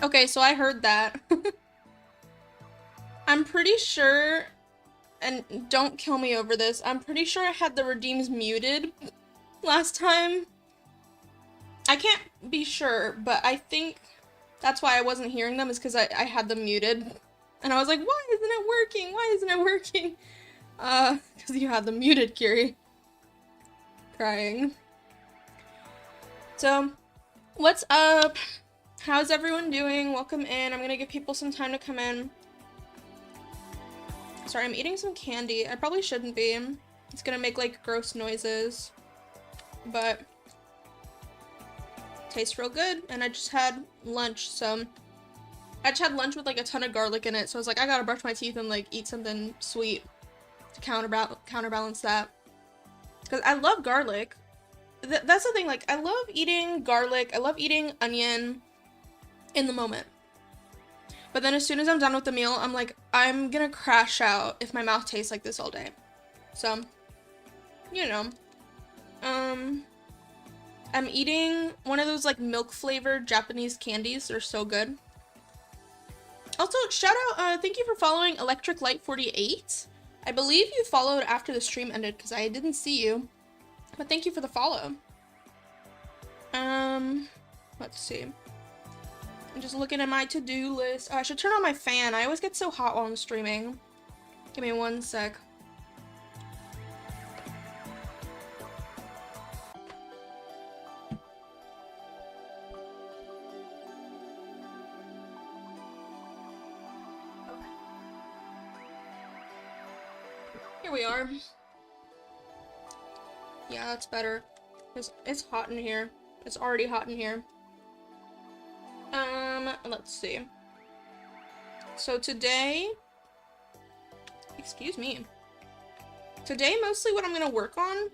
Okay, so I heard that. I'm pretty sure, and don't kill me over this, I'm pretty sure I had the redeems muted last time. I can't be sure, but I think that's why I wasn't hearing them, is because I had them muted. And I was like, why isn't it working? Why isn't it working? Because you had them muted, Kiri. Crying. So, what's up? How's everyone doing? Welcome in. I'm gonna give people some time to come in. Sorry, I'm eating some candy. I probably shouldn't be. It's gonna make like gross noises. But tastes real good. And I just had lunch, so I just had lunch with like a ton of garlic in it. So I was like, I gotta brush my teeth and like eat something sweet to counterbalance that. Because I love garlic. That's the thing, like, I love eating garlic. I love eating onion in the moment. But then as soon as I'm done with the meal, I'm like, I'm gonna crash out if my mouth tastes like this all day. So, you know. I'm eating one of those, like, milk-flavored Japanese candies. They're so good. Also, shout out, thank you for following Electric Light 48. I believe you followed after the stream ended, because I didn't see you. But thank you for the follow. Let's see. I'm just looking at my to-do list. Oh, I should turn on my fan. I always get so hot while I'm streaming. Give me one sec. Here we are. Yeah, that's better. It's hot in here. It's already hot in here. Let's see. So today, excuse me. Today, mostly what I'm gonna work on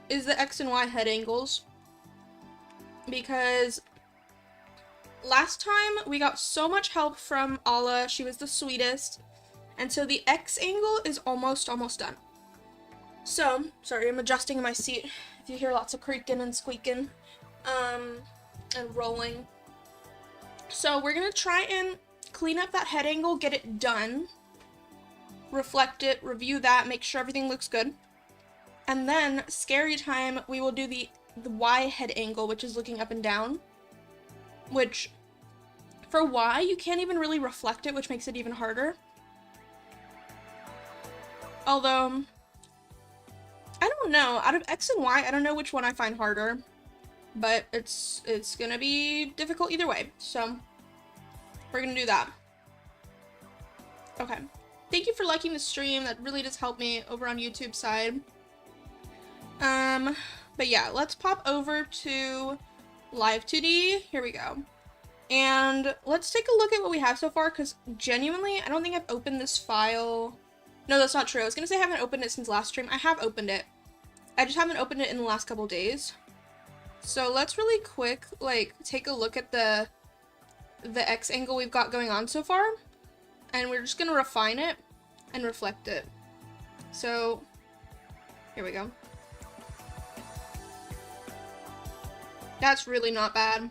is the X and Y head angles. Because last time we got so much help from Ala. She was the sweetest. And so the X angle is almost done. So, sorry, I'm adjusting my seat. If you hear lots of creaking and squeaking, and rolling. So we're gonna try and clean up that head angle, get it done, reflect it, review that, make sure everything looks good. And then, scary time, we will do the Y head angle, which is looking up and down. Which, for Y, you can't even really reflect it, which makes it even harder. Although, I don't know. Out of X and Y, I don't know which one I find harder. But it's gonna be difficult either way. So, we're gonna do that. Okay. Thank you for liking the stream. That really does help me over on YouTube side. But yeah, let's pop over to Live2D. Here we go. And let's take a look at what we have so far, because genuinely, I don't think I've opened this file. No, that's not true. I was gonna say I haven't opened it since last stream. I have opened it. I just haven't opened it in the last couple days. So let's really quick, like, take a look at the X angle we've got going on so far. And we're just gonna refine it and reflect it. So, here we go. That's really not bad.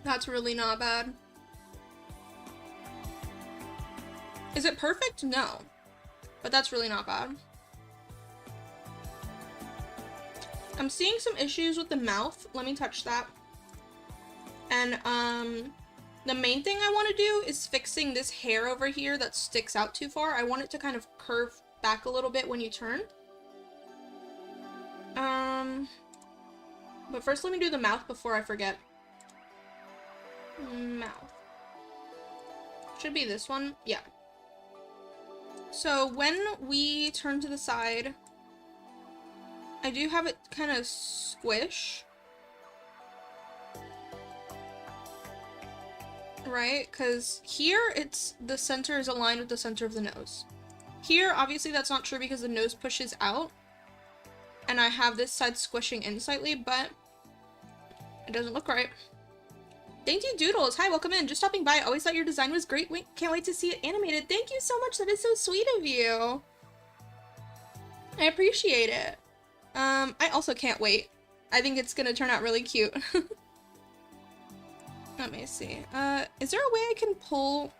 That's really not bad. Is it perfect? No. But that's really not bad. I'm seeing some issues with the mouth. Let me touch that. And, the main thing I want to do is fixing this hair over here that sticks out too far. I want it to kind of curve back a little bit when you turn. But first let me do the mouth before I forget. Mouth. Should be this one. Yeah. So when we turn to the side, I do have it kind of squish. Right? Because here it's the center is aligned with the center of the nose. Here, obviously that's not true because the nose pushes out. And I have this side squishing in slightly, but it doesn't look right. Thank you, Doodles. Hi, welcome in. Just stopping by. Always thought your design was great. Can't wait to see it animated. Thank you so much. That is so sweet of you. I appreciate it. I also can't wait. I think it's gonna turn out really cute. Let me see. Is there a way I can pull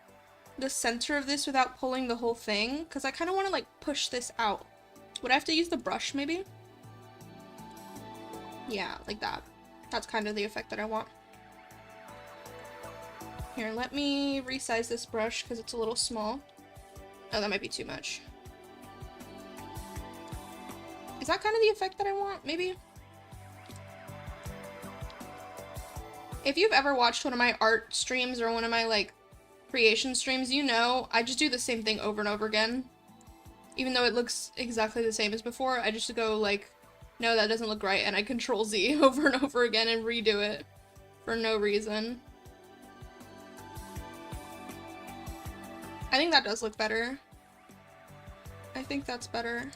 the center of this without pulling the whole thing? Because I kind of want to like push this out. Would I have to use the brush maybe? Yeah, like that. That's kind of the effect that I want. Here, let me resize this brush because it's a little small. Oh, that might be too much. Is that kind of the effect that I want, maybe? If you've ever watched one of my art streams or one of my, like, creation streams, you know I just do the same thing over and over again. Even though it looks exactly the same as before, I just go, like, no, that doesn't look right, and I Control Z over and over again and redo it for no reason. I think that does look better. I think that's better.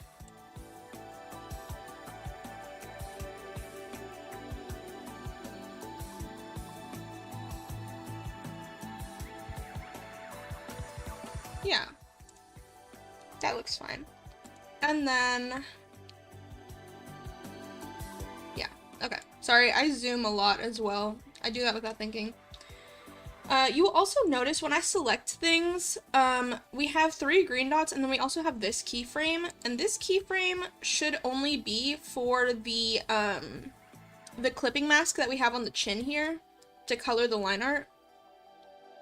Yeah. That looks fine. And then... yeah, okay. Sorry, I zoom a lot as well. I do that without thinking. You will also notice when I select things, we have 3 green dots and then we also have this keyframe. And this keyframe should only be for the clipping mask that we have on the chin here to color the line art.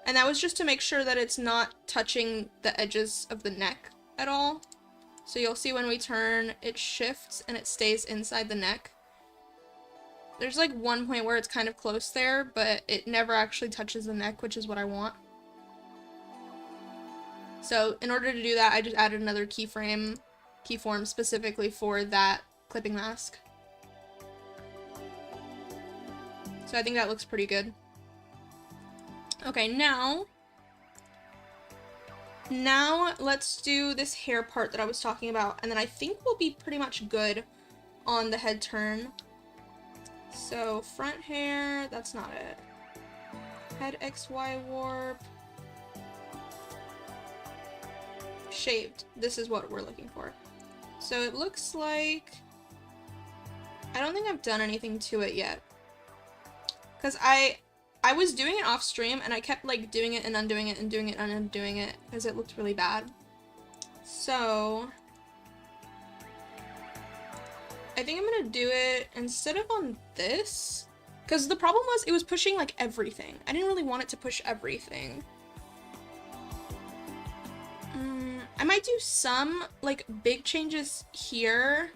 And that was just to make sure that it's not touching the edges of the neck at all. So you'll see when we turn, it shifts and it stays inside the neck. There's like one point where it's kind of close there, but it never actually touches the neck, which is what I want. So in order to do that, I just added another keyform specifically for that clipping mask. So I think that looks pretty good. Okay, now let's do this hair part that I was talking about, and then I think we'll be pretty much good on the head turn. So front hair, that's not it. Head XY warp. Shaved. This is what we're looking for. So it looks like... I don't think I've done anything to it yet. Because I was doing it off stream and I kept like doing it and undoing it and doing it and undoing it because it looked really bad. So... I think I'm gonna do it instead of on this, because the problem was it was pushing like everything. I didn't really want it to push everything. I might do some like big changes here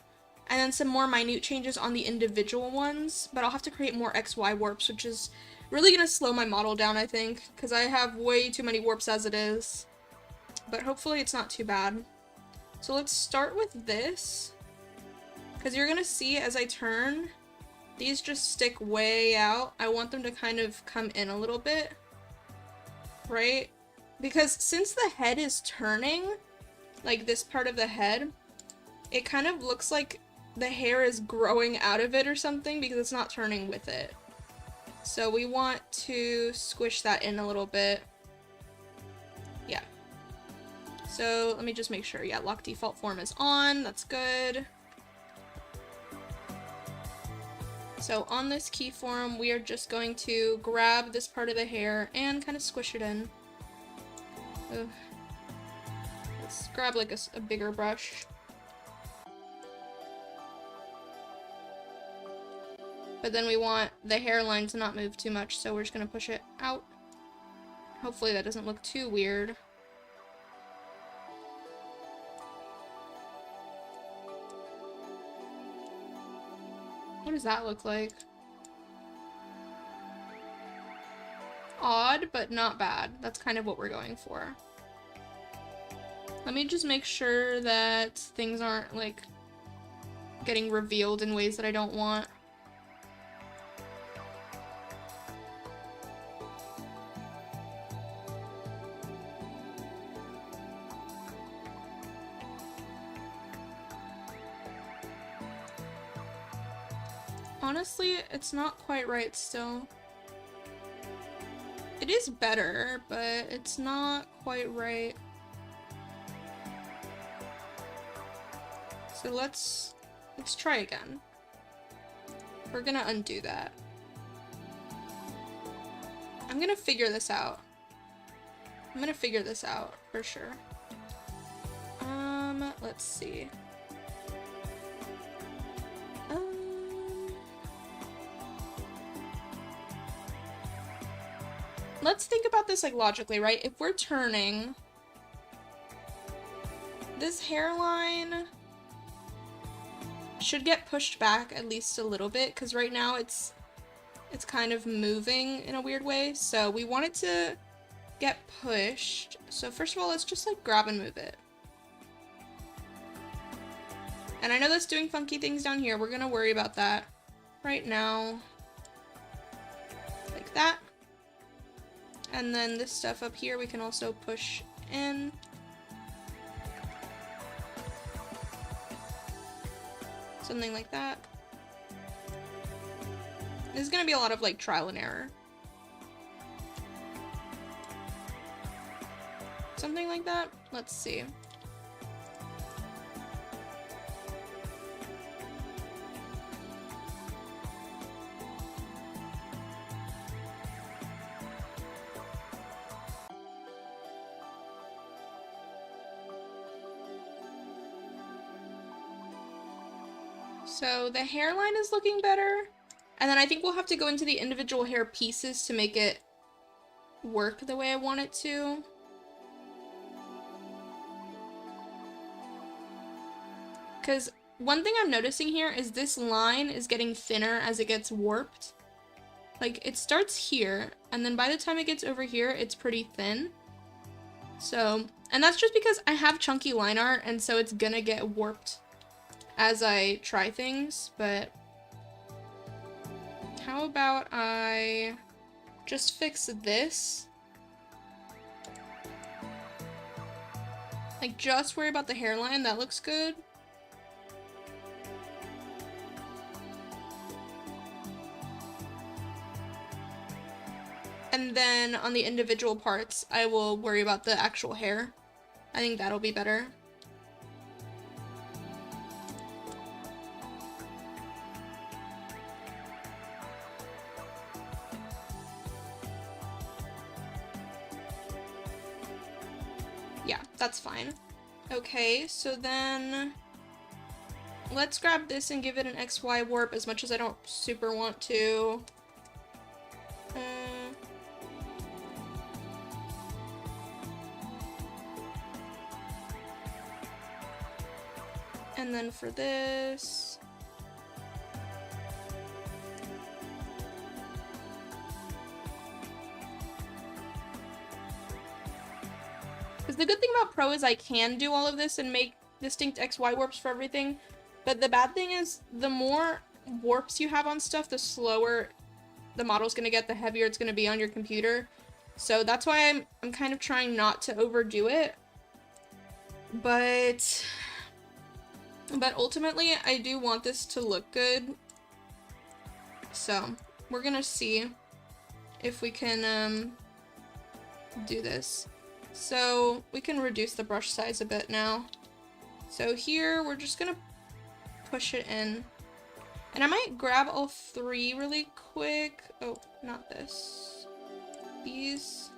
and then some more minute changes on the individual ones, but I'll have to create more XY warps, which is really gonna slow my model down, I think, because I have way too many warps as it is. But hopefully it's not too bad. So let's start with this. Because you're gonna see as I turn, these just stick way out. I want them to kind of come in a little bit, right? Because since the head is turning, like this part of the head, it kind of looks like the hair is growing out of it or something because it's not turning with it. So we want to squish that in a little bit. Yeah. So let me just make sure, yeah, lock default form is on, that's good. So on this keyform, we are just going to grab this part of the hair and kind of squish it in. Ugh. Let's grab like a bigger brush. But then we want the hairline to not move too much, so we're just gonna push it out. Hopefully that doesn't look too weird. What does that look like? Odd, but not bad. That's kind of what we're going for. Let me just make sure that things aren't, like, getting revealed in ways that I don't want. Honestly, it's not quite right still. It is better, but it's not quite right. So let's try again. We're gonna undo that. I'm gonna figure this out. I'm gonna figure this out for sure. Let's see. Let's think about this like logically, right? If we're turning this hairline should get pushed back at least a little bit, because right now it's kind of moving in a weird way. So we want it to get pushed. So first of all, let's just like grab and move it. And I know that's doing funky things down here. We're gonna worry about that right now. Like that. And then this stuff up here we can also push in. Something like that. This is gonna be a lot of like trial and error. Something like that. Let's see. So the hairline is looking better. And then I think we'll have to go into the individual hair pieces to make it work the way I want it to. Because one thing I'm noticing here is this line is getting thinner as it gets warped. Like, it starts here, and then by the time it gets over here, it's pretty thin. So, and that's just because I have chunky line art, and so it's gonna get warped as I try things, but how about I just fix this? Like, just worry about the hairline, that looks good. And then on the individual parts, I will worry about the actual hair. I think that'll be better. Yeah, that's fine. Okay, so then let's grab this and give it an XY warp as much as I don't super want to. And then for this, because the good thing about Pro is I can do all of this and make distinct XY warps for everything, but the bad thing is the more warps you have on stuff, the slower the model's gonna get, the heavier it's gonna be on your computer. So that's why I'm kind of trying not to overdo it, but ultimately I do want this to look good. So we're gonna see if we can do this. So we can reduce the brush size a bit now. So here we're just gonna push it in. And I might grab all three really quick. Oh, not this. These.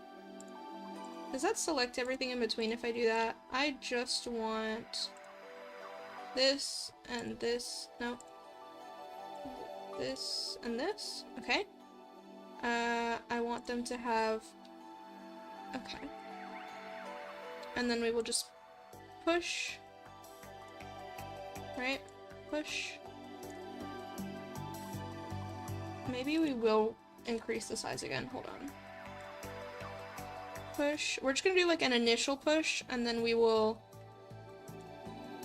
Does that select everything in between if I do that? I just want this and this. No. This and this. Okay. I want them to have... Okay. And then we will just push. Right? Push. Maybe we will increase the size again. Hold on. Push. We're just gonna do like an initial push, and then we will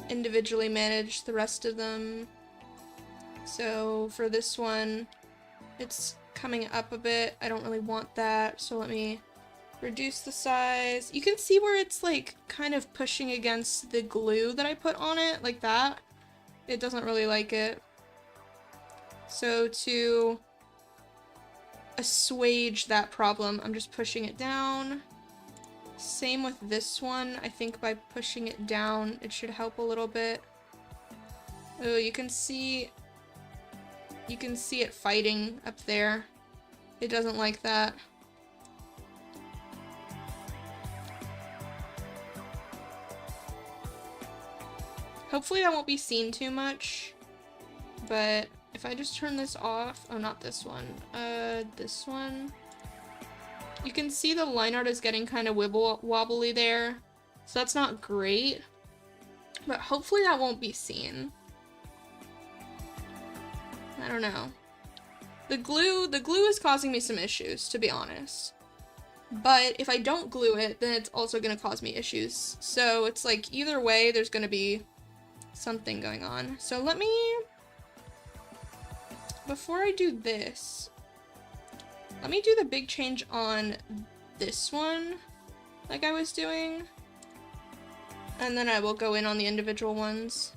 individually manage the rest of them. So for this one, it's coming up a bit. I don't really want that, so let me reduce the size. You can see where it's like kind of pushing against the glue that I put on it, like that. It doesn't really like it. So to assuage that problem, I'm just pushing it down. Same with this one. I think by pushing it down, it should help a little bit. Oh, you can see it fighting up there. It doesn't like that. Hopefully that won't be seen too much. But if I just turn this off, oh, not this one, this one. You can see the line art is getting kind of wobbly there. So that's not great. But hopefully that won't be seen. I don't know. The glue is causing me some issues, to be honest. But if I don't glue it, then it's also going to cause me issues. So it's like, either way, there's going to be something going on. So let me, before I do this, let me do the big change on this one, like I was doing. And then I will go in on the individual ones.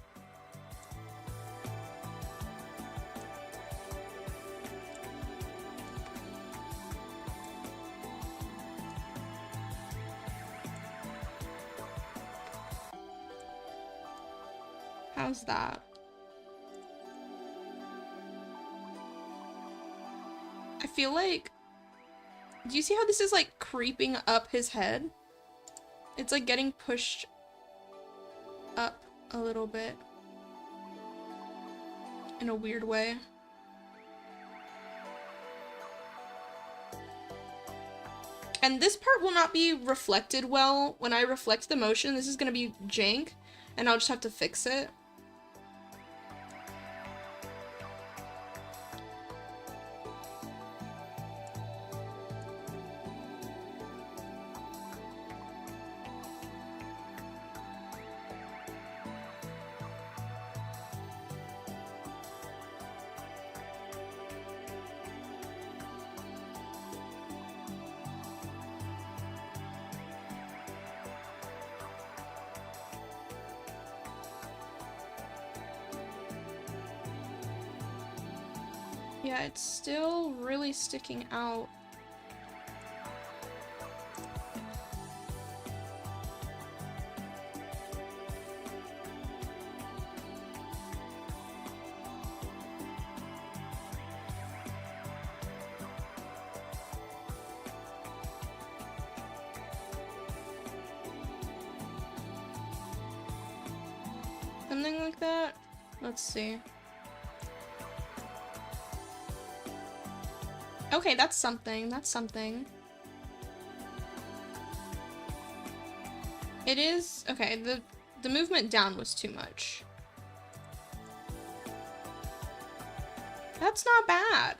How's that? I feel like, do you see how this is like creeping up his head? It's like getting pushed up a little bit in a weird way. And this part will not be reflected well. When I reflect the motion, this is gonna be jank, and I'll just have to fix it. Yeah, it's still really sticking out. Something like that? Let's see. Okay, that's something. That's something. It is... Okay, the movement down was too much. That's not bad.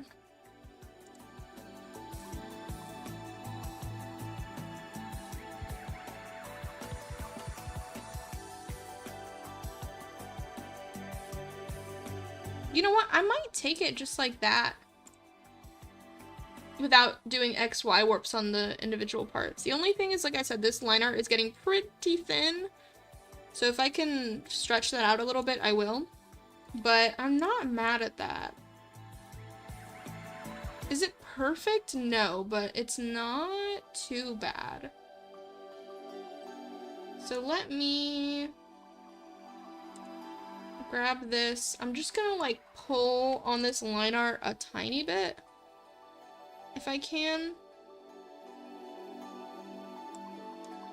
You know what? I might take it just like that, without doing XY warps on the individual parts. The only thing is, like I said, this line art is getting pretty thin. So if I can stretch that out a little bit, I will. But I'm not mad at that. Is it perfect? No, but it's not too bad. So let me grab this. I'm just gonna like pull on this line art a tiny bit, if I can.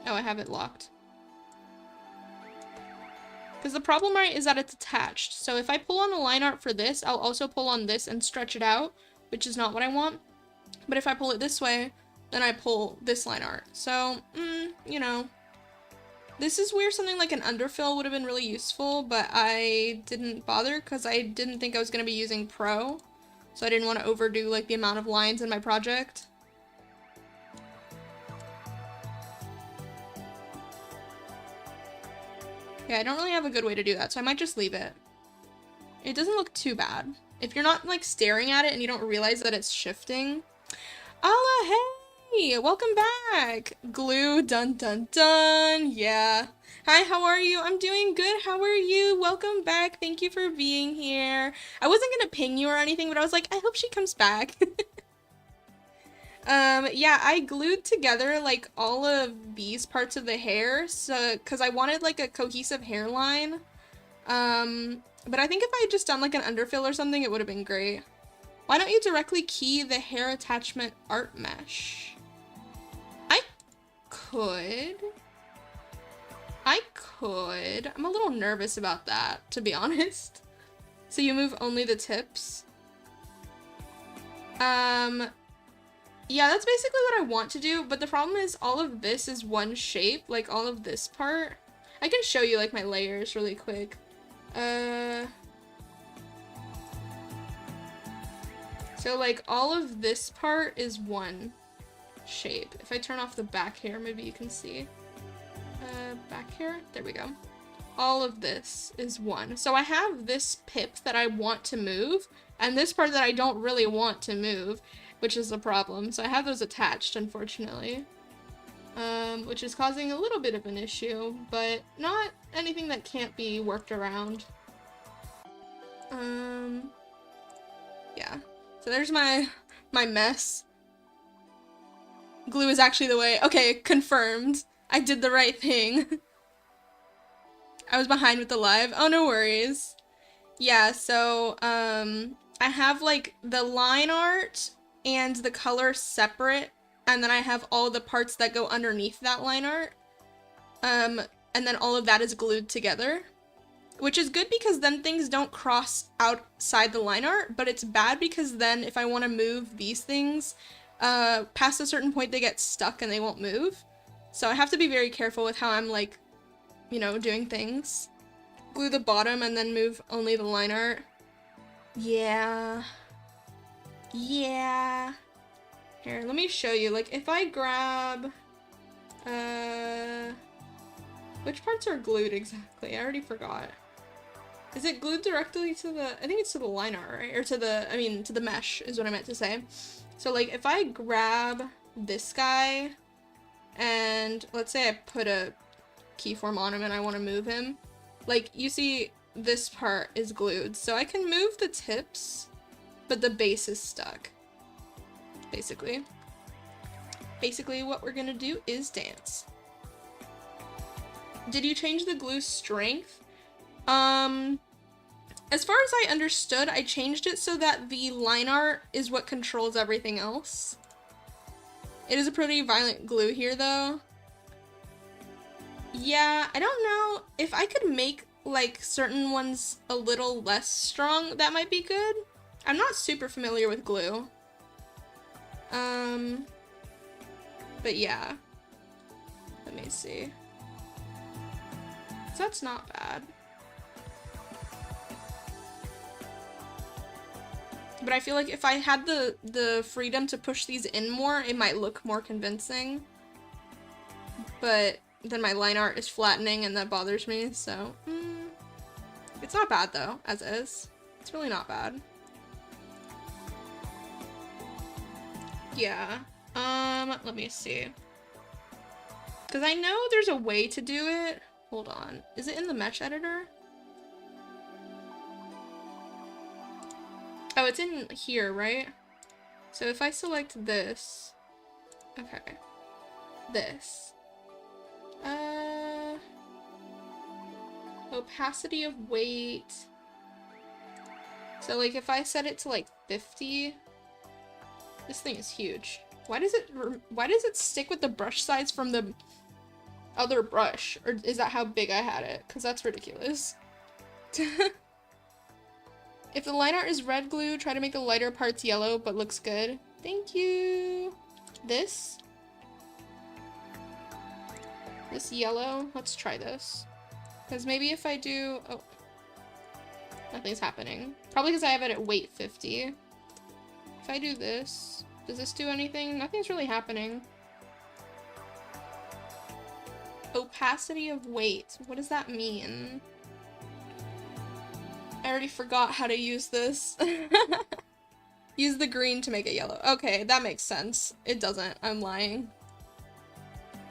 Oh, I have it locked. Because the problem, right, is that it's attached. So if I pull on the line art for this, I'll also pull on this and stretch it out, which is not what I want. But if I pull it this way, then I pull this line art. So, you know. This is where something like an underfill would have been really useful, but I didn't bother because I didn't think I was going to be using Pro. So I didn't want to overdo like the amount of lines in my project. Yeah, I don't really have a good way to do that, so I might just leave it. It doesn't look too bad. If you're not like staring at it and you don't realize that it's shifting. Ala, hey! Welcome back! Glue, dun dun dun, yeah. Hi, how are you? I'm doing good, how are you? Welcome back, thank you for being here. I wasn't gonna ping you or anything, but I was like, I hope she comes back. Yeah, I glued together like all of these parts of the hair, so, cause I wanted like a cohesive hairline. But I think if I had just done like an underfill or something, it would have been great. Why don't you directly key the hair attachment art mesh? I could. I could. I'm a little nervous about that, to be honest. So you move only the tips. Yeah, that's basically what I want to do, but the problem is all of this is one shape, like all of this part. I can show you like my layers really quick. So like all of this part is one shape. If I turn off the back hair, maybe you can see. Back hair, there we go. All of this is one. So I have this pip that I want to move, and this part that I don't really want to move, which is the problem. So I have those attached, unfortunately. Which is causing a little bit of an issue, but not anything that can't be worked around. Yeah. So there's my mess. Glue is actually the way. Okay, confirmed. I did the right thing. I was behind with the live. Oh, no worries. Yeah, so, I have, like, the line art and the color separate, and then I have all the parts that go underneath that line art. And then all of that is glued together, which is good because then things don't cross outside the line art, but it's bad because then if I want to move these things, past a certain point they get stuck and they won't move. So I have to be very careful with how I'm, like, you know, doing things. Glue the bottom and then move only the line art. Yeah. Yeah. Here, let me show you. Like, if I grab, which parts are glued exactly? I already forgot. Is it glued directly to the, I think it's to the line art, right? Or to the, I mean, to the mesh is what I meant to say. So, like, if I grab this guy, and let's say I put a keyform on him and I want to move him, like, you see this part is glued. So I can move the tips, but the base is stuck. Basically. Basically, what we're gonna do is dance. Did you change the glue strength? As far as I understood, I changed it so that the line art is what controls everything else. It is a pretty violent glue here, though. Yeah, I don't know. If I could make, like, certain ones a little less strong, that might be good. I'm not super familiar with glue. But yeah. Let me see. So that's not bad. But I feel like if I had the freedom to push these in more, it might look more convincing. But then my line art is flattening and that bothers me, so it's not bad though, as is. It's really not bad. Yeah. Let me see. Because I know there's a way to do it. Hold on. Is it in the mesh editor? Oh, it's in here, right? So if I select this, okay, this, opacity of weight. So like if I set it to like 50, this thing is huge. Why does it stick with the brush size from the other brush? Or is that how big I had it? Because that's ridiculous. If the line art is red glue, try to make the lighter parts yellow, but looks good. Thank you. This yellow, let's try this. Because maybe if I do, oh, nothing's happening. Probably because I have it at weight 50. If I do this, does this do anything? Nothing's really happening. Opacity of weight, what does that mean? I already forgot how to use this. Use the green to make it yellow. Okay, that makes sense. It doesn't. I'm lying.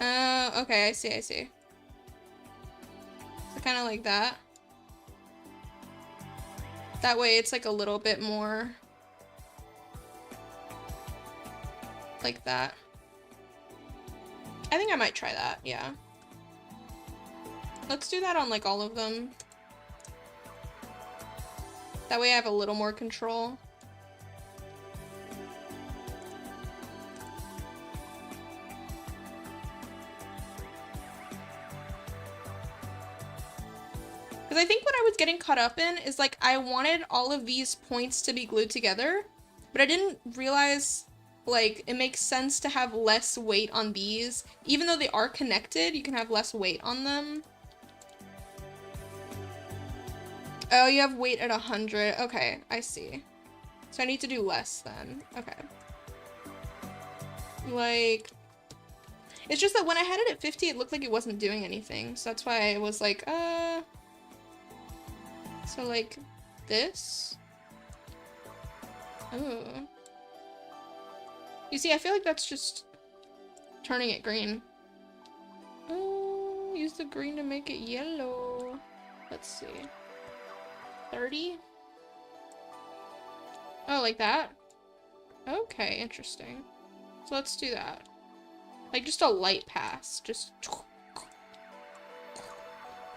Okay, I see. So kind of like that. That way it's like a little bit more like that. I think I might try that, yeah. Let's do that on like all of them. That way I have a little more control. Because I think what I was getting caught up in is like I wanted all of these points to be glued together, but I didn't realize like it makes sense to have less weight on these. Even though they are connected, you can have less weight on them. Oh, you have weight at 100. Okay, I see. So I need to do less then. Okay. Like, it's just that when I had it at 50, it looked like it wasn't doing anything. So that's why I was like, so like this. Oh. You see, I feel like that's just turning it green. Oh, use the green to make it yellow. Let's see. 30? Oh, like that? Okay, interesting. So let's do that. Like just a light pass. Just.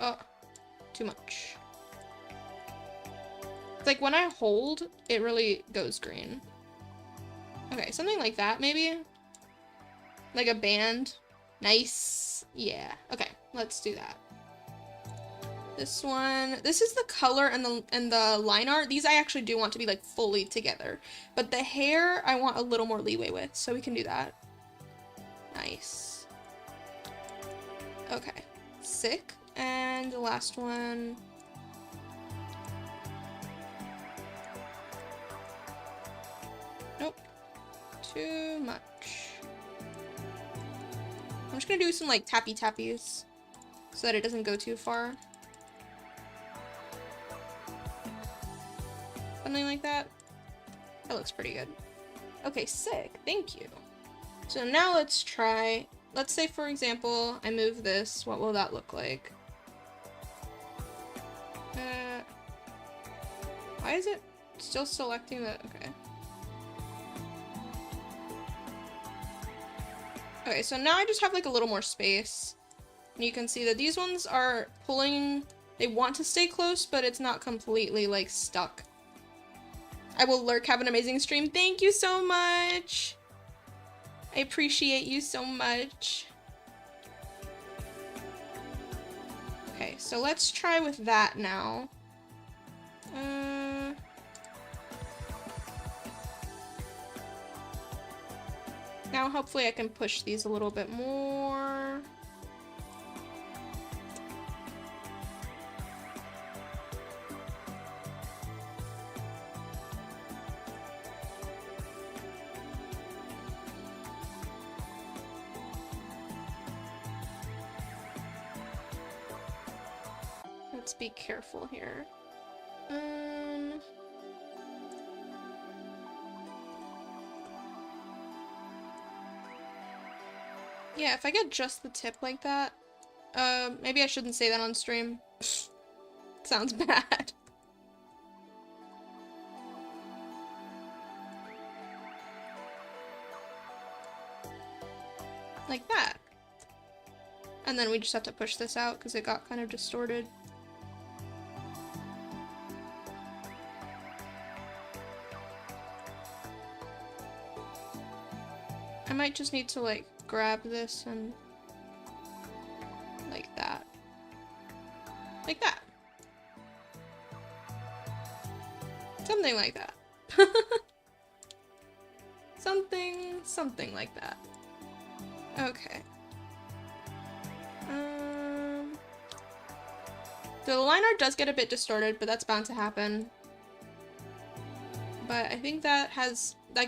Oh, too much. It's like when I hold, it really goes green. Okay, something like that maybe? Like a band. Nice. Yeah. Okay, let's do that. This one. This is the color and the line art. These I actually do want to be like fully together. But the hair I want a little more leeway with, so we can do that. Nice. Okay. Sick. And the last one. Nope. Too much. I'm just gonna do some like tappy tappies so that it doesn't go too far. Something like that. That looks pretty good. Okay, sick. Thank you. So now let's try, let's say for example, I move this. What will that look like? Why is it still selecting the, okay. Okay, so now I just have like a little more space. And you can see that these ones are pulling, they want to stay close, but it's not completely like stuck. I will lurk, have an amazing stream. Thank you so much. I appreciate you so much. Okay, so let's try with that now. Now hopefully I can push these a little bit more. Let's be careful here. Yeah, if I get just the tip like that, maybe I shouldn't say that on stream. Sounds bad. Like that. And then we just have to push this out because it got kind of distorted. I might just need to like grab this and like that. Like that. Something like that. Something like that. Okay. The line art does get a bit distorted, but that's bound to happen. But I think that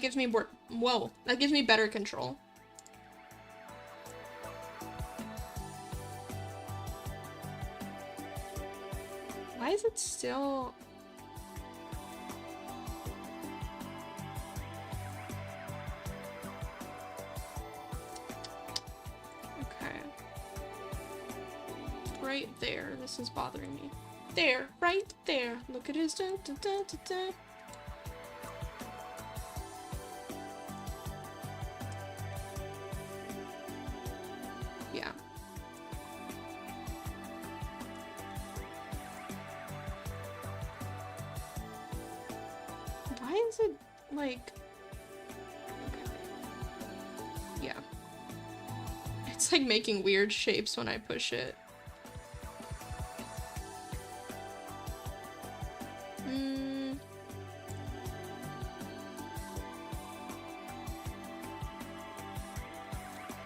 gives me more, whoa, that gives me better control. Why is it still... Okay. Right there. This is bothering me. There. Right there. Look at his... Dun, dun, dun, dun, dun. Yeah. Why is it like... Okay. Yeah. It's like making weird shapes when I push it.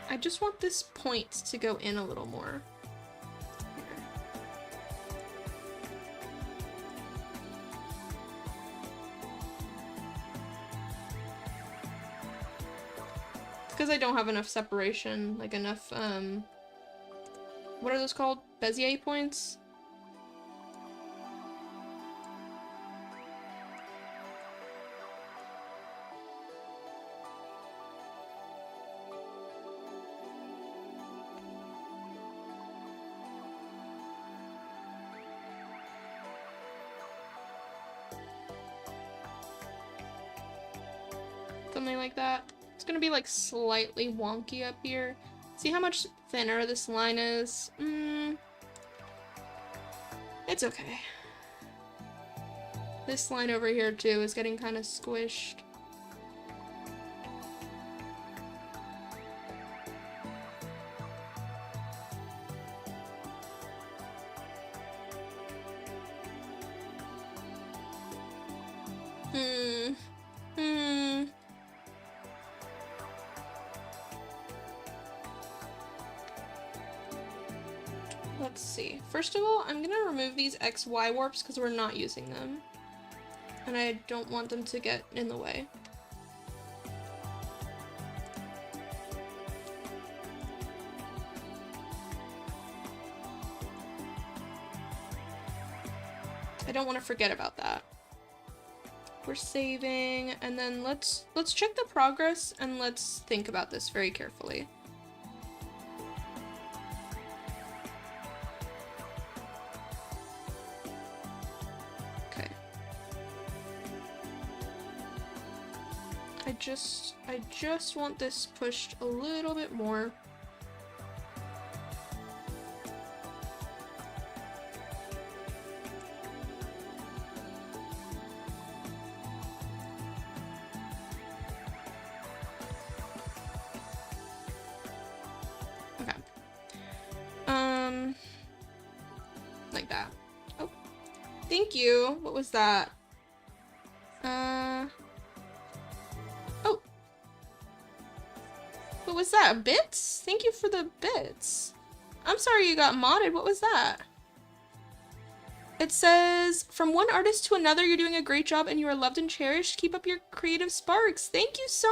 I just want this point to go in a little more. Because I don't have enough separation, like enough, what are those called? Bezier points? Something like that. It's gonna be like slightly wonky up here. See how much thinner this line is? It's okay. This line over here too is getting kind of squished. Let's see. First of all, I'm gonna remove these XY warps because we're not using them. And I don't want them to get in the way. I don't want to forget about that. We're saving, and then let's check the progress and let's think about this very carefully. I just want this pushed a little bit more. Okay. Like that. Oh, thank you. What was that? Oh. What was that? Bits? Thank you for the bits. I'm sorry you got modded. What was that? It says, from one artist to another, you're doing a great job and you are loved and cherished. Keep up your creative sparks. Thank you so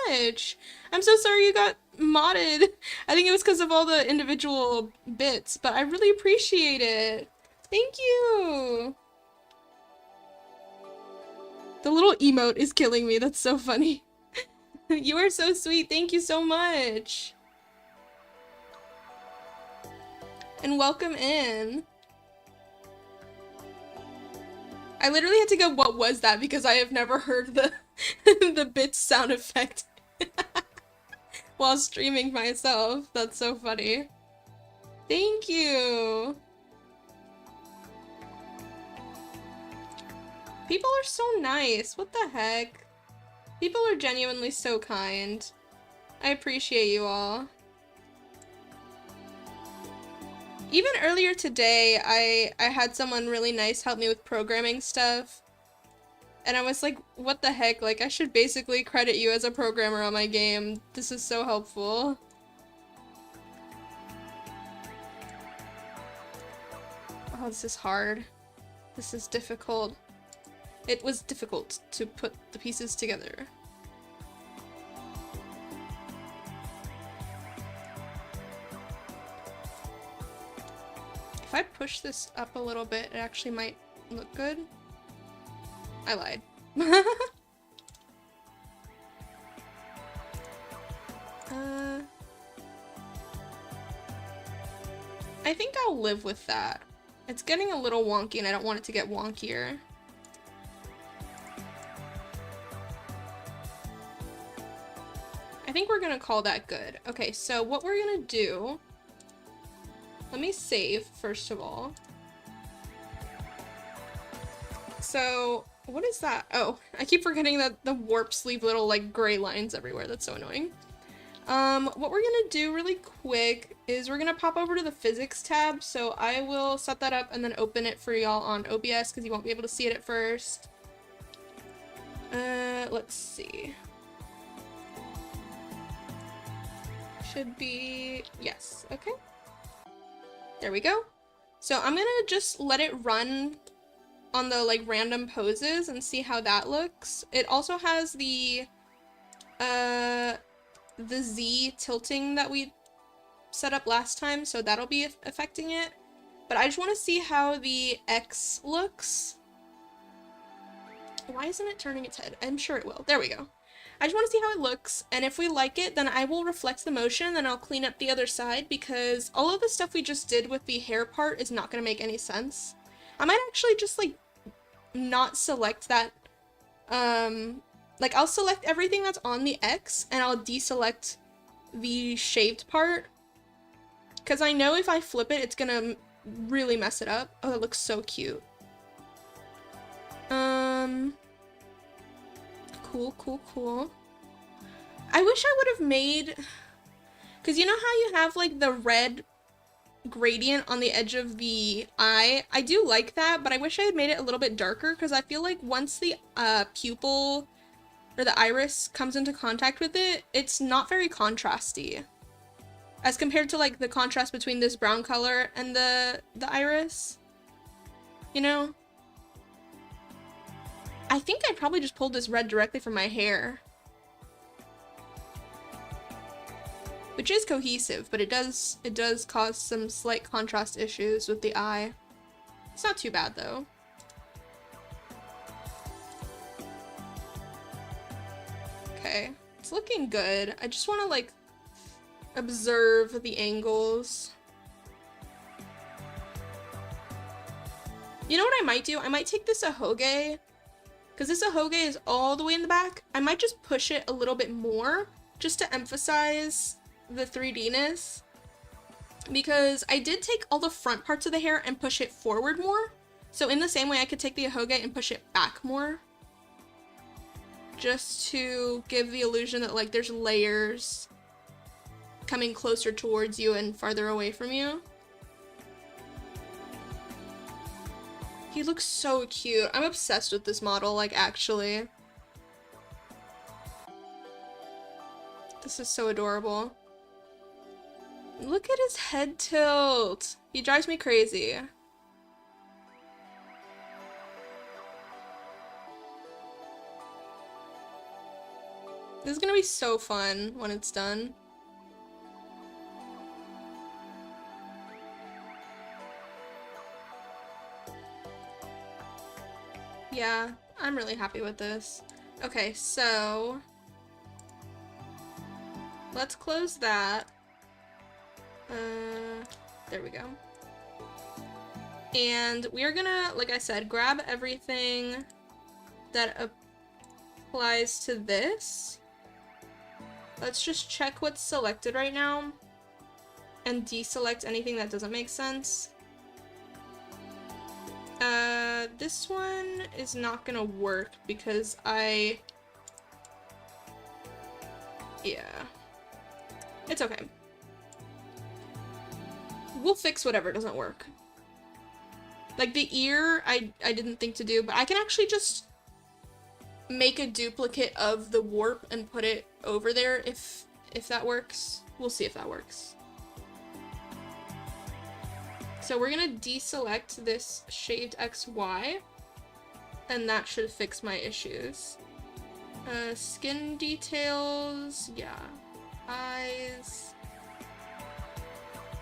much. I'm so sorry you got modded. I think it was because of all the individual bits, but I really appreciate it. Thank you. The little emote is killing me. That's so funny. You are so sweet. Thank you so much. And welcome in. I literally had to go, what was that? Because I have never heard the the bits sound effect while streaming myself. That's so funny. Thank you. People are so nice. What the heck? People are genuinely so kind. I appreciate you all. Even earlier today, I had someone really nice help me with programming stuff. And I was like, what the heck? Like, I should basically credit you as a programmer on my game. This is so helpful. Oh, this is hard. This is difficult. It was difficult to put the pieces together. If I push this up a little bit, it actually might look good. I lied. I think I'll live with that. It's getting a little wonky and I don't want it to get wonkier. I think we're gonna call that good. Okay, so what we're gonna do... Let me save, first of all. So, what is that? Oh, I keep forgetting that the warps leave little, like, gray lines everywhere. That's so annoying. What we're gonna do really quick is we're gonna pop over to the physics tab, so I will set that up and then open it for y'all on OBS because you won't be able to see it at first. Let's see. Should be, yes, okay. There we go. So I'm gonna just let it run on the like random poses and see how that looks. It also has the Z tilting that we set up last time, so that'll be affecting it. But I just want to see how the X looks. Why isn't it turning its head? I'm sure it will. There we go. I just want to see how it looks, and if we like it, then I will reflect the motion, then I'll clean up the other side, because all of the stuff we just did with the hair part is not going to make any sense. I might actually just, like, not select that, like, I'll select everything that's on the X, and I'll deselect the shaved part, because I know if I flip it, it's gonna really mess it up. Oh, that looks so cute. Cool. I wish I would have made, because you know how you have, like, the red gradient on the edge of the eye? I do like that, but I wish I had made it a little bit darker, because I feel like once the pupil or the iris comes into contact with it, it's not very contrasty. As compared to, like, the contrast between this brown color and the iris. You know? I think I probably just pulled this red directly from my hair. Which is cohesive, but it does cause some slight contrast issues with the eye. It's not too bad, though. Okay, it's looking good. I just want to, like, observe the angles. You know what I might do? I might take this ahoge, because this ahoge is all the way in the back. I might just push it a little bit more, just to emphasize the 3D-ness. Because I did take all the front parts of the hair and push it forward more. So in the same way, I could take the ahoge and push it back more. Just to give the illusion that, like, there's layers coming closer towards you and farther away from you. He looks so cute. I'm obsessed with this model, like, actually. This is so adorable. Look at his head tilt. He drives me crazy. This is gonna be so fun when it's done. Yeah, I'm really happy with this. Okay, so let's close that. There we go. And we are gonna, like I said, grab everything that applies to this. Let's just check what's selected right now and deselect anything that doesn't make sense. This one is not gonna work because yeah. It's okay. We'll fix whatever doesn't work. Like the ear, I didn't think to do, but I can actually just make a duplicate of the warp and put it over there if that works. We'll see if that works. So we're gonna deselect this shaved XY, and that should fix my issues. Skin details, yeah. Eyes.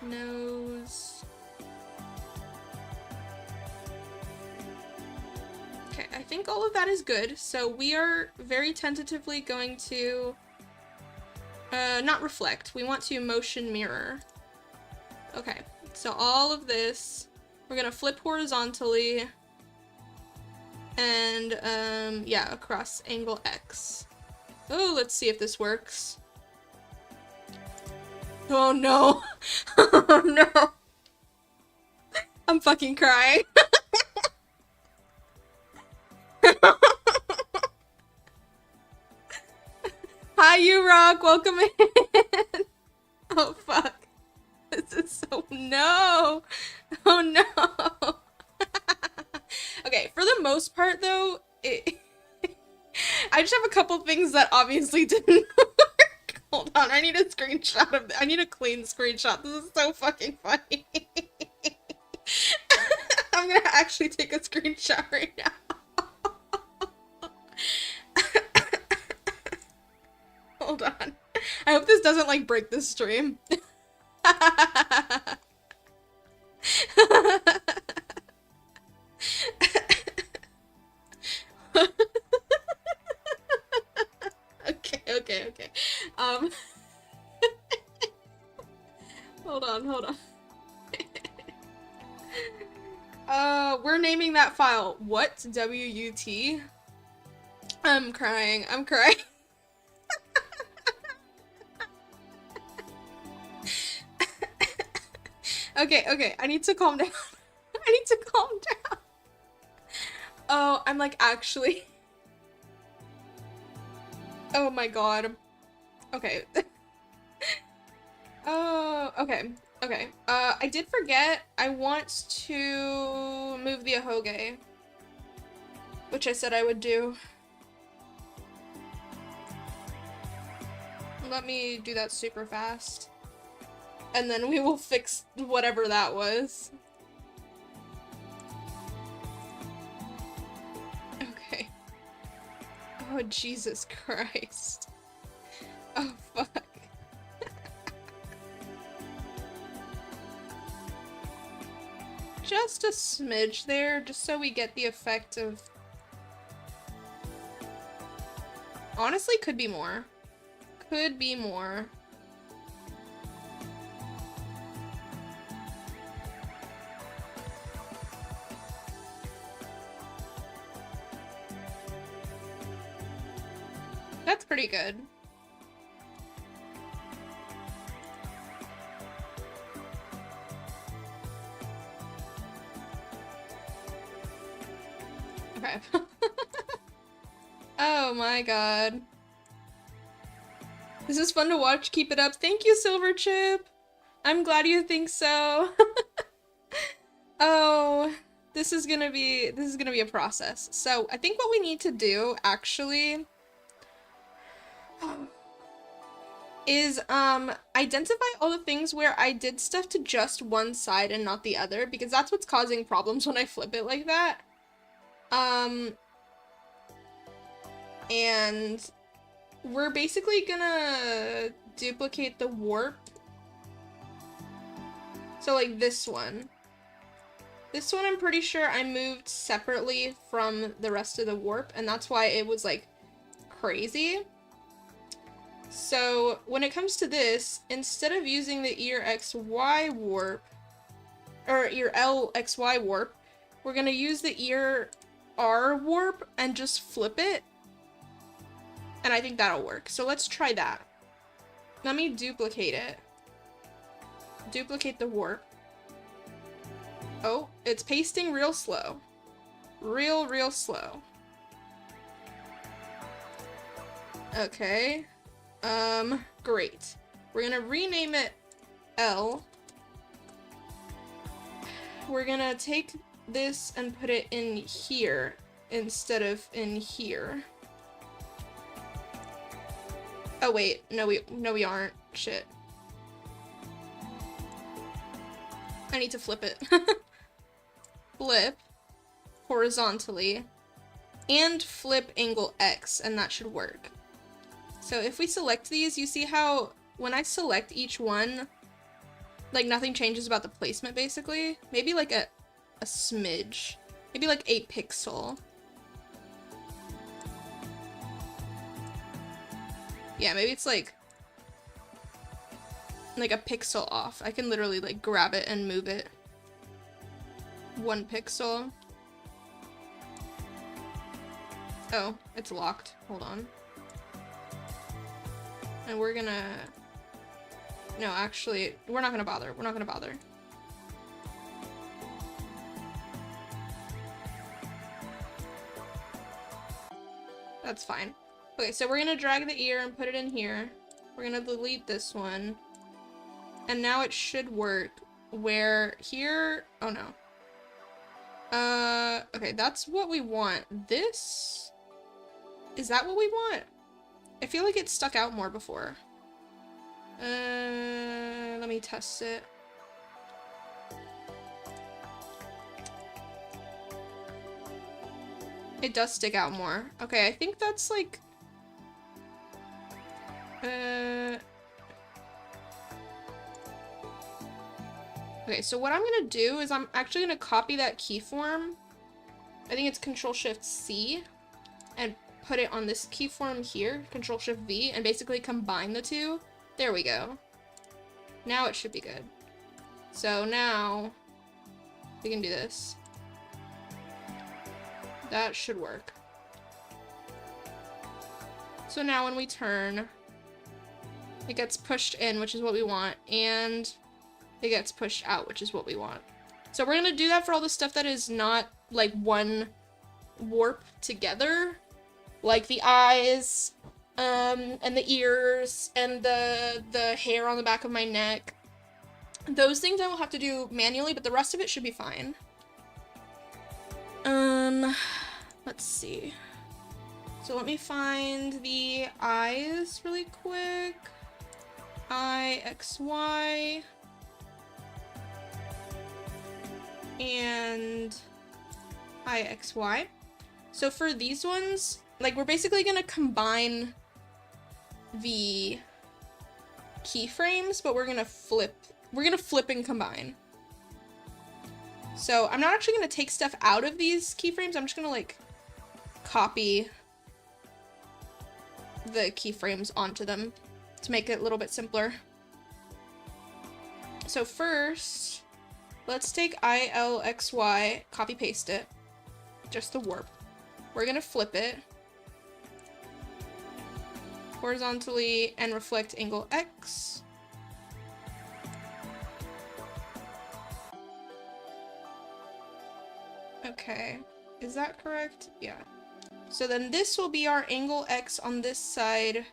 Nose. Okay, I think all of that is good, so we are very tentatively going to not reflect, we want to motion mirror. Okay, so all of this, we're gonna flip horizontally and yeah, across angle X. Oh, let's see if this works. Oh no. Oh no. I'm fucking crying. Hi, you rock. Welcome in. Oh fuck. This is so no. Oh no. Okay, for the most part though, I just have a couple things that obviously didn't work. Hold on, I need a screenshot of I need a clean screenshot. This is so fucking funny. I'm gonna actually take a screenshot right now. Hold on. I hope this doesn't like break this stream. Okay. Hold on. We're naming that file what? W-U-T? I'm crying. Okay, I need to calm down. Oh, I'm like actually. Oh my god. Okay. Oh, okay. I did forget. I want to move the ahoge, which I said I would do. Let me do that super fast. And then we will fix whatever that was. Okay. Oh, Jesus Christ. Oh, fuck. Just a smidge there, just so we get the effect of... Honestly, could be more. That's pretty good. Okay. Oh my god. This is fun to watch. Keep it up. Thank you, Silverchip. I'm glad you think so. Oh, this is gonna be a process. So I think what we need to do actually is identify all the things where I did stuff to just one side and not the other, because that's what's causing problems when I flip it like that. And we're basically gonna duplicate the warp. So like this one. This one I'm pretty sure I moved separately from the rest of the warp, and that's why it was like crazy. So when it comes to this, instead of using the ear XY warp, or ear LXY warp, we're gonna use the ear R warp and just flip it. And I think that'll work. So let's try that. Let me duplicate it. Duplicate the warp. Oh, it's pasting real slow. Real slow. Okay. Great. We're gonna rename it L. We're gonna take this and put it in here instead of in here. Oh wait, no we aren't. Shit. I need to flip it. Flip horizontally and flip angle X, and that should work. So if we select these, you see how when I select each one, like nothing changes about the placement basically? Maybe like a smidge. Maybe like a pixel. Yeah, maybe it's like a pixel off. I can literally like grab it and move it 1 pixel. Oh, it's locked. Hold on. And we're gonna... No, actually, we're not gonna bother. We're not gonna bother. That's fine. Okay, so we're gonna drag the ear and put it in here. We're gonna delete this one. And now it should work where here, oh no. Okay, that's what we want. This, is that what we want? I feel like it stuck out more before. Let me test it. It does stick out more. Okay, I think that's like, okay, so what I'm gonna do is I'm actually gonna copy that keyform. I think it's Control-Shift-C and put it on this keyform here, Control-Shift-V, and basically combine the two. There we go. Now it should be good. So now we can do this. That should work. So now when we turn, it gets pushed in, which is what we want, and it gets pushed out, which is what we want. So we're gonna do that for all the stuff that is not like one warp together, like the eyes, and the ears, and the hair on the back of my neck. Those things I will have to do manually, but the rest of it should be fine. Let's see. So let me find the eyes really quick. I, X, Y. And I, X, Y. So for these ones, like, we're basically gonna combine the keyframes, but we're gonna flip and combine. So I'm not actually gonna take stuff out of these keyframes, I'm just gonna like copy the keyframes onto them to make it a little bit simpler. So first, let's take ILXY, copy paste it, just the warp. We're gonna flip it horizontally and reflect angle X. Okay, is that correct? Yeah. So then this will be our angle X on this side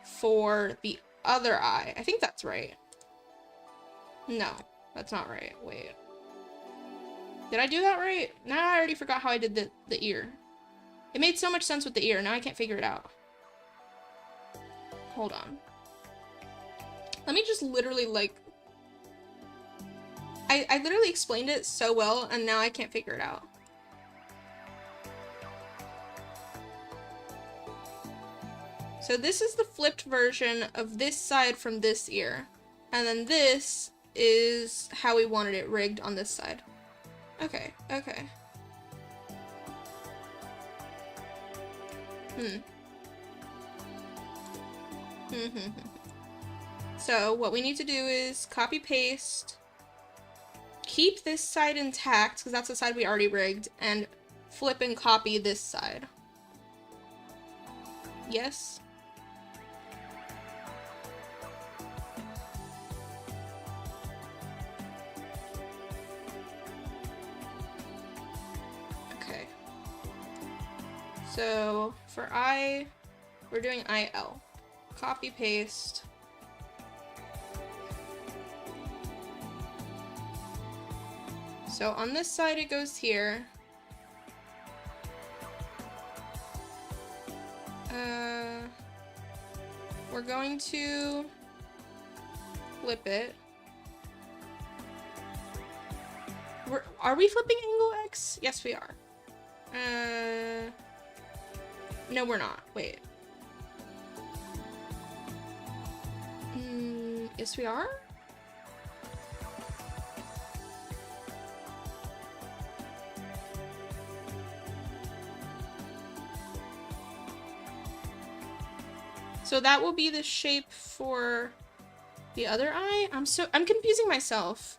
for the other eye. I think that's right. No, that's not right. Wait. Did I do that right? Now I already forgot how I did the ear. It made so much sense with the ear, now I can't figure it out. Hold on. Let me just literally like... I literally explained it so well, and now I can't figure it out. So this is the flipped version of this side from this ear. And then this is how we wanted it rigged on this side. Okay, okay. So what we need to do is copy paste, keep this side intact, because that's the side we already rigged, and flip and copy this side. Yes? Okay. So for I, we're doing IL. Copy paste. So on this side it goes here. We're going to flip it. Are we flipping angle X? Yes, we are. No, we're not. Wait. Yes, we are? So that will be the shape for the other eye? I'm confusing myself.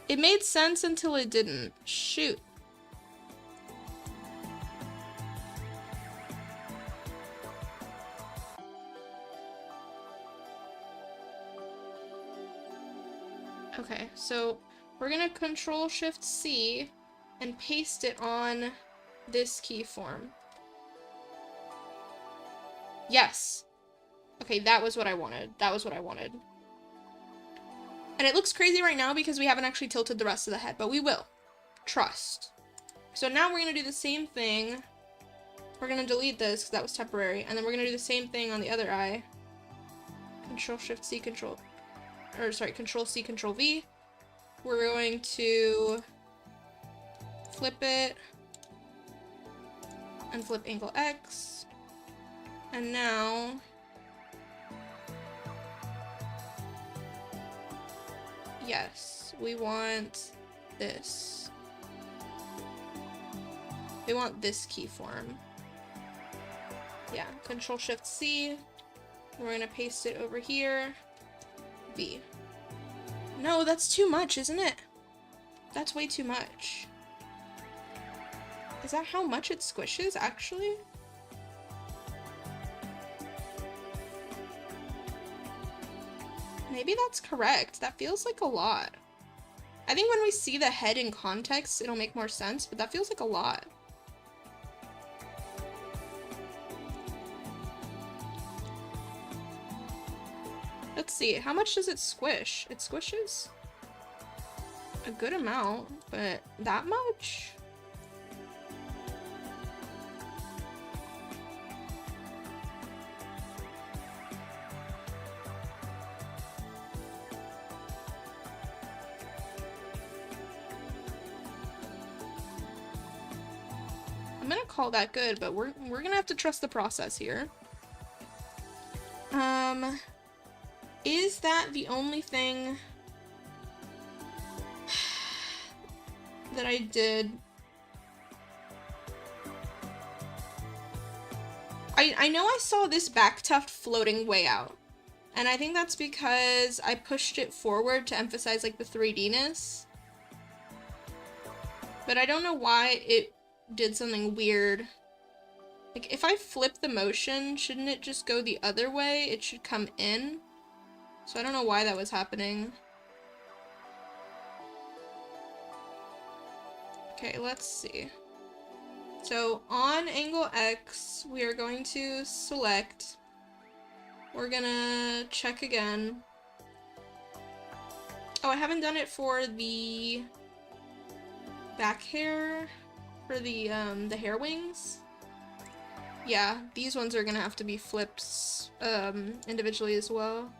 It made sense until it didn't. Shoot. Okay, so we're gonna Control-Shift-C and paste it on this keyform. Yes. Okay, that was what I wanted. That was what I wanted. And it looks crazy right now because we haven't actually tilted the rest of the head, but we will. Trust. So now we're going to do the same thing. We're going to delete this because that was temporary. And then we're going to do the same thing on the other eye. Control-Shift-C, Control-C, Control-V. We're going to flip it and flip angle X. And now yes, we want this. We want this keyform. Yeah, Control-Shift-C. We're gonna paste it over here. V. No, that's too much, isn't it? That's way too much. Is that how much it squishes, actually? Maybe that's correct. That feels like a lot. I think when we see the head in context, it'll make more sense, but that feels like a lot. Let's see, how much does it squish? It squishes a good amount, but that much? I'm gonna call that good, but we're gonna have to trust the process here. Is that the only thing that I did? I know I saw this back tuft floating way out, and I think that's because I pushed it forward to emphasize like the 3D-ness, but I don't know why it did something weird. Like, if I flip the motion, shouldn't it just go the other way? It should come in. So I don't know why that was happening. Okay, let's see. So on angle X, we are going to select. We're gonna check again. Oh, I haven't done it for the back hair, for the hair wings. Yeah, these ones are gonna have to be flipped individually as well.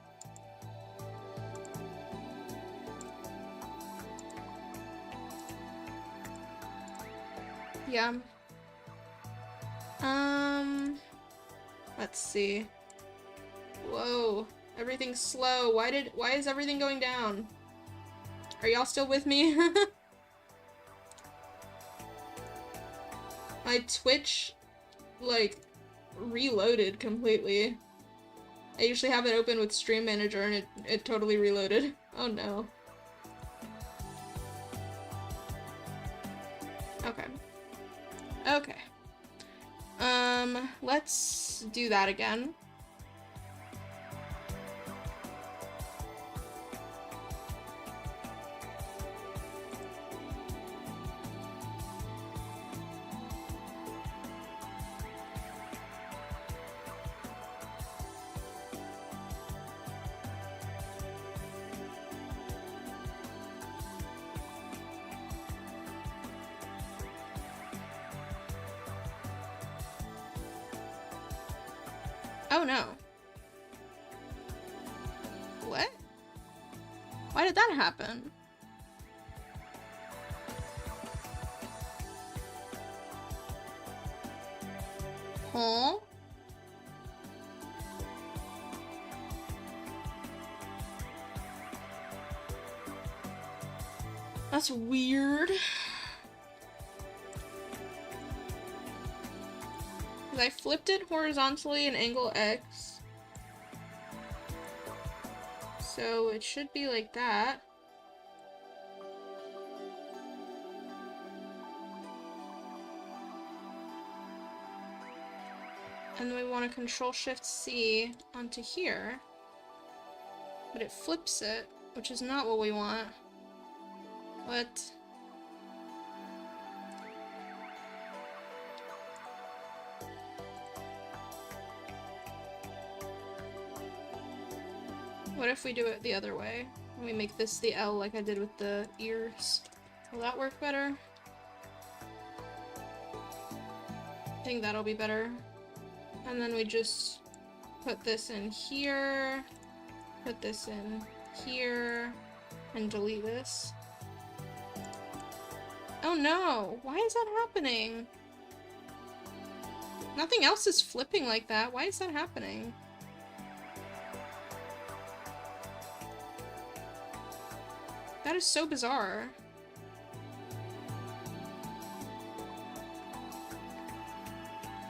Yeah. Let's see. Whoa, everything's slow. Why is everything going down? Are y'all still with me? My Twitch, like, reloaded completely. I usually have it open with Stream Manager and it totally reloaded. Oh no. Okay. Okay. Let's do that again. Oh no. What? Why did that happen? Huh? That's weird. I flipped it horizontally in angle X. So it should be like that. And then we want to Control-Shift-C onto here. But it flips it, which is not what we want. What? What if we do it the other way? Can we make this the L like I did with the ears? Will that work better? I think that'll be better. And then we just put this in here, put this in here, and delete this. Oh no! Why is that happening? Nothing else is flipping like that. Why is that happening? That is so bizarre.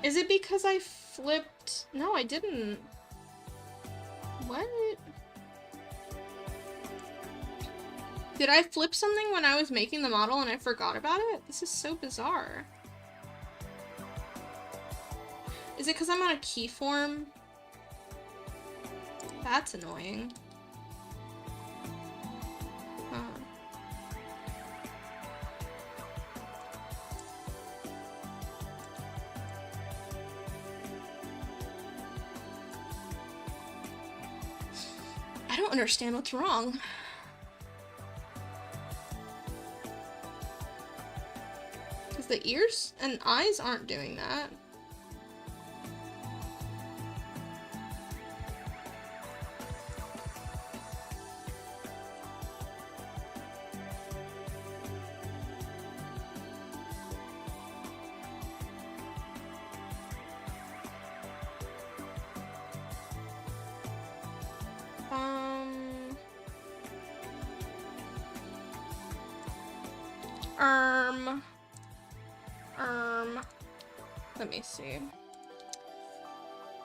Is it because I flipped? No, I didn't. What? Did I flip something when I was making the model and I forgot about it? This is so bizarre. Is it because I'm on a keyform? That's annoying. I don't understand what's wrong. Because the ears and eyes aren't doing that. Let me see.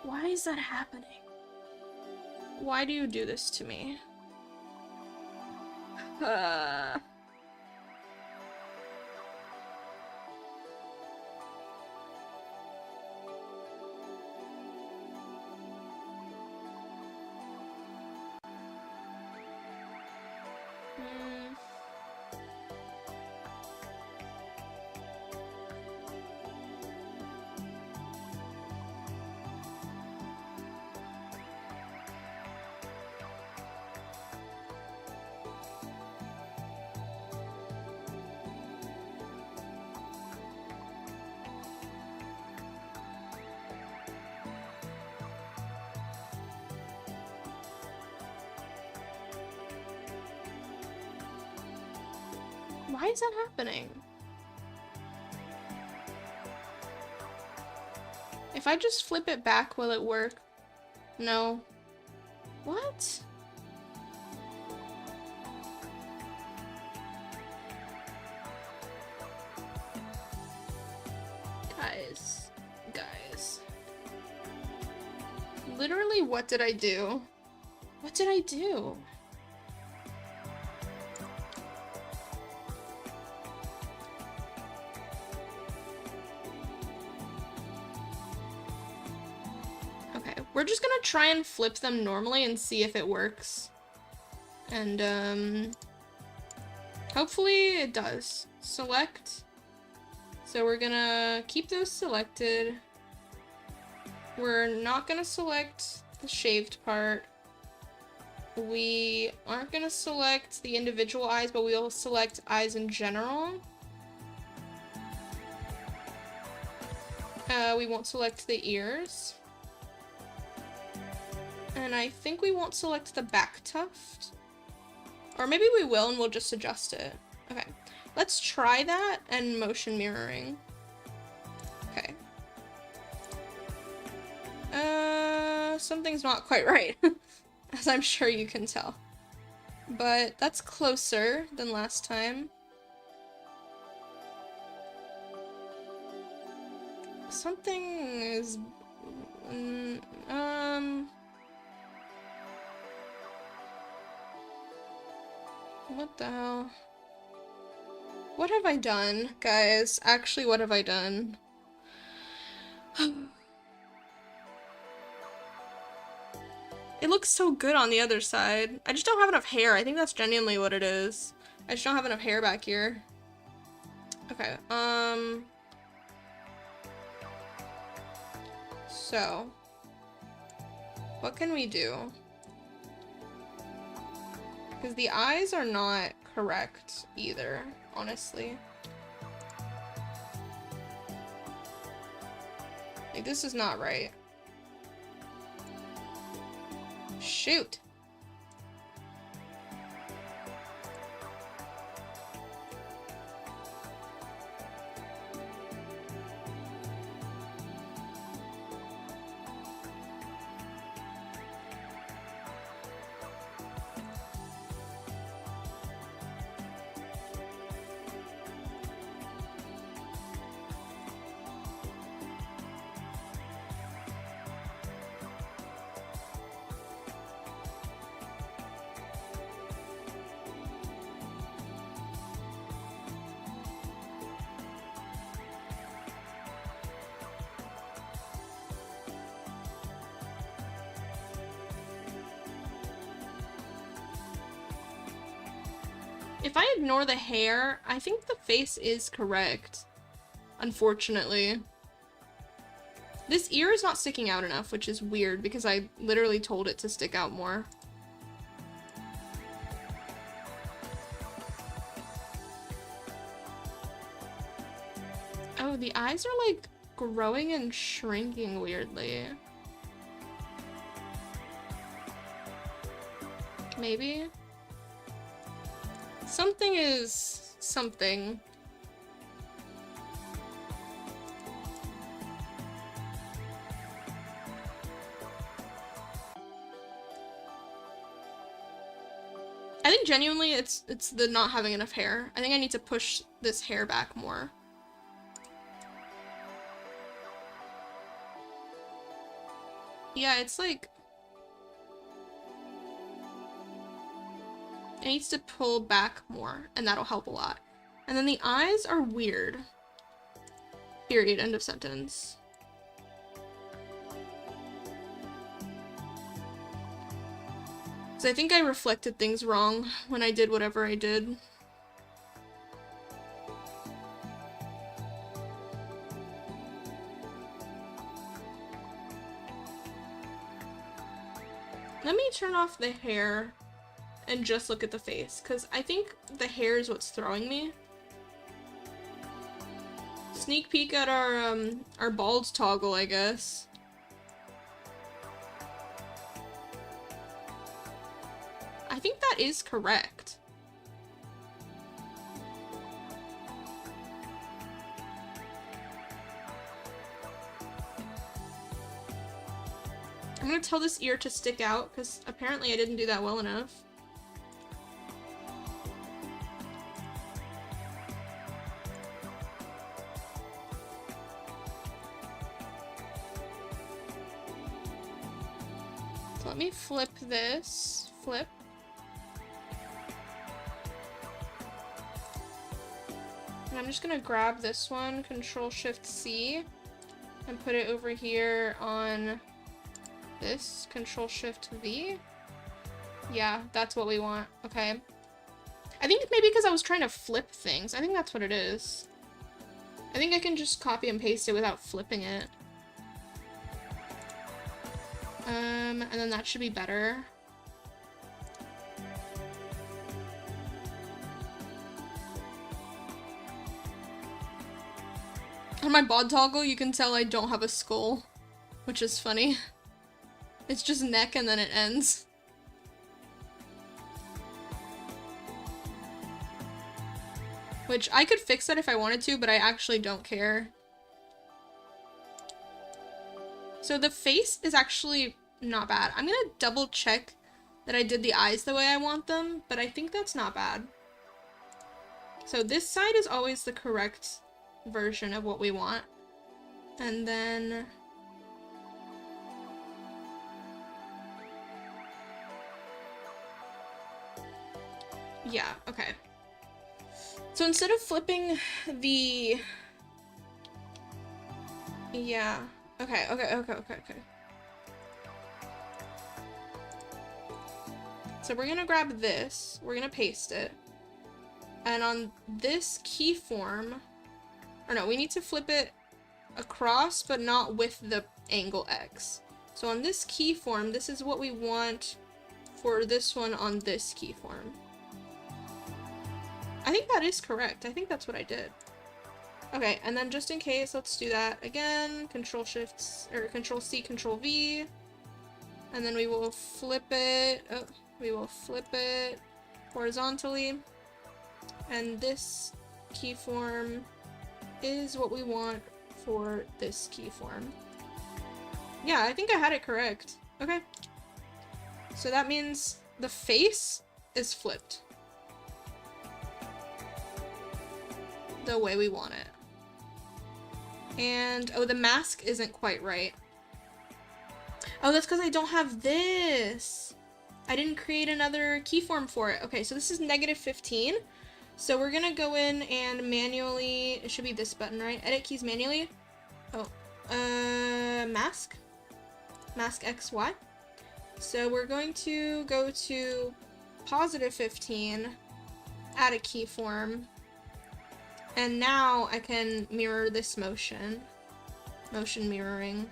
Why is that happening? Why do you do this to me? Why is that happening? If I just flip it back, will it work? No. What? Guys. Literally, what did I do? What did I do? We're just gonna try and flip them normally and see if it works. And, hopefully it does. Select. So we're gonna keep those selected. We're not gonna select the shaved part. We aren't gonna select the individual eyes, but we'll select eyes in general. We won't select the ears. And I think we won't select the back tuft. Or maybe we will and we'll just adjust it. Okay, let's try that and motion mirroring. Okay. Something's not quite right, as I'm sure you can tell. But that's closer than last time. Something is... What the hell? What have I done, guys? Actually, what have I done? It looks so good on the other side. I just don't have enough hair. I think that's genuinely what it is. I just don't have enough hair back here. Okay, so what can we do? Because the eyes are not correct either, honestly. Like, this is not right. Shoot. If I ignore the hair, I think the face is correct. Unfortunately. This ear is not sticking out enough, which is weird because I literally told it to stick out more. Oh, the eyes are like growing and shrinking weirdly. Maybe? Something is something. I think genuinely it's the not having enough hair. I think I need to push this hair back more. Yeah, it's like it needs to pull back more, and that'll help a lot. And then the eyes are weird. Period. End of sentence. So I think I reflected things wrong when I did whatever I did. Let me turn off the hair and just look at the face, because I think the hair is what's throwing me. Sneak peek at our bald toggle, I guess. I think that is correct. I'm gonna tell this ear to stick out, because apparently I didn't do that well enough. So let me flip this. Flip. And I'm just gonna grab this one, Control-Shift-C, and put it over here on this, Control-Shift-V. Yeah, that's what we want. Okay. I think maybe because I was trying to flip things. I think that's what it is. I think I can just copy and paste it without flipping it. And then that should be better. On my bod toggle, you can tell I don't have a skull, which is funny. It's just neck and then it ends. Which I could fix that if I wanted to, but I actually don't care. So the face is actually not bad. I'm gonna double check that I did the eyes the way I want them, but I think that's not bad. So this side is always the correct version of what we want. And then yeah, okay. So instead of flipping the yeah, okay. So we're gonna grab this, we're gonna paste it, and on this keyform, or no, we need to flip it across, but not with the angle X. So on this keyform, this is what we want for this one on this keyform. I think that is correct. I think that's what I did. Okay, and then just in case, let's do that again. Control Shift, or Control C, Control V. And then we will flip it. Oh, we will flip it horizontally. And this keyform is what we want for this keyform. Yeah, I think I had it correct. Okay. So that means the face is flipped the way we want it. And, oh, the mask isn't quite right. Oh, that's because I don't have this. I didn't create another keyform for it. Okay, so this is -15. So we're gonna go in and manually, it should be this button, right? Edit keys manually. Oh, mask. Mask XY. So we're going to go to +15, add a keyform. And now I can mirror this motion. Motion mirroring.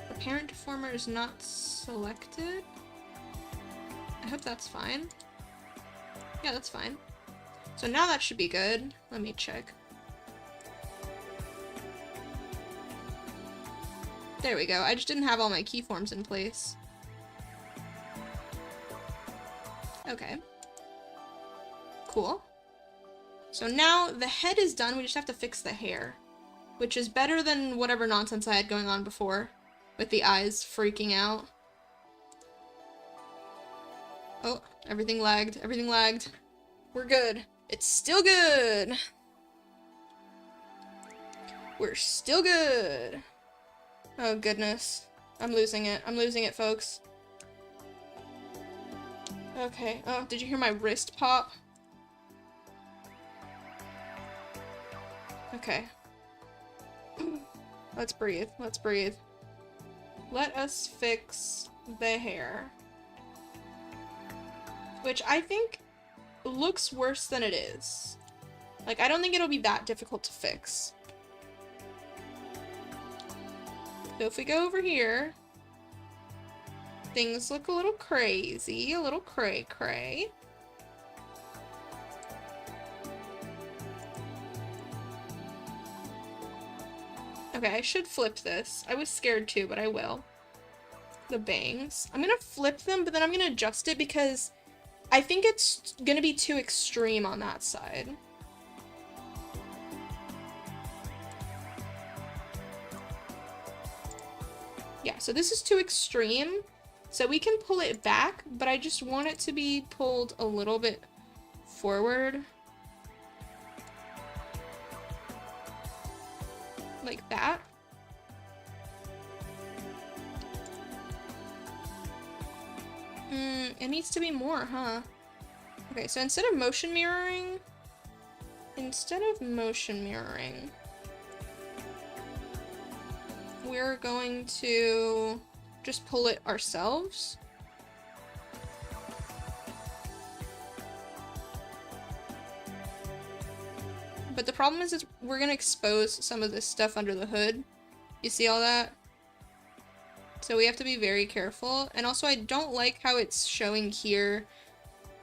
The parent deformer is not selected. I hope that's fine. Yeah, that's fine. So now that should be good. Let me check. There we go. I just didn't have all my keyforms in place. Okay. Cool. So now the head is done, we just have to fix the hair. Which is better than whatever nonsense I had going on before. With the eyes freaking out. Oh, everything lagged. Everything lagged. We're good. It's still good. We're still good. Oh goodness. I'm losing it. I'm losing it, folks. Okay. Oh, did you hear my wrist pop? Okay. Let's breathe. Let's breathe. Let us fix the hair. Which I think looks worse than it is. Like, I don't think it'll be that difficult to fix. So if we go over here, things look a little crazy, a little cray-cray. Okay, I should flip this. I was scared too, but I will. The bangs. I'm gonna flip them, but then I'm gonna adjust it because I think it's gonna be too extreme on that side. Yeah, so this is too extreme. So we can pull it back, but I just want it to be pulled a little bit forward. Like that. It needs to be more, huh? Okay, so instead of motion mirroring, we're going to just pull it ourselves. But the problem is we're gonna expose some of this stuff under the hood. You see all that? So we have to be very careful. And also I don't like how it's showing here.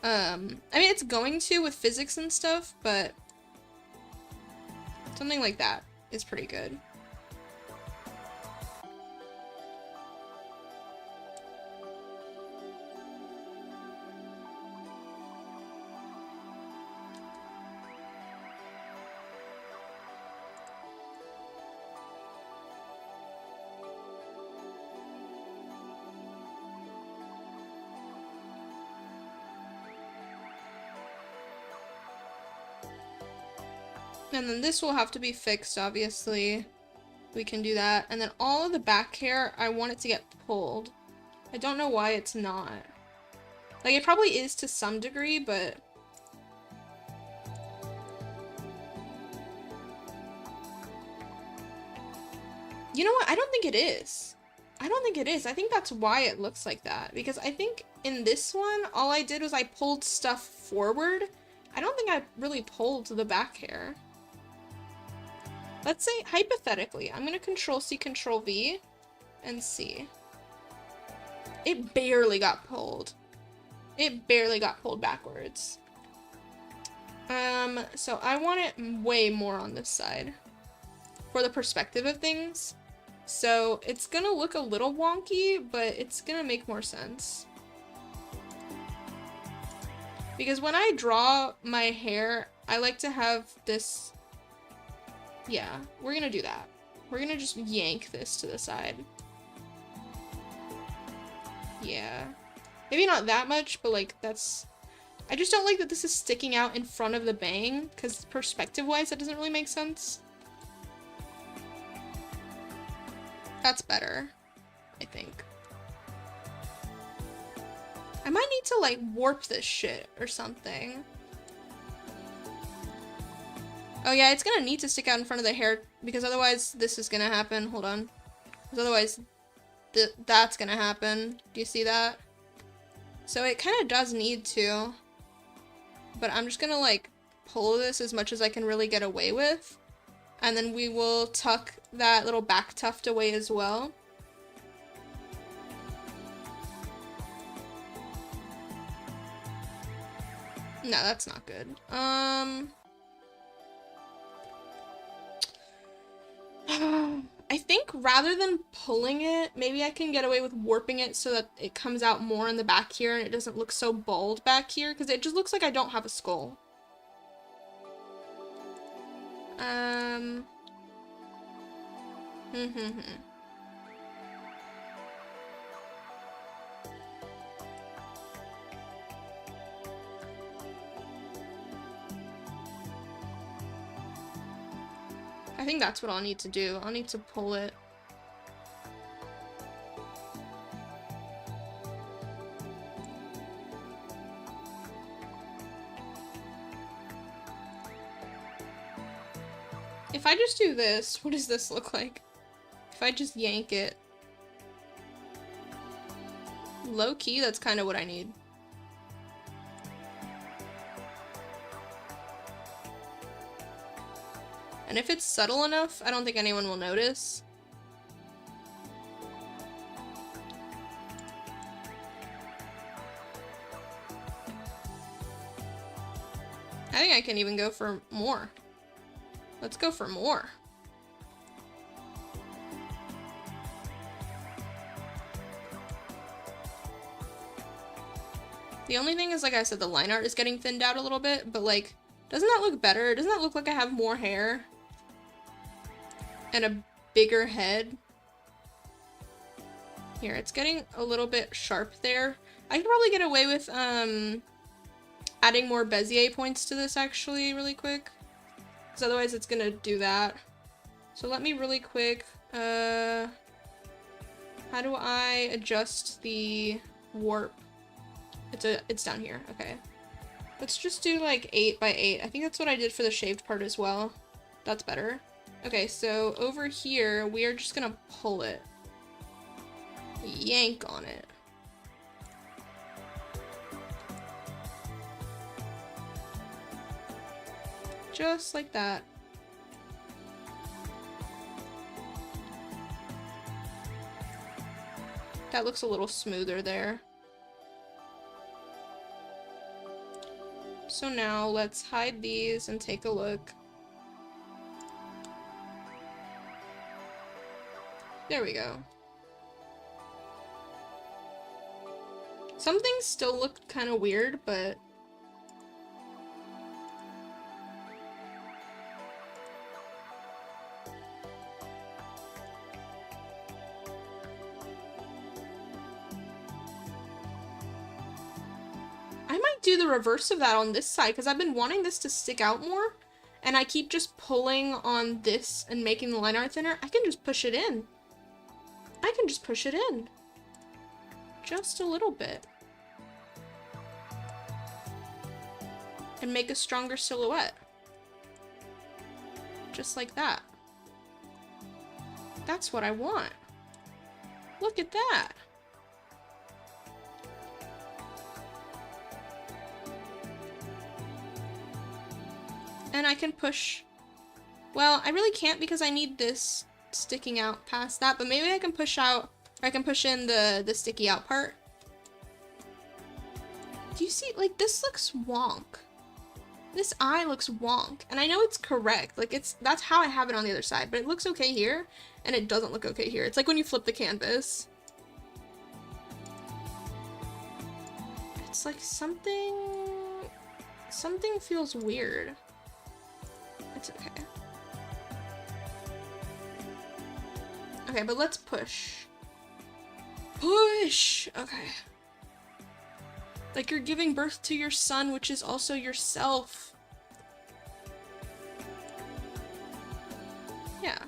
I mean, it's going to with physics and stuff, but something like that is pretty good. And then this will have to be fixed, obviously. We can do that. And then all of the back hair, I want it to get pulled. I don't know why it's not. Like, it probably is to some degree, but... You know what? I don't think it is. I don't think it is. I think that's why it looks like that. Because I think in this one, all I did was I pulled stuff forward. I don't think I really pulled the back hair. Let's say, hypothetically, I'm gonna Control-C, Control-V, and see. It barely got pulled. It barely got pulled backwards. So I want it way more on this side for the perspective of things. So it's gonna look a little wonky, but it's gonna make more sense. Because when I draw my hair, I like to have this, yeah, we're gonna do that. We're gonna just yank this to the side. Yeah. Maybe not that much, but like that's, I just don't like that this is sticking out in front of the bang, because perspective-wise, that doesn't really make sense. That's better, I think. I might need to, like, warp this shit or something. Oh yeah, it's gonna need to stick out in front of the hair, because otherwise this is gonna happen. Hold on. Because otherwise that's gonna happen. Do you see that? So it kind of does need to. But I'm just gonna, like, pull this as much as I can really get away with. And then we will tuck that little back tuft away as well. No, that's not good. I think rather than pulling it, maybe I can get away with warping it so that it comes out more in the back here and it doesn't look so bald back here, because it just looks like I don't have a skull. I think that's what I'll need to do. I'll need to pull it. If I just do this, what does this look like? If I just yank it. Low key, that's kind of what I need. And if it's subtle enough, I don't think anyone will notice. I think I can even go for more. Let's go for more. The only thing is, like I said, the line art is getting thinned out a little bit, but like, doesn't that look better? Doesn't that look like I have more hair? And a bigger head? Here, it's getting a little bit sharp there. I could probably get away with, adding more Bezier points to this, actually, really quick. Because otherwise it's gonna do that. So let me really quick, how do I adjust the warp? It's down here, okay. Let's just do like 8 by 8. I think that's what I did for the shaved part as well. That's better. Okay, so over here, we are just gonna pull it. Yank on it. Just like that. That looks a little smoother there. So now let's hide these and take a look. There we go. Some things still look kind of weird, but I might do the reverse of that on this side, because I've been wanting this to stick out more, and I keep just pulling on this and making the line art thinner. I can just push it in. I can just push it in. Just a little bit. And make a stronger silhouette. Just like that. That's what I want. Look at that. And I can push, well, I really can't because I need this sticking out past that, but maybe I can push out Or I can push in the sticky out part. Do you see, like, this looks wonk. This eye looks wonk. And I know it's correct. Like, that's how I have it on the other side. But it looks okay here, and it doesn't look okay here. It's like when you flip the canvas. It's like something feels weird. It's okay. Okay, but let's push. Push! Okay. Like you're giving birth to your son, which is also yourself. Yeah.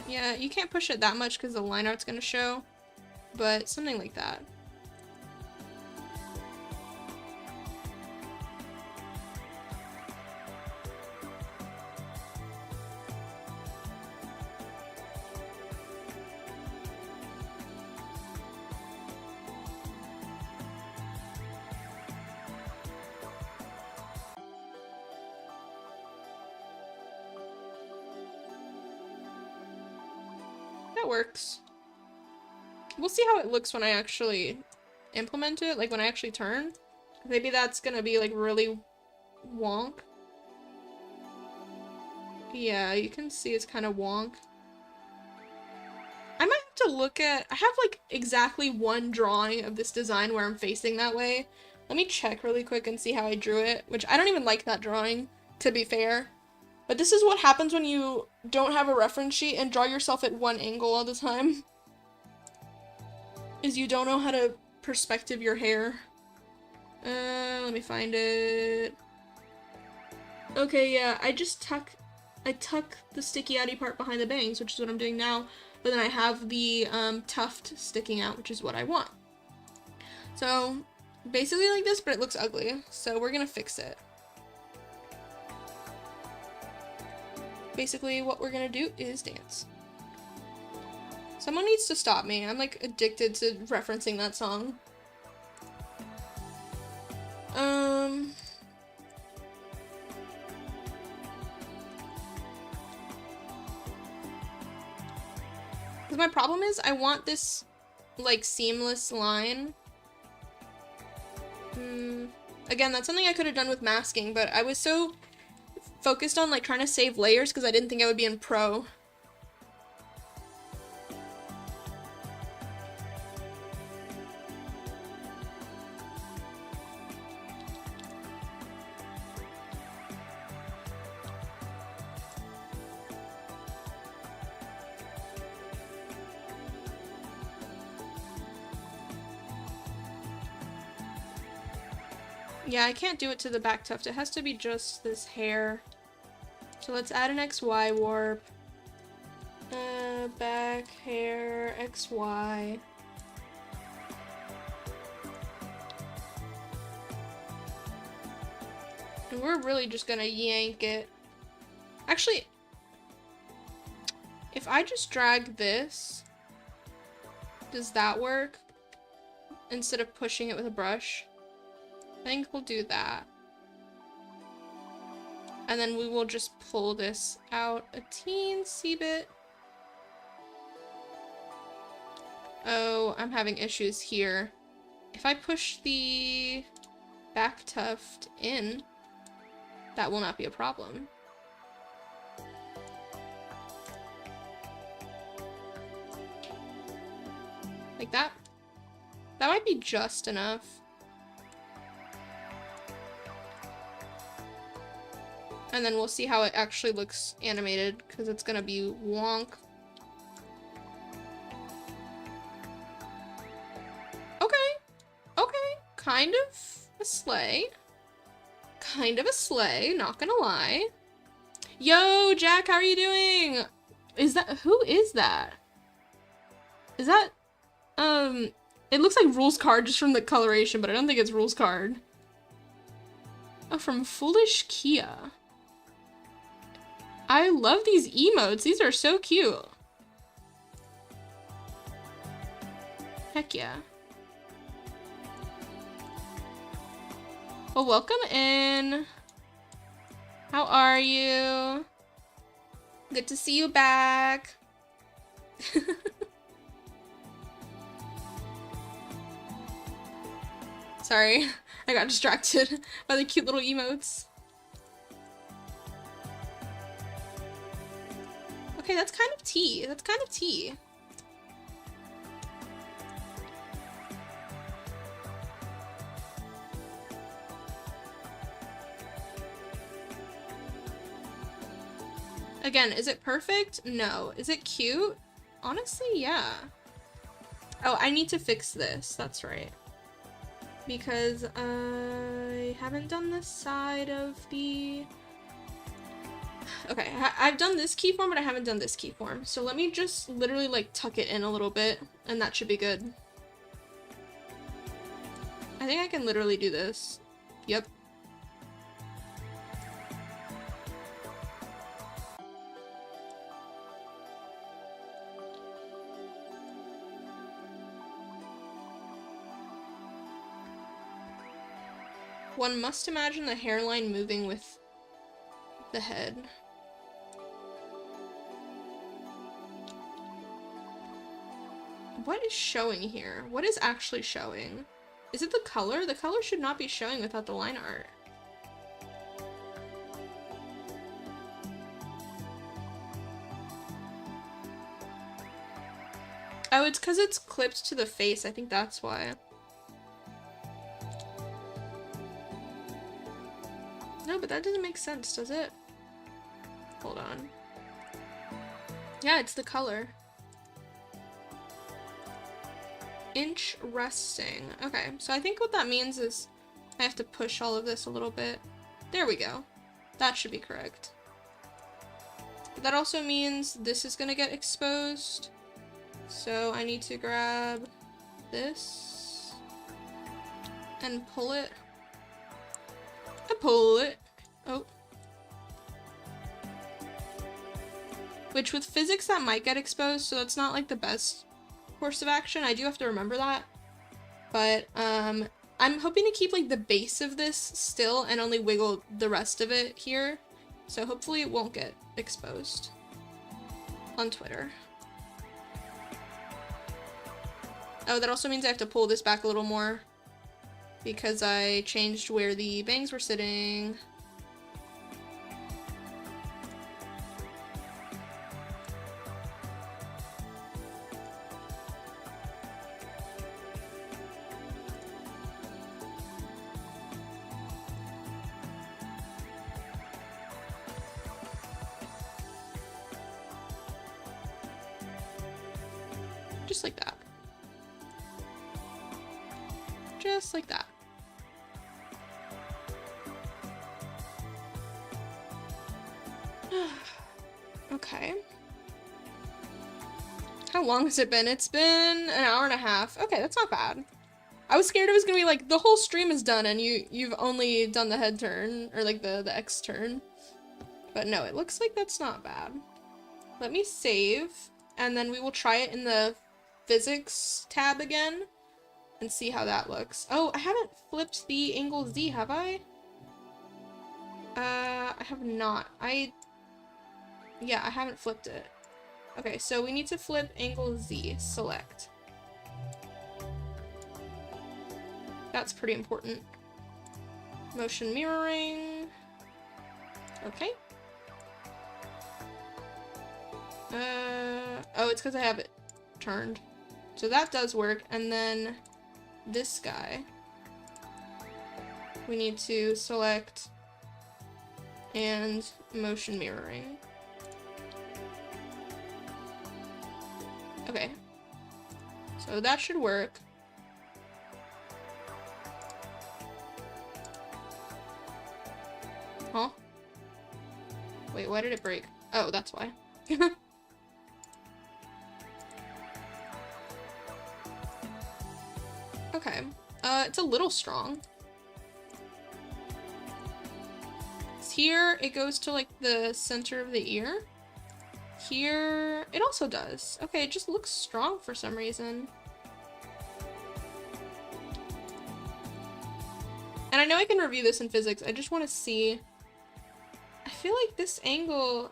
Yeah, you can't push it that much because the line art's gonna show, but something like that. That works. We'll see how it looks when I actually implement it, like when I actually turn. Maybe that's gonna be like really wonk. Yeah, you can see it's kind of wonk. I might have to look at, I have like exactly one drawing of this design where I'm facing that way. Let me check really quick and see how I drew it, which I don't even like that drawing, to be fair. But this is what happens when you don't have a reference sheet and draw yourself at one angle all the time. Is you don't know how to perspective your hair. Let me find it. Okay, yeah, I tuck the sticky outy part behind the bangs, which is what I'm doing now, but then I have the tuft sticking out, which is what I want. So, basically like this, but it looks ugly, so we're gonna fix it. Basically, what we're gonna do is dance. Someone needs to stop me. I'm like addicted to referencing that song. Because my problem is I want this like seamless line. Again, that's something I could have done with masking, but I was so focused on like trying to save layers because I didn't think I would be in pro. Yeah, I can't do it to the back tuft. It has to be just this hair. So let's add an XY warp. Back hair, XY. And we're really just gonna yank it. Actually, if I just drag this, does that work? Instead of pushing it with a brush? I think we'll do that. And then we will just pull this out a teensy bit. Oh, I'm having issues here. If I push the back tuft in, that will not be a problem. Like that? That might be just enough. And then we'll see how it actually looks animated, because it's gonna be wonk. Okay, kind of a sleigh. Kind of a sleigh, not gonna lie. Yo, Jack, how are you doing? Who is that? Is that, it looks like Rules Card just from the coloration, but I don't think it's Rules Card. Oh, from Foolish Kia. I love these emotes. These are so cute. Heck yeah. Well, welcome in. How are you? Good to see you back. Sorry, I got distracted by the cute little emotes. Okay, that's kind of tea. That's kind of tea. Again, is it perfect? No. Is it cute? Honestly, yeah. Oh, I need to fix this. That's right. Because I haven't done this side of the... Okay, I've done this keyform, but I haven't done this keyform. So let me just literally like tuck it in a little bit, and that should be good. I think I can literally do this. Yep. One must imagine the hairline moving with the head. What is showing here? What is actually showing? Is it the color? The color should not be showing without the line art. Oh, it's because it's clipped to the face. I think that's why. No, but that doesn't make sense, does it? Hold on. Yeah, it's the color. Interesting. Okay, so I think what that means is I have to push all of this a little bit. There we go. That should be correct. But that also means this is gonna get exposed. So I need to grab this and pull it. I pull it. Oh. Which with physics that might get exposed, so that's not like the best course of action. I do have to remember that. But I'm hoping to keep like the base of this still and only wiggle the rest of it here. So hopefully it won't get exposed on Twitter. Oh, that also means I have to pull this back a little more because I changed where the bangs were sitting. Just like that. Just like that. Okay. How long has it been? It's been an hour and a half. Okay, that's not bad. I was scared it was gonna be like the whole stream is done and you've only done the head turn or like the X turn. But no, it looks like that's not bad. Let me save and then we will try it in the physics tab again and see how that looks. Oh, I haven't flipped the angle Z, have I? I have not. Yeah, I haven't flipped it. Okay, so we need to flip angle Z. Select. That's pretty important. Motion mirroring. Okay. Oh, it's because I have it turned. So that does work. And then this guy. We need to select and motion mirroring. Okay. So that should work. Huh? Wait, why did it break? Oh, that's why. Okay. It's a little strong. Here, it goes to, like, the center of the ear. Here, it also does. Okay, it just looks strong for some reason. And I know I can review this in physics, I just want to see... I feel like this angle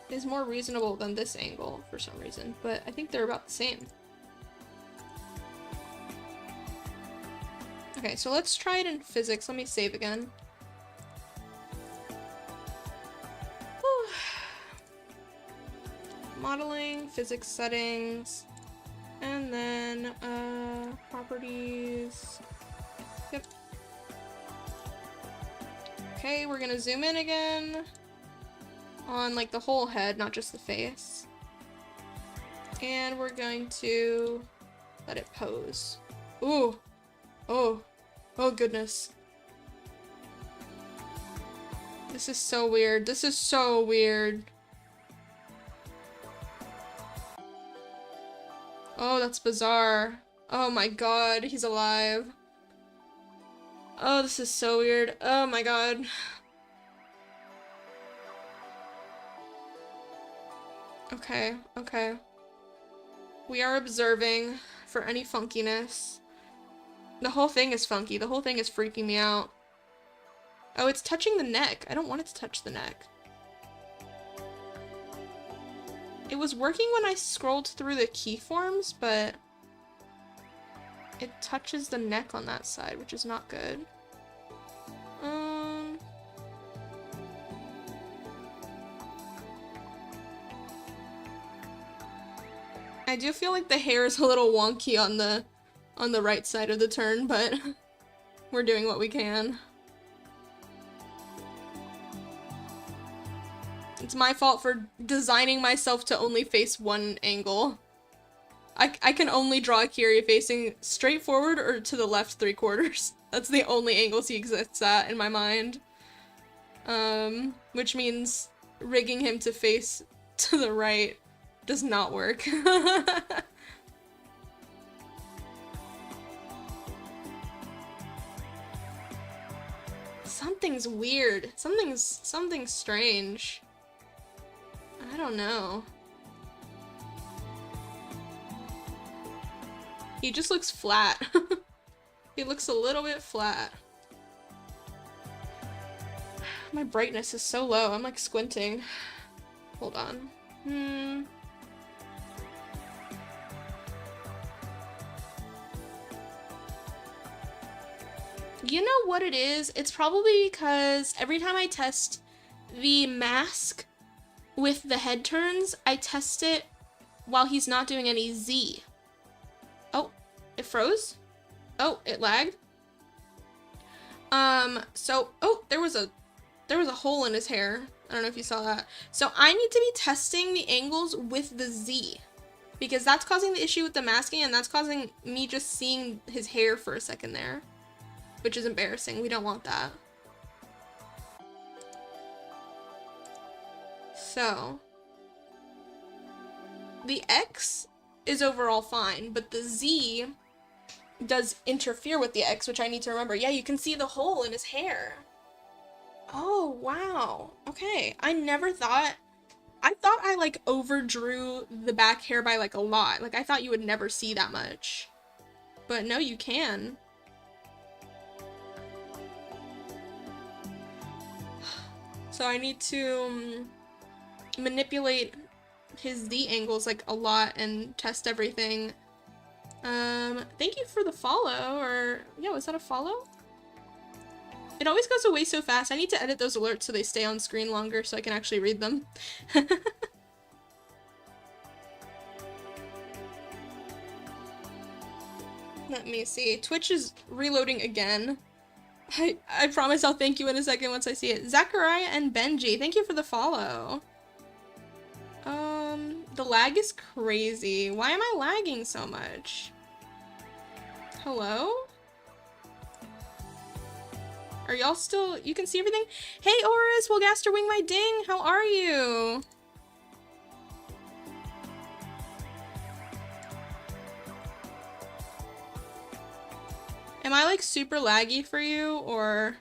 is more reasonable than this angle for some reason, but I think they're about the same. Okay, so let's try it in physics. Let me save again. Modeling, physics settings, and then properties. Yep. Okay, we're gonna zoom in again on like the whole head, not just the face. And we're going to let it pose. Ooh. Oh. Oh goodness. This is so weird. This is so weird. Oh, that's bizarre. Oh my god, he's alive. Oh, this is so weird. Oh my god. Okay, okay. We are observing for any funkiness. The whole thing is funky. The whole thing is freaking me out. Oh, it's touching the neck. I don't want it to touch the neck. It was working when I scrolled through the keyforms, but it touches the neck on that side, which is not good. I do feel like the hair is a little wonky on the right side of the turn, but we're doing what we can. It's my fault for designing myself to only face one angle. I can only draw a Kiri facing straight forward or to the left 3/4. That's the only angles he exists at in my mind. Which means rigging him to face to the right does not work. Something's weird. Something's strange. I don't know. He just looks flat. He looks a little bit flat. My brightness is so low. I'm like squinting. Hold on. You know what it is? It's probably because every time I test the mask with the head turns, I test it while he's not doing any Z. Oh, it froze? Oh, it lagged? Oh, there was a hole in his hair. I don't know if you saw that. So I need to be testing the angles with the Z, because that's causing the issue with the masking, and that's causing me just seeing his hair for a second there, which is embarrassing. We don't want that. So the X is overall fine, but the Z does interfere with the X, which I need to remember. Yeah, you can see the hole in his hair. Oh, wow. Okay, I thought I like overdrew the back hair by like a lot. Like I thought you would never see that much. But no, you can. So I need to manipulate his Z angles like a lot and test everything. Thank you for the follow, or yeah, was that a follow? It always goes away so fast. I need to edit those alerts so they stay on screen longer so I can actually read them. Let me see. Twitch is reloading again. I promise I'll thank you in a second once I see it. Zachariah and Benji, thank you for the follow. The lag is crazy. Why am I lagging so much? Hello? Are y'all still, you can see everything? Hey Oris, Wilgaster Wing My Ding, how are you? Am I like super laggy for you, or?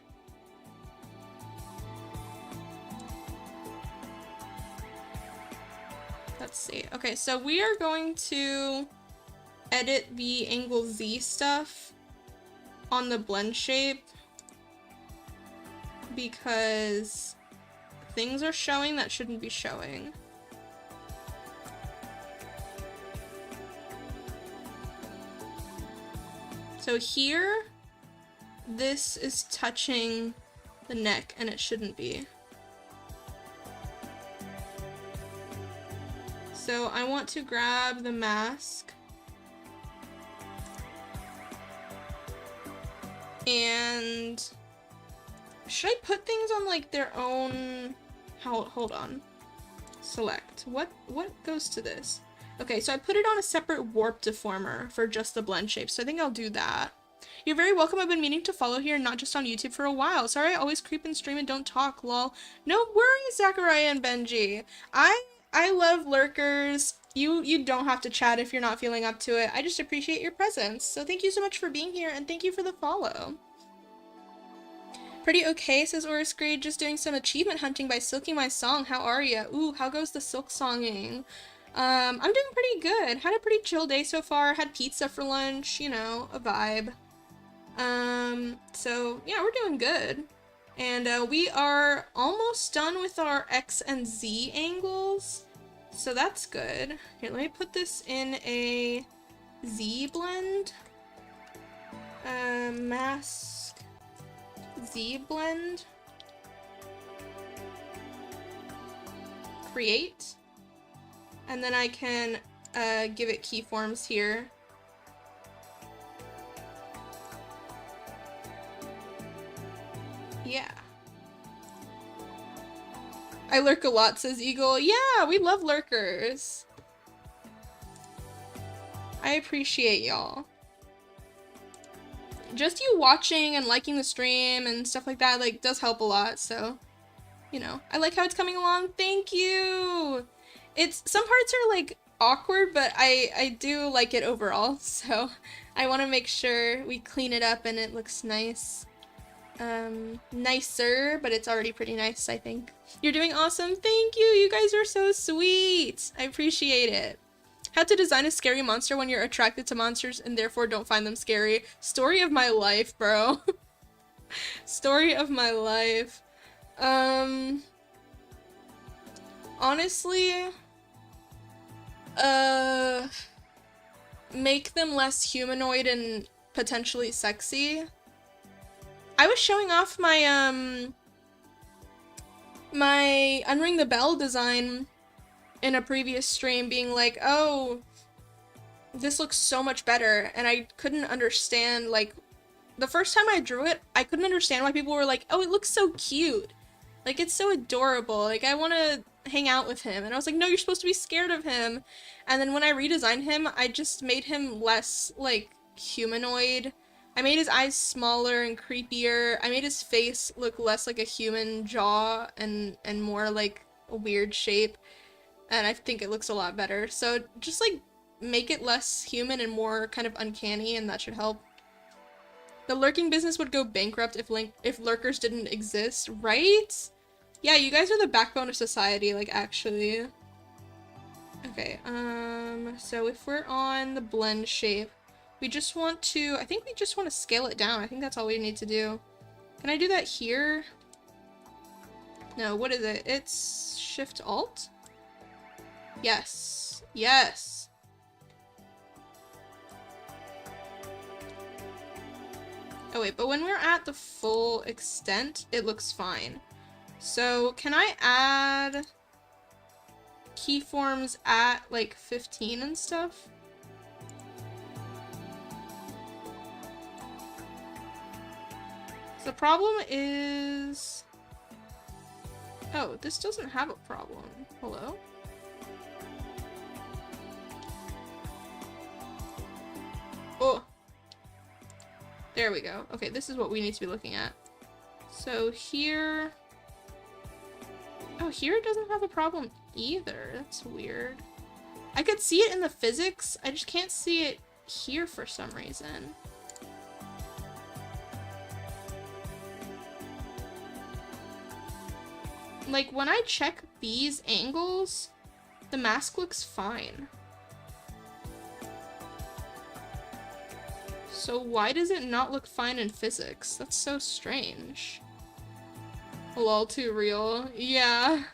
Let's see. Okay, so we are going to edit the angle Z stuff on the blend shape because things are showing that shouldn't be showing. So here, this is touching the neck, and it shouldn't be. So I want to grab the mask. And should I put things on like their own? Hold on. Select. What goes to this? Okay, so I put it on a separate warp deformer for just the blend shape, so I think I'll do that. You're very welcome. I've been meaning to follow here, not just on YouTube, for a while. Sorry I always creep and stream and don't talk, lol. No worries, Zachariah and Benji. I love lurkers. You don't have to chat if you're not feeling up to it. I just appreciate your presence. So thank you so much for being here, and thank you for the follow. Pretty okay, says Oris Grade. Just doing some achievement hunting by silking my song. How are ya? Ooh, how goes the silk songing? I'm doing pretty good. Had a pretty chill day so far. Had pizza for lunch, you know, a vibe. So yeah, we're doing good. And we are almost done with our X and Z angles. So that's good. Here, let me put this in a Z blend. Mask Z blend. Create. And then I can give it keyforms here. Yeah. I lurk a lot, says Eagle. Yeah, we love lurkers. I appreciate y'all. Just you watching and liking the stream and stuff like that, like, does help a lot, so, you know. I like how it's coming along. Thank you! Some parts are, like, awkward, but I do like it overall, so I want to make sure we clean it up and it looks nice. Nicer, but it's already pretty nice, I think. You're doing awesome. Thank you! You guys are so sweet! I appreciate it. How to design a scary monster when you're attracted to monsters and therefore don't find them scary. Story of my life, bro. Story of my life. Honestly, make them less humanoid and potentially sexy. I was showing off my, my Unring the Bell design in a previous stream, being like, oh, this looks so much better, and I couldn't understand, like, the first time I drew it, I couldn't understand why people were like, oh, it looks so cute. Like, it's so adorable. Like, I want to hang out with him. And I was like, no, you're supposed to be scared of him. And then when I redesigned him, I just made him less, like, humanoid. I made his eyes smaller and creepier. I made his face look less like a human jaw and more like a weird shape. And I think it looks a lot better. So just, like, make it less human and more kind of uncanny, and that should help. The lurking business would go bankrupt if lurkers didn't exist, right? Yeah, you guys are the backbone of society, like, actually. Okay, so if we're on the blend shape, we just want to, I think we just want to scale it down. I think that's all we need to do. Can I do that here? No, what is it? It's Shift-Alt? Yes. Yes! Oh wait, but when we're at the full extent, it looks fine. So can I add keyforms at like 15 and stuff? The problem is... Oh, this doesn't have a problem. Hello? Oh! There we go. Okay, this is what we need to be looking at. So here... Oh, here it doesn't have a problem either. That's weird. I could see it in the physics, I just can't see it here for some reason. Like, when I check these angles, the mask looks fine. So why does it not look fine in physics? That's so strange. Lol, too real. Yeah.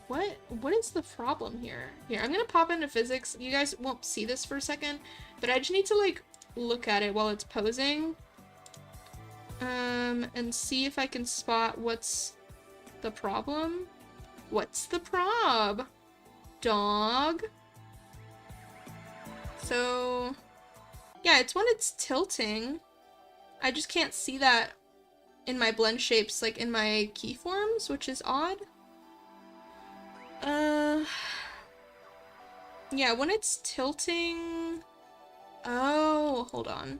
what is the problem here? Here, I'm gonna pop into physics. You guys won't see this for a second, but I just need to like look at it while it's posing. And see if I can spot what's the problem. What's the prob? Dog? So, yeah, it's when it's tilting. I just can't see that in my blend shapes, like in my keyforms, which is odd. Yeah, when it's tilting... Oh, hold on.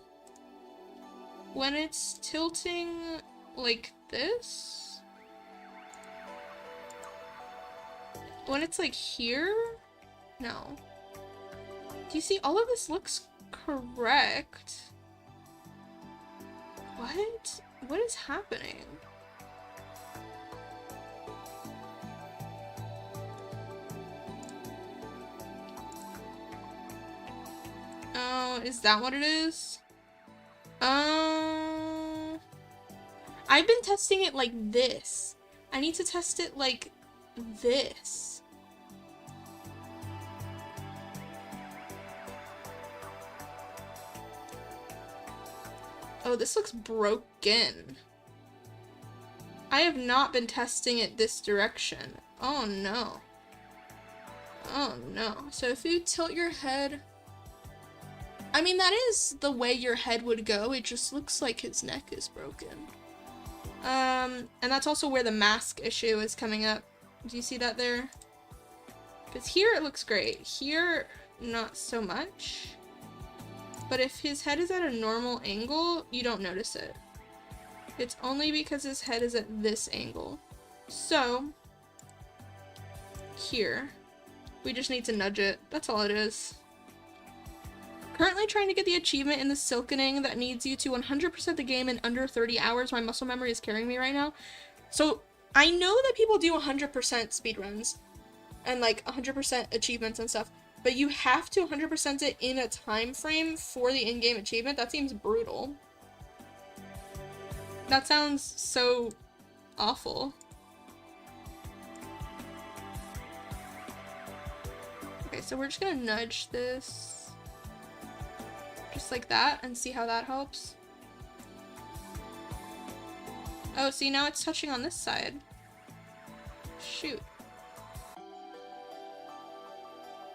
When it's tilting like this? When it's like here? No. Do you see? All of this looks correct. What? What is happening? Oh, is that what it is? I've been testing it like this. I need to test it like this. Oh, this looks broken. I have not been testing it this direction. Oh no. Oh no. So if you tilt your head... I mean, that is the way your head would go. It just looks like his neck is broken. And that's also where the mask issue is coming up. Do you see that there? Because here it looks great. Here, not so much. But if his head is at a normal angle, you don't notice it. It's only because his head is at this angle. So, here, we just need to nudge it. That's all it is. Currently trying to get the achievement in the silkening that needs you to 100% the game in under 30 hours. My muscle memory is carrying me right now. So, I know that people do 100% speedruns and like 100% achievements and stuff. But you have to 100% it in a time frame for the in-game achievement. That seems brutal. That sounds so awful. Okay, so we're just gonna nudge this just like that and see how that helps. Oh, see, now it's touching on this side. Shoot.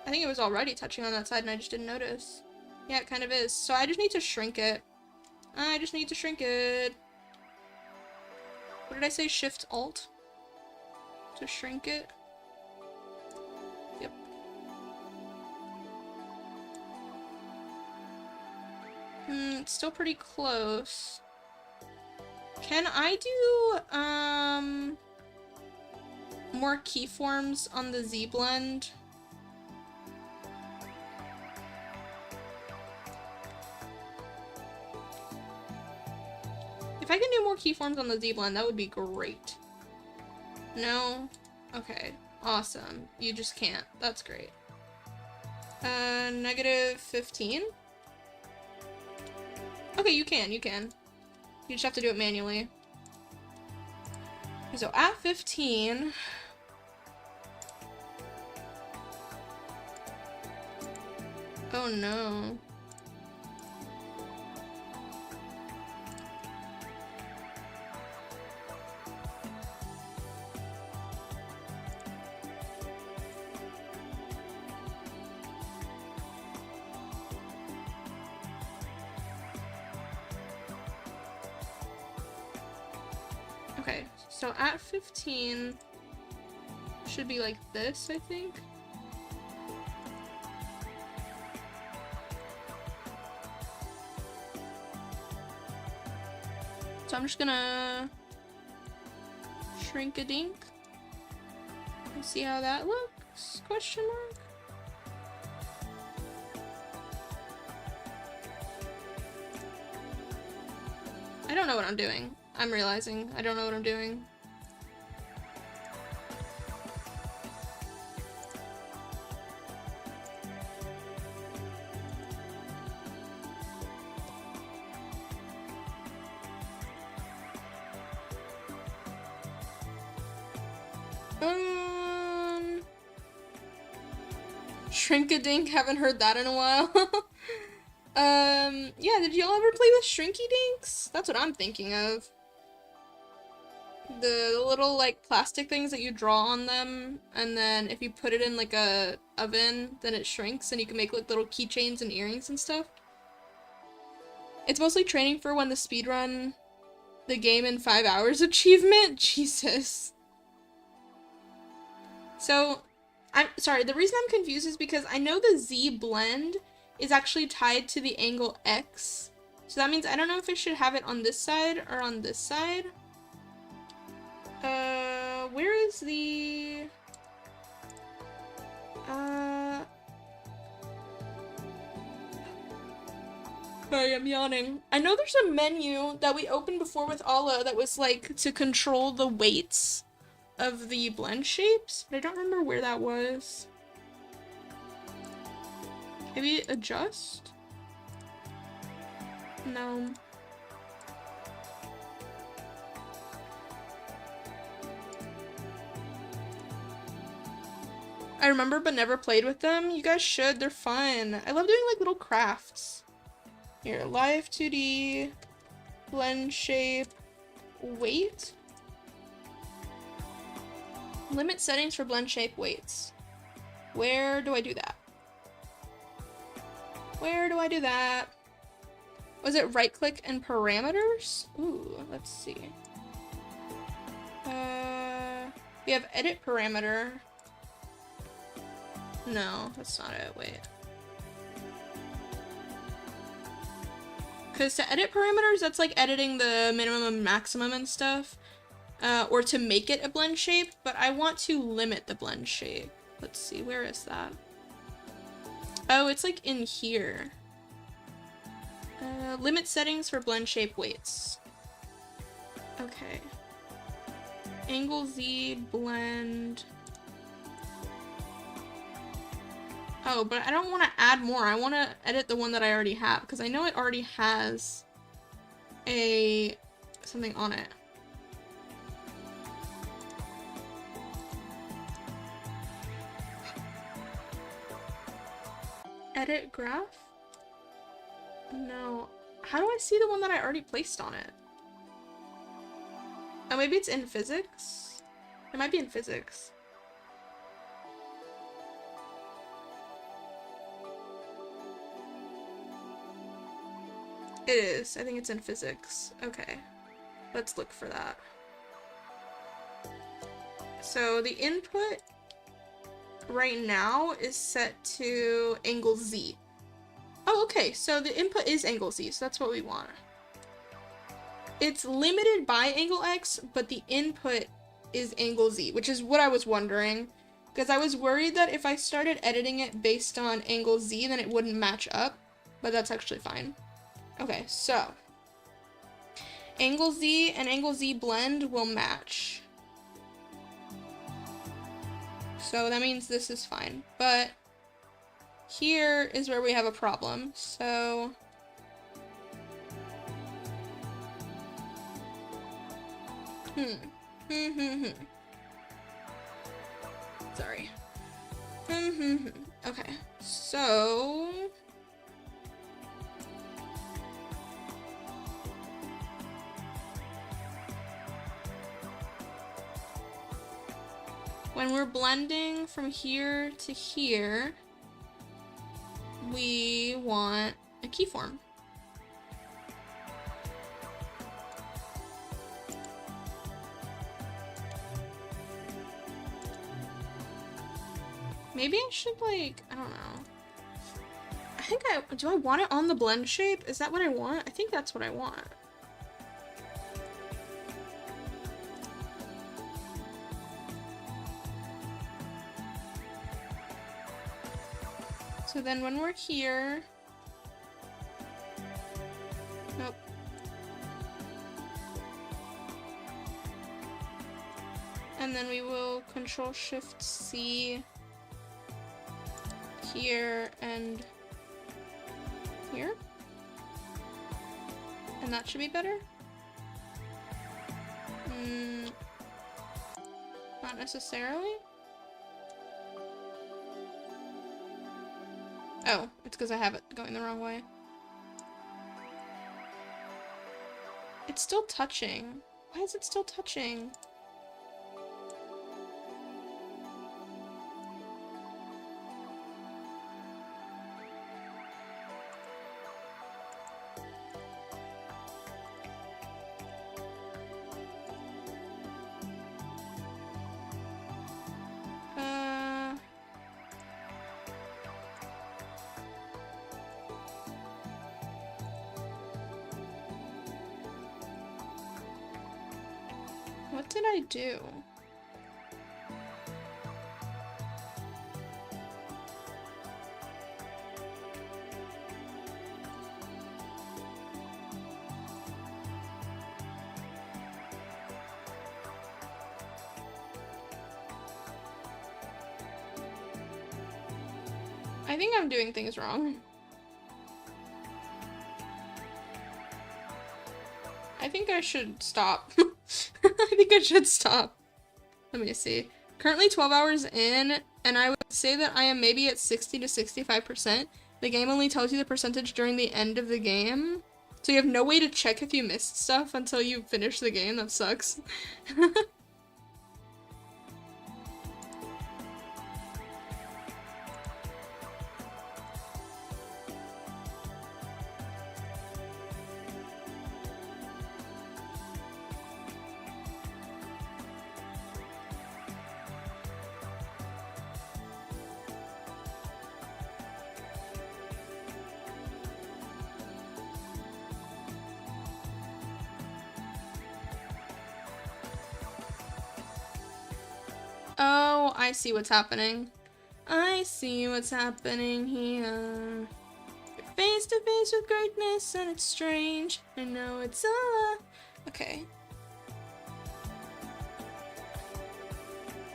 I think it was already touching on that side and I just didn't notice. Yeah, it kind of is. So I just need to shrink it. I just need to shrink it. What did I say? Shift-Alt? To shrink it? Yep. It's still pretty close. Can I do, more keyforms on the Z-Blend? If I can do more keyforms on the Z-Blend, that would be great. No? Okay. Awesome. You just can't. That's great. -15? Okay, you can. You just have to do it manually. So at 15... Oh no. Okay, so at 15 should be like this, I think. So I'm just gonna shrink a dink and see how that looks, question mark. I don't know what I'm doing. I'm realizing I don't know what I'm doing. Shrink-a-dink, haven't heard that in a while. Yeah, did y'all ever play with Shrinky-dinks? That's what I'm thinking of. The little, like, plastic things that you draw on them, and then if you put it in, like, a oven, then it shrinks, and you can make, like, little keychains and earrings and stuff. It's mostly training for when the speedrun the game in 5 hours achievement. Jesus. So, I'm sorry, the reason I'm confused is because I know the Z blend is actually tied to the angle X. So that means I don't know if I should have it on this side or on this side. Where is the... Sorry, I'm yawning. I know there's a menu that we opened before with Alla that was like to control the weights of the blend shapes, but I don't remember where that was. Maybe adjust? No. I remember but never played with them. You guys should, they're fun. I love doing like little crafts. Here, Live2D, blend shape, weight. Limit settings for blend shape weights. Where do I do that? Where do I do that? Was it right click and parameters? Ooh, let's see. We have edit parameter. No, that's not it, wait. Because to edit parameters, that's like editing the minimum and maximum and stuff. Or to make it a blend shape, but I want to limit the blend shape. Let's see, where is that? Oh, it's like in here. Limit settings for blend shape weights. Okay. Angle Z, blend. Oh, but I don't want to add more. I want to edit the one that I already have, because I know it already has something on it. Edit graph? No. How do I see the one that I already placed on it? Oh, maybe it's in physics? It might be in physics. It is. I think it's in physics. Okay. Let's look for that. So the input right now is set to angle Z. Oh, okay. So the input is angle Z, so that's what we want. It's limited by angle X, but the input is angle Z, which is what I was wondering. Because I was worried that if I started editing it based on angle Z, then it wouldn't match up. But that's actually fine. Okay, so angle Z and angle Z blend will match. So that means this is fine. But here is where we have a problem. So sorry. Okay, so when we're blending from here to here, we want a keyform. Maybe I should, like, I don't know. I think do I want it on the blend shape? Is that what I want? I think that's what I want. So then when we're here, nope. And then we will Control-Shift-C here and here. And that should be better. Not necessarily. Oh, it's because I have it going the wrong way. It's still touching. Why is it still touching? What did I do? I think I'm doing things wrong. I think I should stop. I think I should stop. Let me see. Currently 12 hours in, and I would say that I am maybe at 60 to 65%. The game only tells you the percentage during the end of the game. So you have no way to check if you missed stuff until you finish the game. That sucks. Oh, I see what's happening. I see what's happening here. You're face to face with greatness and it's strange. I know it's okay.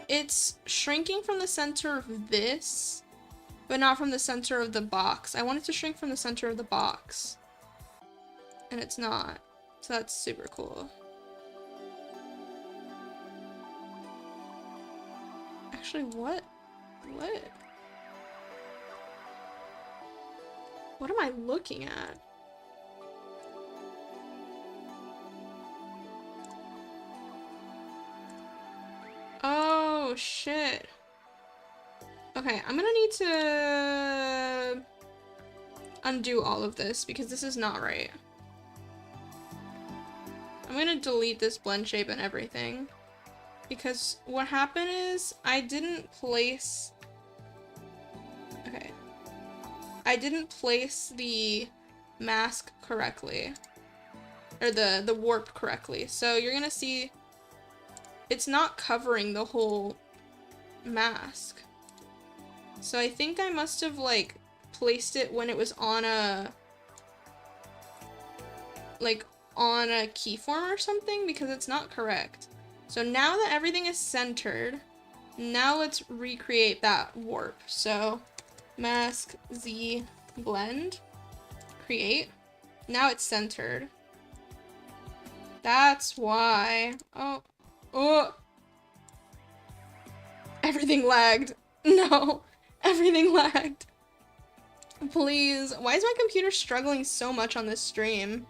It's shrinking from the center of this, but not from the center of the box. I want it to shrink from the center of the box. And it's not. So that's super cool. Actually, what? What am I looking at? Oh, shit. Okay, I'm gonna need to undo all of this because this is not right. I'm gonna delete this blend shape and everything. Because what happened is I didn't place the mask correctly. Or the warp correctly. So you're gonna see it's not covering the whole mask. So I think I must have like placed it when it was on a keyform or something because it's not correct. So now that everything is centered, now let's recreate that warp. So mask Z blend, create. Now it's centered. That's why. Oh. Everything lagged. No, everything lagged. Please, why is my computer struggling so much on this stream?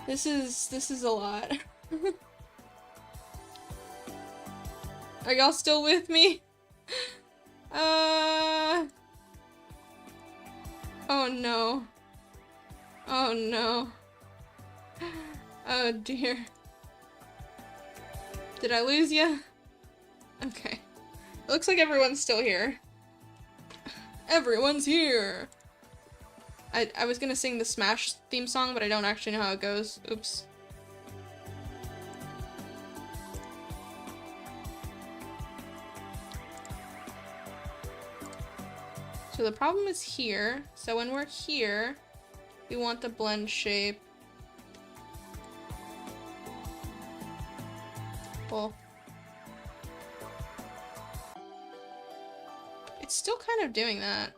This is a lot. Are y'all still with me? Oh no. Oh no. Oh dear. Did I lose you? Okay. It looks like everyone's still here. Everyone's here! I was gonna sing the Smash theme song, but I don't actually know how it goes. Oops. So the problem is here. So when we're here, we want the blend shape. Well, it's still kind of doing that.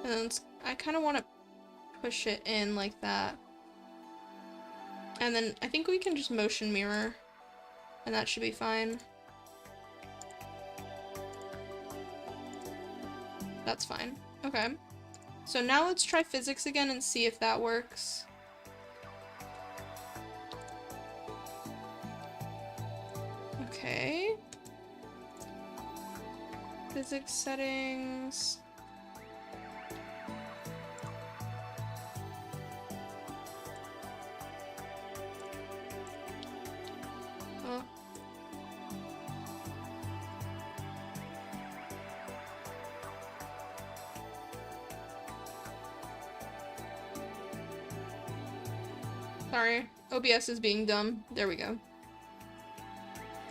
And I kind of want to push it in like that. And then I think we can just motion mirror, and that should be fine. That's fine. Okay. So now let's try physics again and see if that works. Okay. Physics settings. Oh. Sorry, OBS is being dumb. There we go.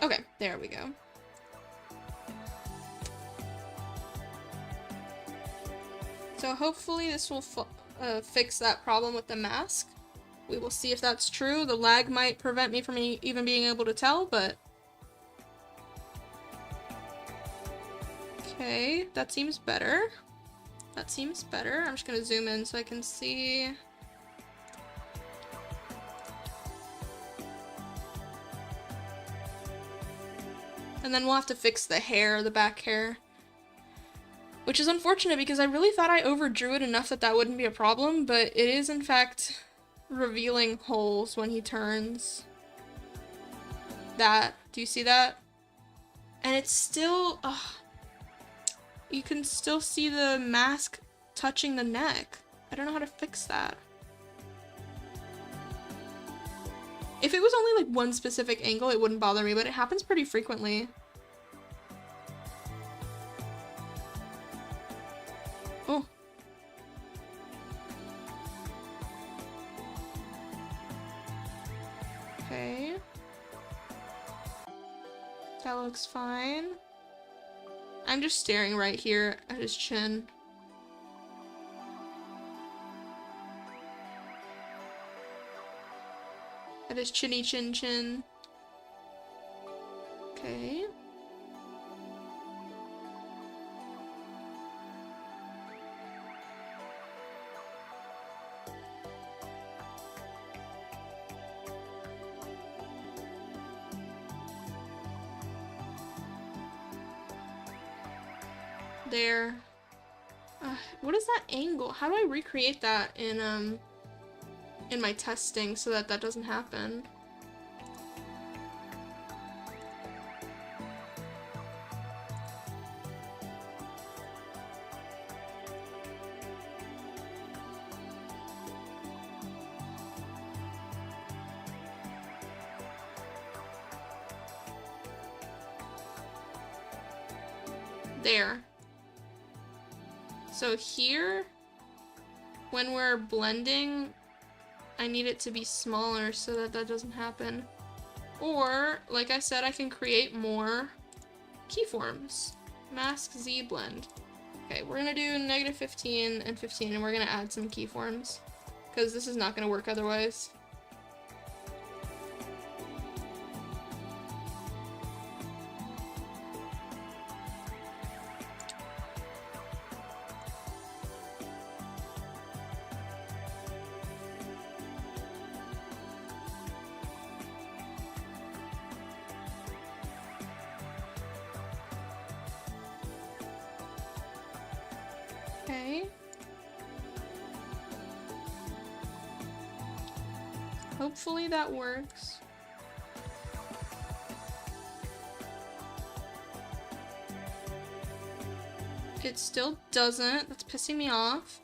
Okay, there we go. So hopefully this will fix that problem with the mask. We will see if that's true. The lag might prevent me from even being able to tell, but... Okay, that seems better. That seems better. I'm just gonna zoom in so I can see... And then we'll have to fix the hair, the back hair. Which is unfortunate because I really thought I overdrew it enough that that wouldn't be a problem, but it is in fact revealing holes when he turns. That. Do you see that? And it's still... you can still see the mask touching the neck. I don't know how to fix that. If it was only like one specific angle, it wouldn't bother me, but it happens pretty frequently. Oh. Okay. That looks fine. I'm just staring right here at his chin. At his chinny chin chin. Okay. There. What is that angle? How do I recreate that in my testing so that that doesn't happen? There. So here, when we're blending, I need it to be smaller so that that doesn't happen. Or, like I said, I can create more keyforms. Mask Z blend. Okay, we're gonna do -15 and 15, and we're gonna add some keyforms, because this is not gonna work otherwise. Okay. Hopefully that works. It still doesn't. That's pissing me off.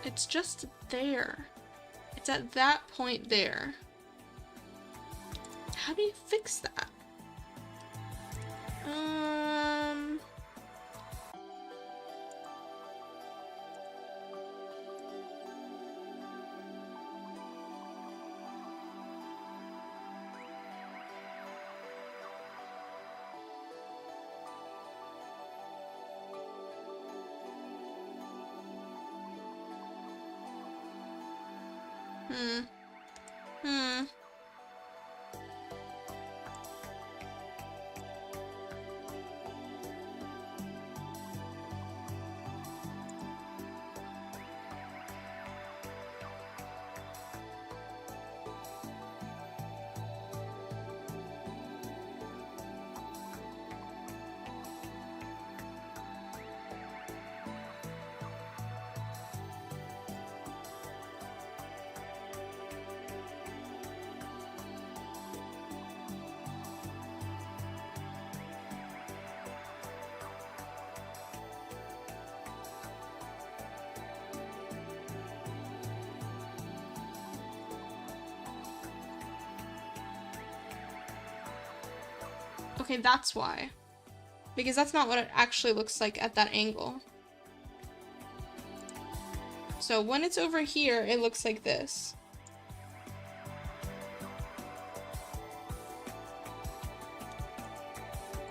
It's just there. It's at that point there. How do you fix that? Okay, that's why. Because that's not what it actually looks like at that angle. So when it's over here, it looks like this.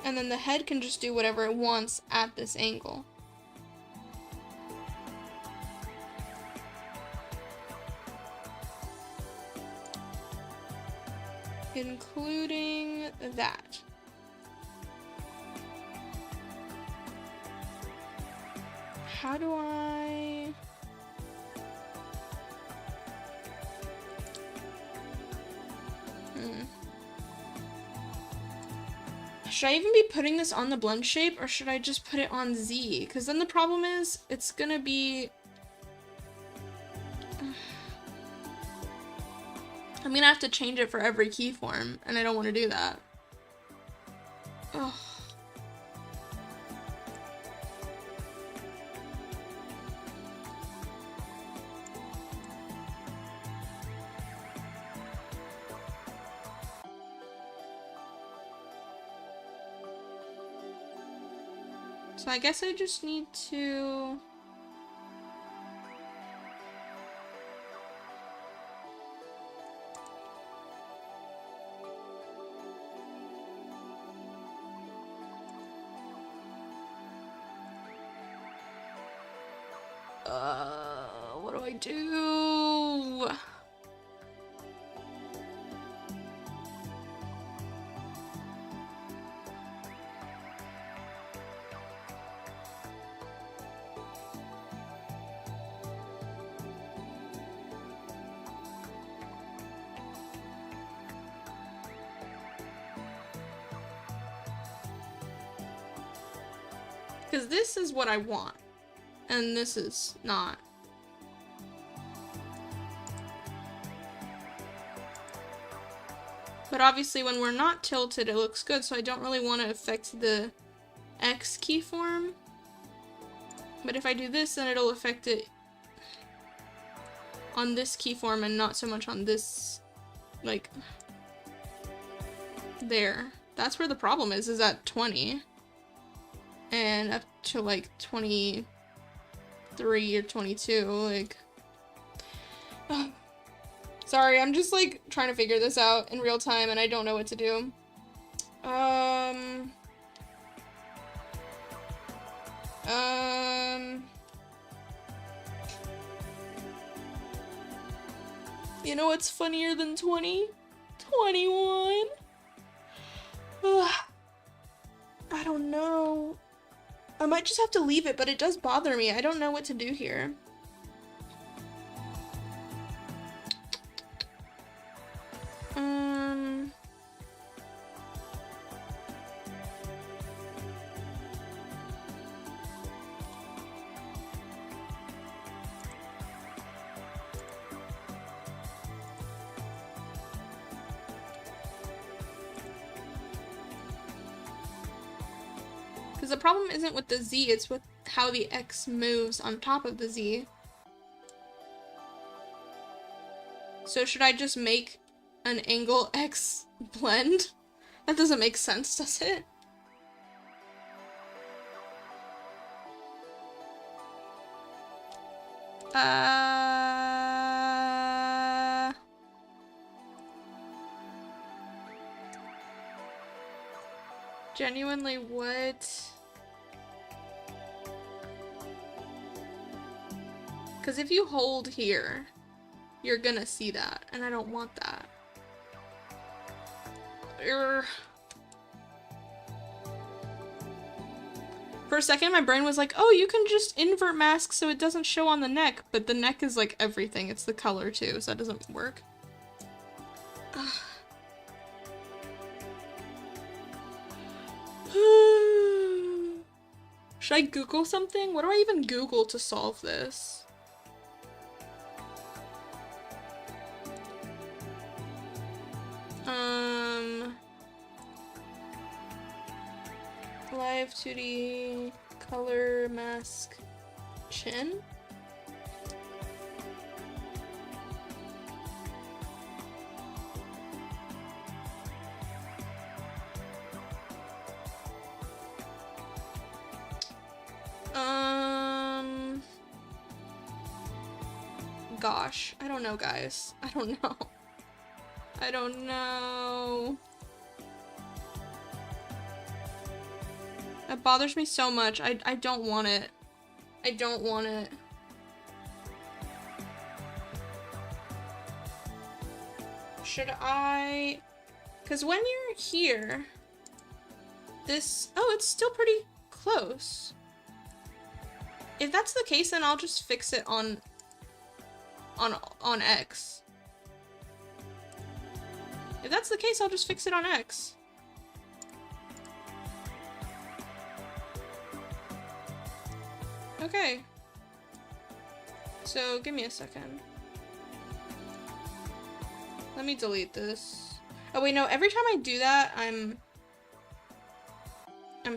And then the head can just do whatever it wants at this angle. Including that. How do I... Should I even be putting this on the blend shape, or should I just put it on Z? Because then the problem is, it's gonna be... I'm gonna have to change it for every keyform, and I don't want to do that. Ugh. So I guess I just need to... what do I do? Because this is what I want, and this is not. But obviously when we're not tilted, it looks good, so I don't really want to affect the X keyform. But if I do this, then it'll affect it on this keyform and not so much on this, like, there. That's where the problem is at 20. And up to like 23 or 22, like... Ugh. Sorry, I'm just like trying to figure this out in real time and I don't know what to do. You know what's funnier than 20? 21. Ugh. I don't know. I might just have to leave it, but it does bother me. I don't know what to do here. Because the problem isn't with the Z, it's with how the X moves on top of the Z. So should I just make an angle X blend? That doesn't make sense, does it? Genuinely, what? Because if you hold here, you're gonna see that, and I don't want that. For a second, my brain was like, oh, you can just invert mask so it doesn't show on the neck, but the neck is like everything. It's the color too, so that doesn't work. Should I Google something? What do I even Google to solve this? Live2D color mask chin. gosh. I don't know, guys. I don't know. I don't know. That bothers me so much. I don't want it. I don't want it. Should I... Because when you're here, this... Oh, it's still pretty close. If that's the case, then I'll just fix it on X. If that's the case, I'll just fix it on X. Okay. So, give me a second. Let me delete this. Oh wait, no, every time I do that, I'm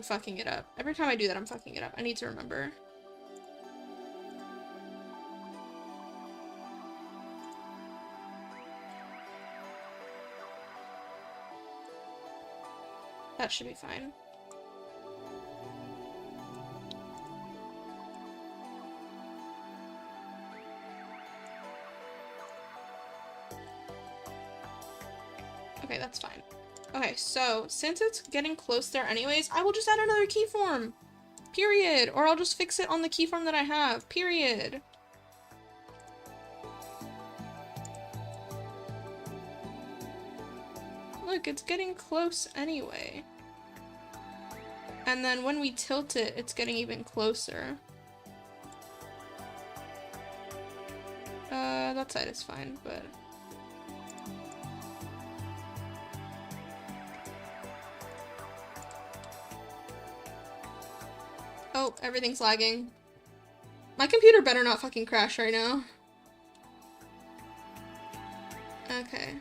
fucking it up. Every time I do that, I'm fucking it up. I need to remember. That should be fine. Okay, that's fine. Okay, so since it's getting close there anyways, I will just add another keyform. Period. Or I'll just fix it on the keyform that I have. Period. Look, it's getting close anyway. And then when we tilt it, it's getting even closer. That side is fine, but... Oh, everything's lagging. My computer better not fucking crash right now. Okay.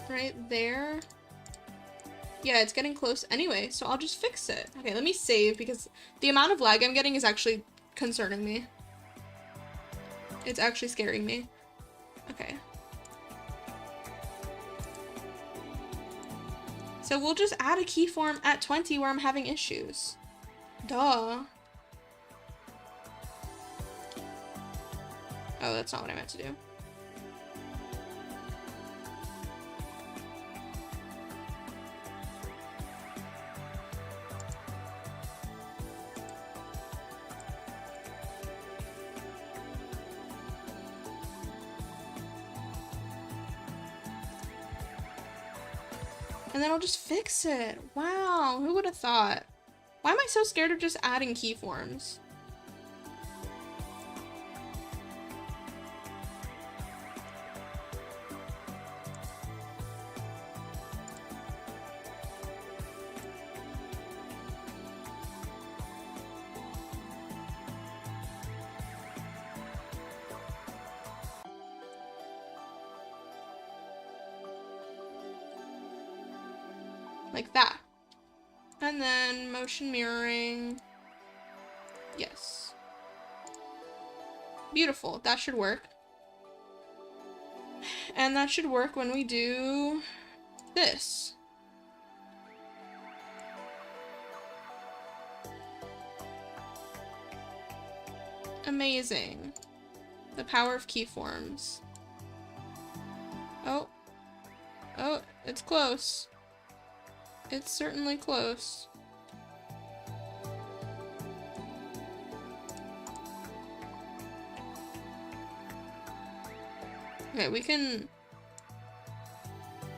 Right there. Yeah, it's getting close anyway, so I'll just fix it. Okay, let me save because the amount of lag I'm getting is actually concerning me. It's actually scaring me. Okay. So we'll just add a keyform at 20 where I'm having issues. Duh. Oh, that's not what I meant to do. And then I'll just fix it. Wow, who would have thought? Why am I so scared of just adding keyforms? Like that. And then motion mirroring. Yes. Beautiful. That should work. And that should work when we do this. Amazing. The power of keyforms. Oh. Oh, it's close. It's certainly close. Okay, we can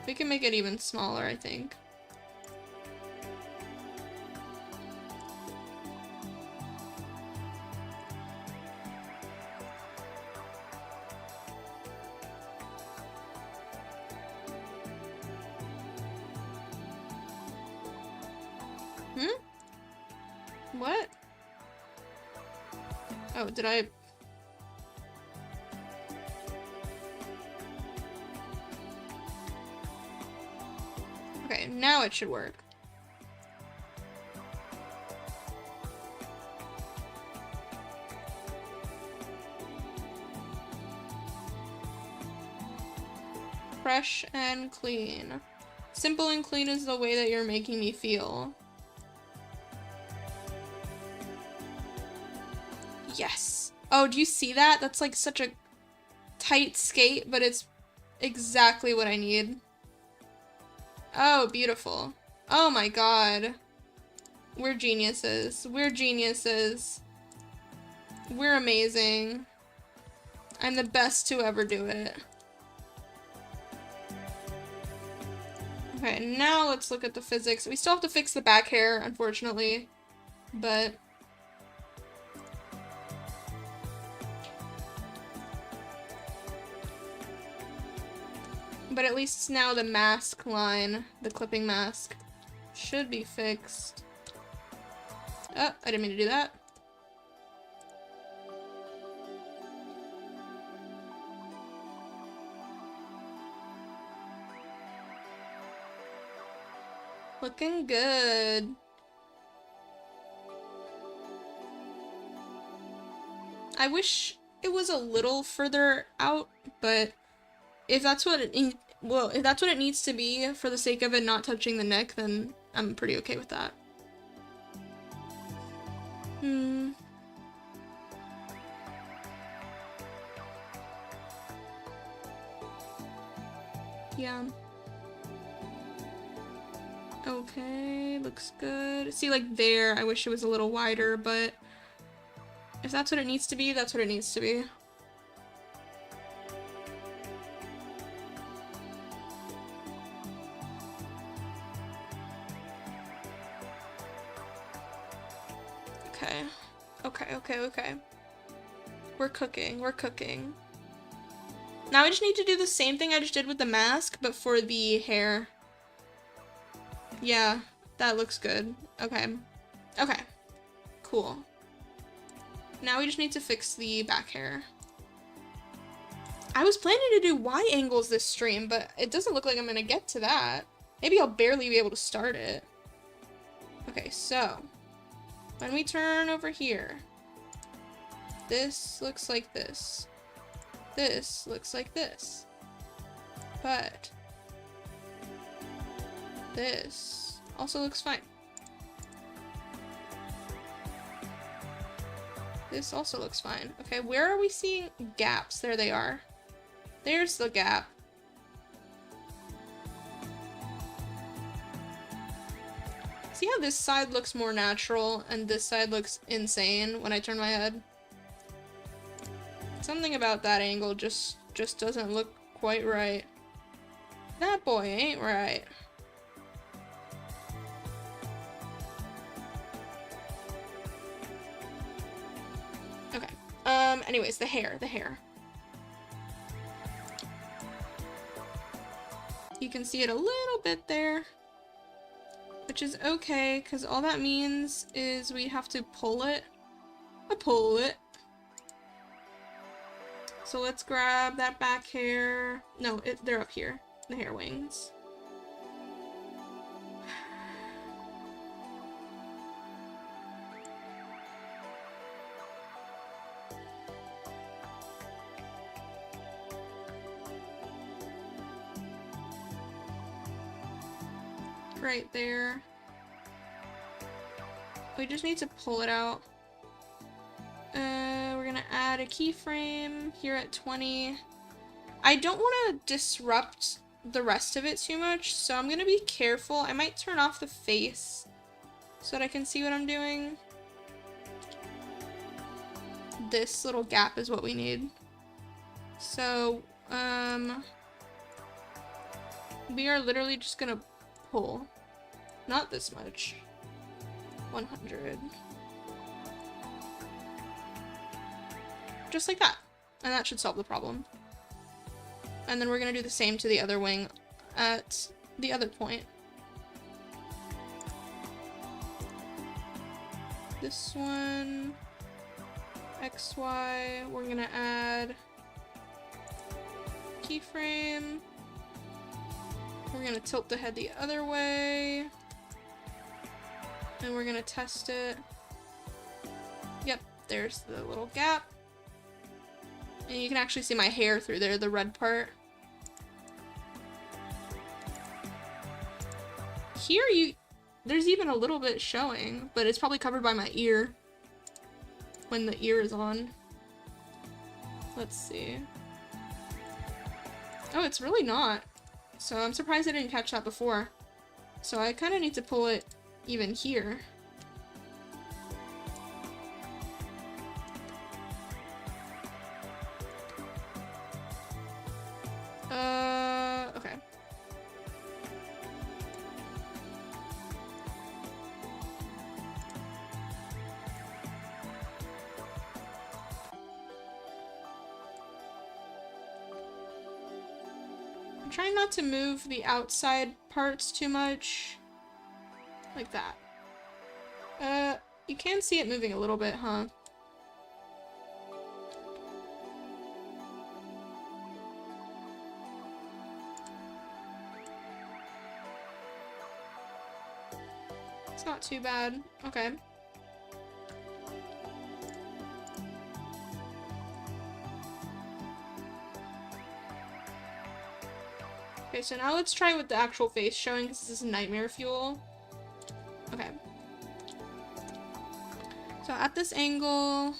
make it even smaller, I think. What? Oh, did I... Okay, now it should work. Fresh and clean. Simple and clean is the way that you're making me feel. Yes. Oh Oh, do you see that? That's like such a tight skate, but it's exactly what I need. Oh, beautiful. Oh my god. We're geniuses. We're geniuses. We're amazing. I'm the best to ever do it. Okay, now let's look at the physics. We still have to fix the back hair, unfortunately, but at least now the mask line, the clipping mask, should be fixed. Oh, I didn't mean to do that. Looking good. I wish it was a little further out, but if that's what it needs to be for the sake of it not touching the neck, then I'm pretty okay with that. Yeah. Okay, looks good. See, like there, I wish it was a little wider, but if that's what it needs to be, that's what it needs to be. Okay. Okay. We're cooking, we're cooking. Now I just need to do the same thing I just did with the mask, but for the hair. Yeah, that looks good. Okay. Okay. Cool. Now we just need to fix the back hair. I was planning to do Y angles this stream, but it doesn't look like I'm gonna get to that. Maybe I'll barely be able to start it. Okay, so when we turn over here, this looks like this. This looks like this. But this also looks fine. This also looks fine. Okay, where are we seeing gaps? There they are. There's the gap. See how this side looks more natural and this side looks insane when I turn my head? Something about that angle just doesn't look quite right. That boy ain't right. Okay. Anyways, the hair. You can see it a little bit there, which is okay, because all that means is we have to pull it. Pull it. So let's grab that back hair. No, they're up here. The hair wings. Right there. We just need to pull it out. We're gonna add a keyframe here at 20. I don't want to disrupt the rest of it too much, so I'm gonna be careful. I might turn off the face so that I can see what I'm doing. This little gap is what we need. So, we are literally just gonna pull. Not this much. 100. Just like that. And that should solve the problem. And then we're gonna do the same to the other wing at the other point. This one, XY, we're gonna add keyframe. We're gonna tilt the head the other way. And we're gonna test it. Yep, there's the little gap. And you can actually see my hair through there, the red part. Here there's even a little bit showing, but it's probably covered by my ear when the ear is on. Let's see. Oh, it's really not. So I'm surprised I didn't catch that before. So I kind of need to pull it even here. Okay. I'm trying not to move the outside parts too much. Like that. You can see it moving a little bit, huh? It's not too bad. Okay. Okay, so now let's try with the actual face showing, because this is nightmare fuel. Okay. So at this angle,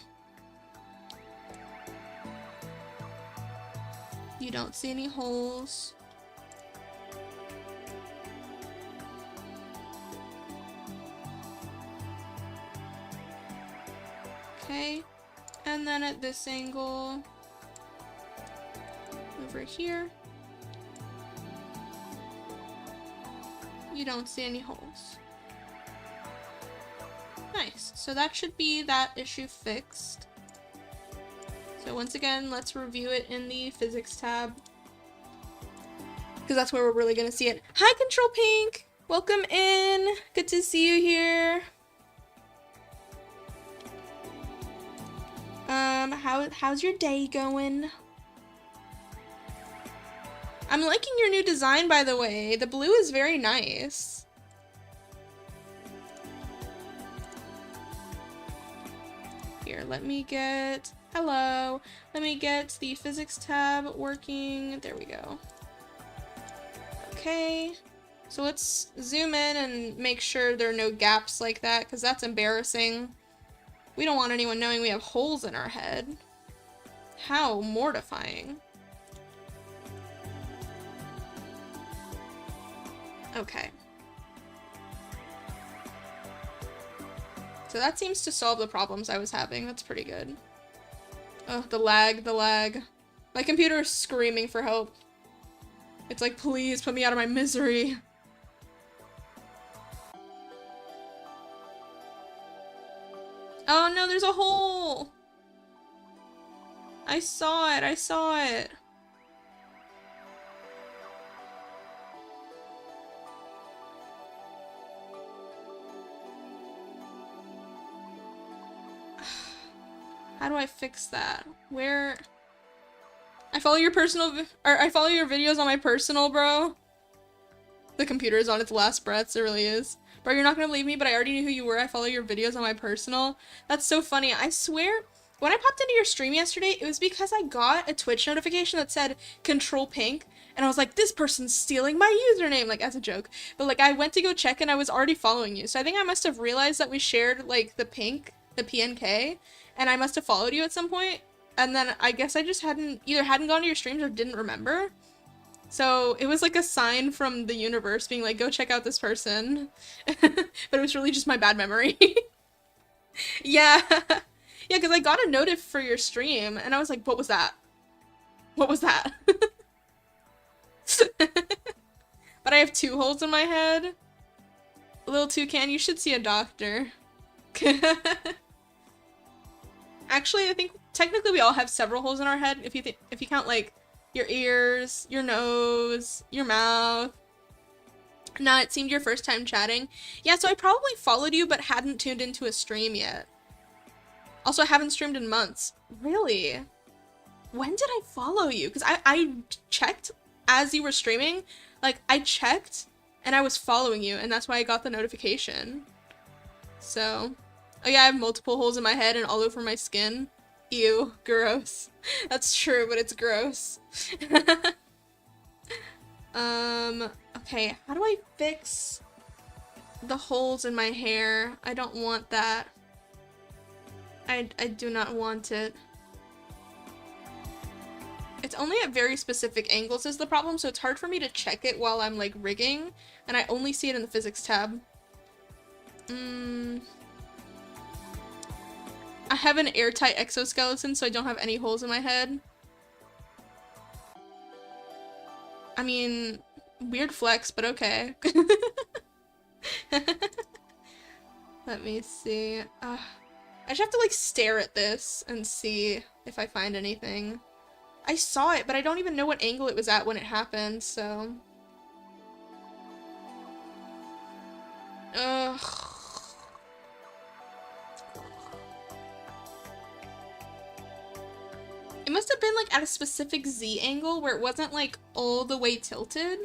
you don't see any holes. Okay, and then at this angle, over here, you don't see any holes. Nice, so that should be that issue fixed. So once again, let's review it in the physics tab, because that's where we're really gonna see it. Hi, Control Pink! Welcome in! Good to see you here. How's your day going? I'm liking your new design, by the way. The blue is very nice. Here, let me get... Hello. Let me get the physics tab working. There we go. Okay. So let's zoom in and make sure there are no gaps like that, because that's embarrassing. We don't want anyone knowing we have holes in our head. How mortifying. Okay. So that seems to solve the problems I was having. That's pretty good. Oh, the lag, the lag. My computer is screaming for help. It's like, please put me out of my misery. Oh no, there's a hole! I saw it, I saw it. How do I fix that? Where? I follow your I follow your videos on my personal, bro. The computer is on its last breaths, it really is. Bro, you're not gonna believe me, but I already knew who you were. I follow your videos on my personal. That's so funny. I swear, when I popped into your stream yesterday, it was because I got a Twitch notification that said Control Pink, and I was like, this person's stealing my username, like, as a joke. But, like, I went to go check, and I was already following you. So I think I must have realized that we shared, like, the PNK, and I must have followed you at some point. And then I guess I just either hadn't gone to your streams or didn't remember. So it was like a sign from the universe being like, go check out this person. But it was really just my bad memory. Yeah. Yeah, because I got a notif for your stream, and I was like, what was that? What was that? But I have 2 holes in my head. Little toucan, you should see a doctor. Actually, I think technically we all have several holes in our head if you count like your ears, your nose, your mouth. Nah, it seemed your first time chatting. Yeah, so I probably followed you but hadn't tuned into a stream yet. Also, I haven't streamed in months. Really? When did I follow you? Because I checked as you were streaming. Like, I checked and I was following you, and that's why I got the notification. So... Oh yeah, I have multiple holes in my head and all over my skin. Ew, gross. That's true, but it's gross. Okay, how do I fix the holes in my hair? I don't want that. I do not want it. It's only at very specific angles is the problem, so it's hard for me to check it while I'm like rigging, and I only see it in the physics tab. I have an airtight exoskeleton, so I don't have any holes in my head. I mean, weird flex, but okay. Let me see. I just have to like stare at this and see if I find anything. I saw it, but I don't even know what angle it was at when it happened, so... Ugh. It must have been like at a specific Z angle where it wasn't like all the way tilted.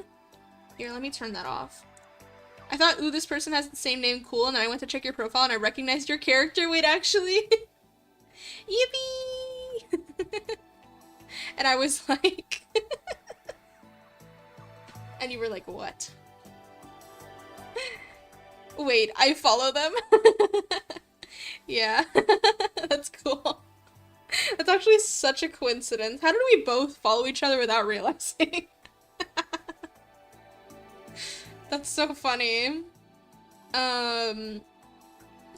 Here, let me turn that off. I thought, ooh, this person has the same name, cool, and then I went to check your profile and I recognized your character. Wait, actually. Yippee! And I was like... And you were like, what? Wait, I follow them? Yeah. That's cool. That's actually such a coincidence. How did we both follow each other without realizing? That's so funny. Yeah,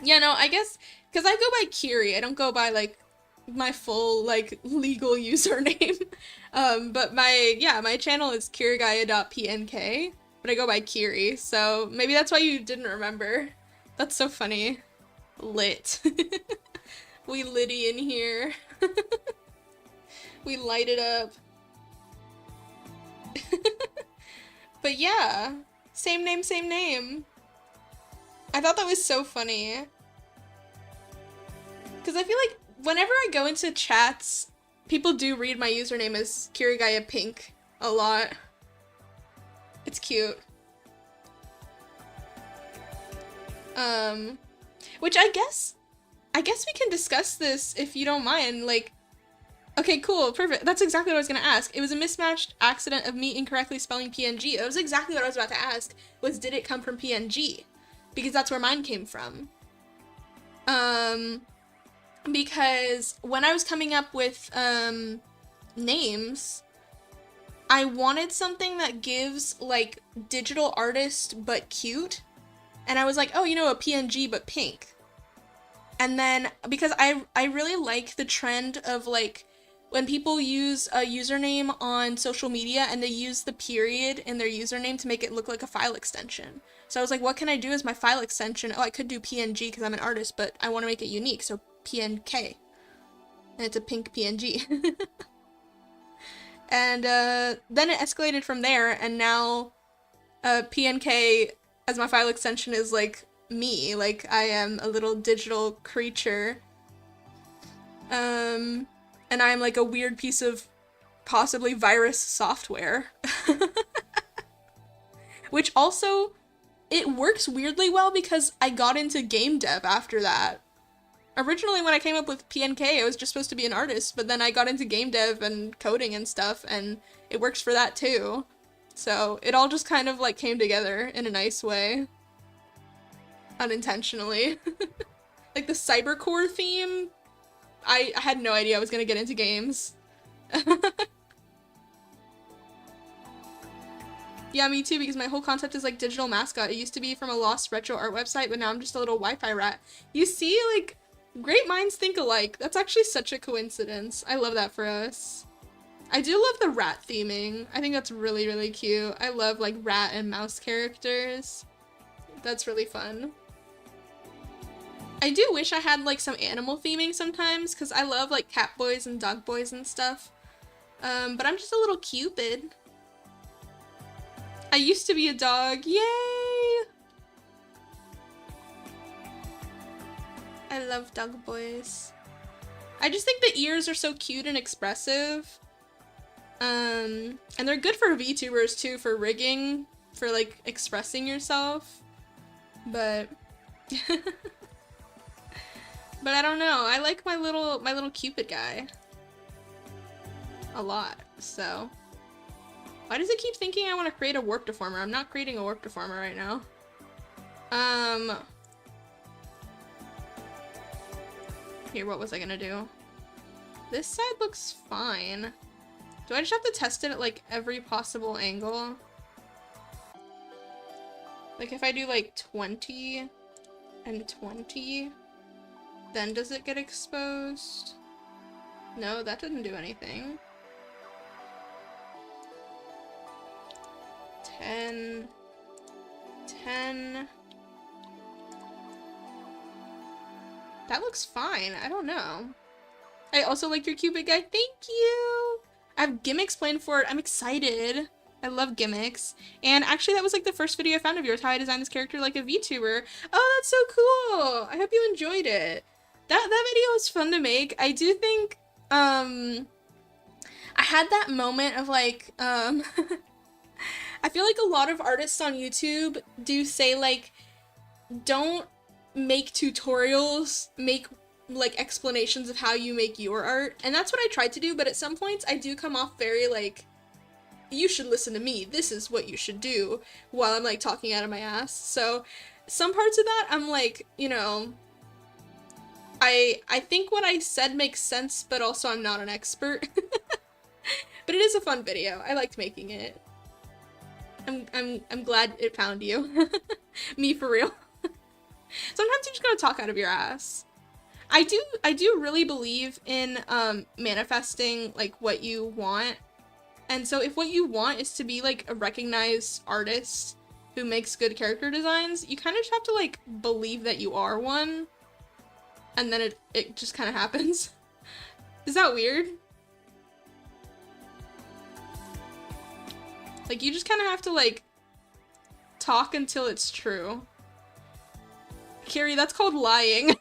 no, I guess, because I go by Kiri, I don't go by, like, my full, like, legal username. But my channel is kirigaya.pnk, but I go by Kiri, so maybe that's why you didn't remember. That's so funny. Lit. We litty in here. We light it up. But yeah, same name, same name. I thought that was so funny. Because I feel like whenever I go into chats, people do read my username as KirigayaPNK a lot. It's cute. Which I guess we can discuss this if you don't mind, like, okay, cool, perfect. That's exactly what I was gonna ask. It was a mismatched accident of me incorrectly spelling PNG. That was exactly what I was about to ask, was did it come from PNG? Because that's where mine came from. Because when I was coming up with, names, I wanted something that gives, like, digital artist but cute. And I was like, oh, you know, a PNG but pink. And then, because I really like the trend of, like, when people use a username on social media and they use the period in their username to make it look like a file extension. So I was like, what can I do as my file extension? Oh, I could do PNG because I'm an artist, but I want to make it unique, so PNK. And it's a pink PNG. And then it escalated from there, and now PNK as my file extension is, like, me. Like, I am a little digital creature. And I'm like a weird piece of possibly virus software. Which also, it works weirdly well because I got into game dev after that. Originally when I came up with PNK, I was just supposed to be an artist, but then I got into game dev and coding and stuff, and it works for that too. So it all just kind of like came together in a nice way. Unintentionally. Like the cybercore theme, I had no idea I was gonna get into games. Yeah, me too, because my whole concept is like digital mascot. It used to be from a lost retro art website, but now I'm just a little Wi-Fi rat. You see, like, great minds think alike. That's actually such a coincidence. I love that for us. I do love the rat theming. I think that's really, really cute. I love, like, rat and mouse characters. That's really fun. I do wish I had, like, some animal theming sometimes, because I love, like, cat boys and dog boys and stuff. But I'm just a little Cupid. I used to be a dog. Yay! I love dog boys. I just think the ears are so cute and expressive. And they're good for VTubers too, for rigging, for like expressing yourself. But but I don't know. I like my little Cupid guy a lot. So why does it keep thinking I want to create a warp deformer? I'm not creating a warp deformer right now. Here, what was I gonna do? This side looks fine. Do I just have to test it at like every possible angle? Like if I do like 20 and 20, then does it get exposed? No, that didn't do anything. 10, 10. That looks fine. I don't know. I also like your Cupid guy. Thank you! I have gimmicks planned for it. I'm excited. I love gimmicks. And actually that was like the first video I found of yours, how I designed this character like a VTuber. Oh, that's so cool! I hope you enjoyed it. That video was fun to make. I do think, I had that moment of like, I feel like a lot of artists on YouTube do say like, don't make tutorials, make like explanations of how you make your art, and that's what I tried to do, but at some points I do come off very like, you should listen to me, this is what you should do, while I'm like talking out of my ass. So some parts of that I'm like, you know, I think what I said makes sense, but also I'm not an expert. But it is a fun video. I liked making it. I'm glad it found you. Me for real. Sometimes you just gotta talk out of your ass. I do really believe in manifesting like what you want. And so if what you want is to be like a recognized artist who makes good character designs, you kind of just have to like believe that you are one. And then it just kind of happens. Is that weird? Like you just kind of have to like talk until it's true. Kiri, that's called lying.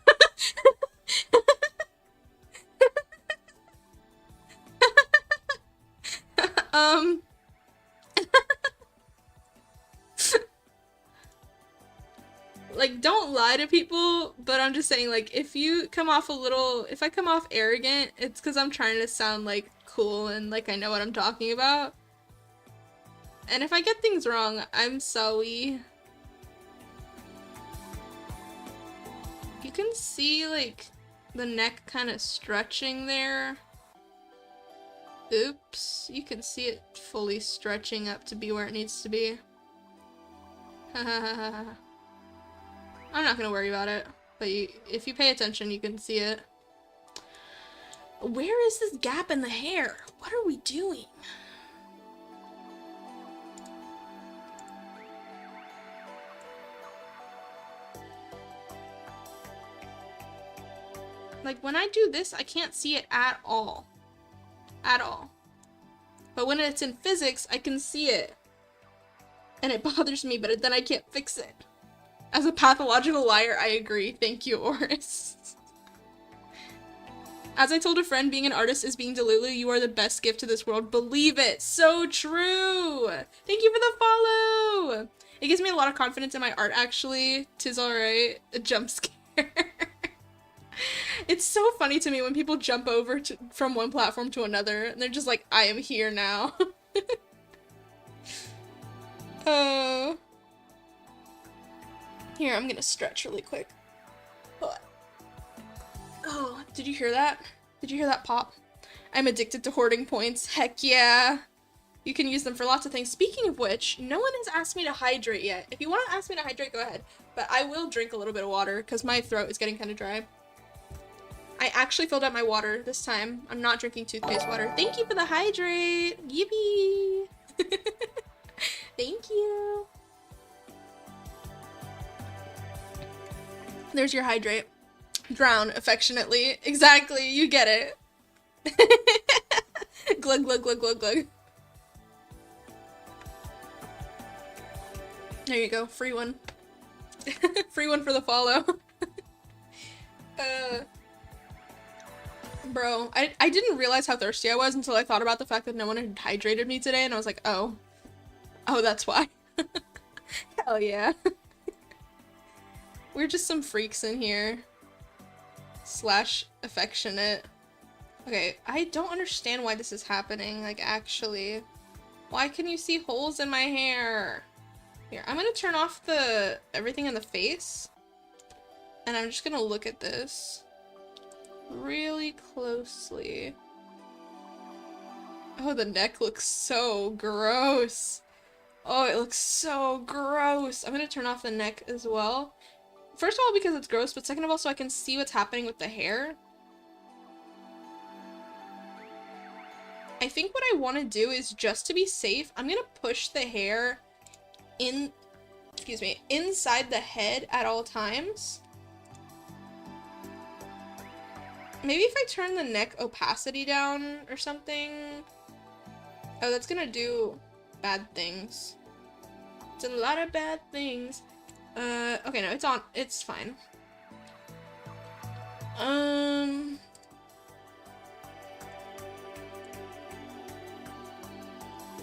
Like, don't lie to people, but I'm just saying, like, if you come off a little, if I come off arrogant, it's because I'm trying to sound, like, cool and, like, I know what I'm talking about. And if I get things wrong, I'm sorry. You can see, like, the neck kind of stretching there. Oops. You can see it fully stretching up to be where it needs to be. I'm not gonna worry about it, but if you pay attention, you can see it. Where is this gap in the hair? What are we doing? Like, when I do this, I can't see it at all. At all. But when it's in physics, I can see it. And it bothers me, but then I can't fix it. As a pathological liar, I agree. Thank you, Oris. As I told a friend, being an artist is being Delulu. You are the best gift to this world. Believe it. So true. Thank you for the follow. It gives me a lot of confidence in my art, actually. 'Tis alright. A jump scare. It's so funny to me when people jump over from one platform to another, and they're just like, I am here now. Here, I'm gonna stretch really quick. Oh, did you hear that? Did you hear that pop? I'm addicted to hoarding points. Heck yeah. You can use them for lots of things. Speaking of which, no one has asked me to hydrate yet. If you want to ask me to hydrate, go ahead. But I will drink a little bit of water because my throat is getting kind of dry. I actually filled up my water this time. I'm not drinking toothpaste water. Thank you for the hydrate. Yippee. Thank you. There's your hydrate. Drown affectionately. Exactly, you get it. Glug, glug, glug, glug, glug. There you go, free one. Free one for the follow. Bro, I didn't realize how thirsty I was until I thought about the fact that no one had hydrated me today, and I was like, oh. Oh, that's why. Hell yeah. We're just some freaks in here. Slash affectionate. Okay, I don't understand why this is happening, like, actually. Why can you see holes in my hair? Here, I'm gonna turn off everything in the face. And I'm just gonna look at this really closely. Oh, the neck looks so gross. Oh, it looks so gross. I'm gonna turn off the neck as well. First of all, because it's gross, but second of all, so I can see what's happening with the hair. I think what I want to do is, just to be safe, I'm gonna push the hair in, excuse me, inside the head at all times. Maybe if I turn the neck opacity down or something. Oh, that's gonna do bad things. It's a lot of bad things. Okay, no, it's on. It's fine. I'm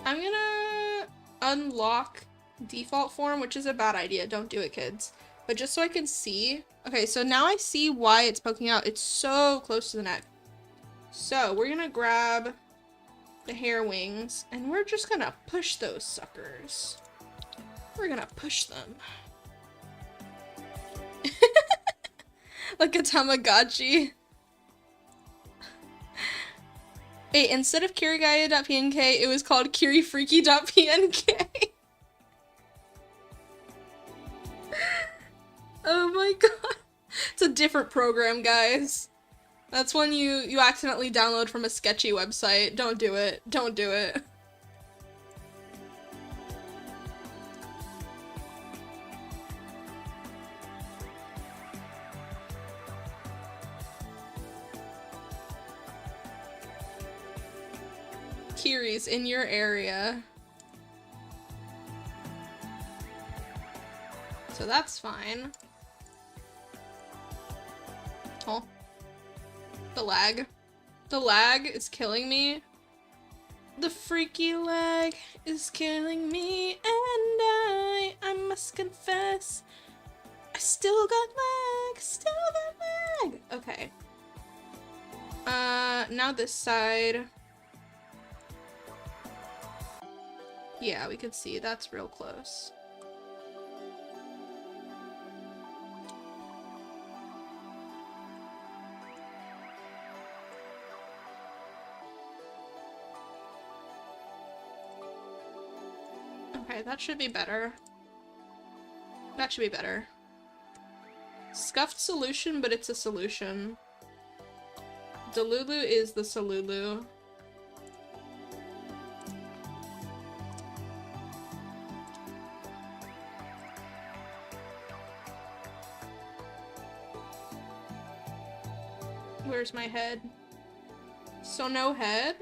gonna unlock default form, which is a bad idea. Don't do it, kids. But just so I can see. Okay, so now I see why it's poking out. It's so close to the neck. So we're gonna grab the hair wings and we're just gonna push those suckers. We're gonna push them. Like a Tamagotchi. Hey, instead of kirigaya.pnk, it was called kirifreaky.pnk. Oh my god. It's a different program, guys. That's when you accidentally download from a sketchy website. Don't do it. Don't do it. Kiri's in your area. So that's fine. Oh. The lag. The lag is killing me. The freaky lag is killing me, and I must confess, I still got lag, still got lag. Okay. Now this side. Yeah, we could see that's real close. Okay, that should be better. That should be better. Scuffed solution, but it's a solution. Delulu is the Solulu. Where's my head? So no head?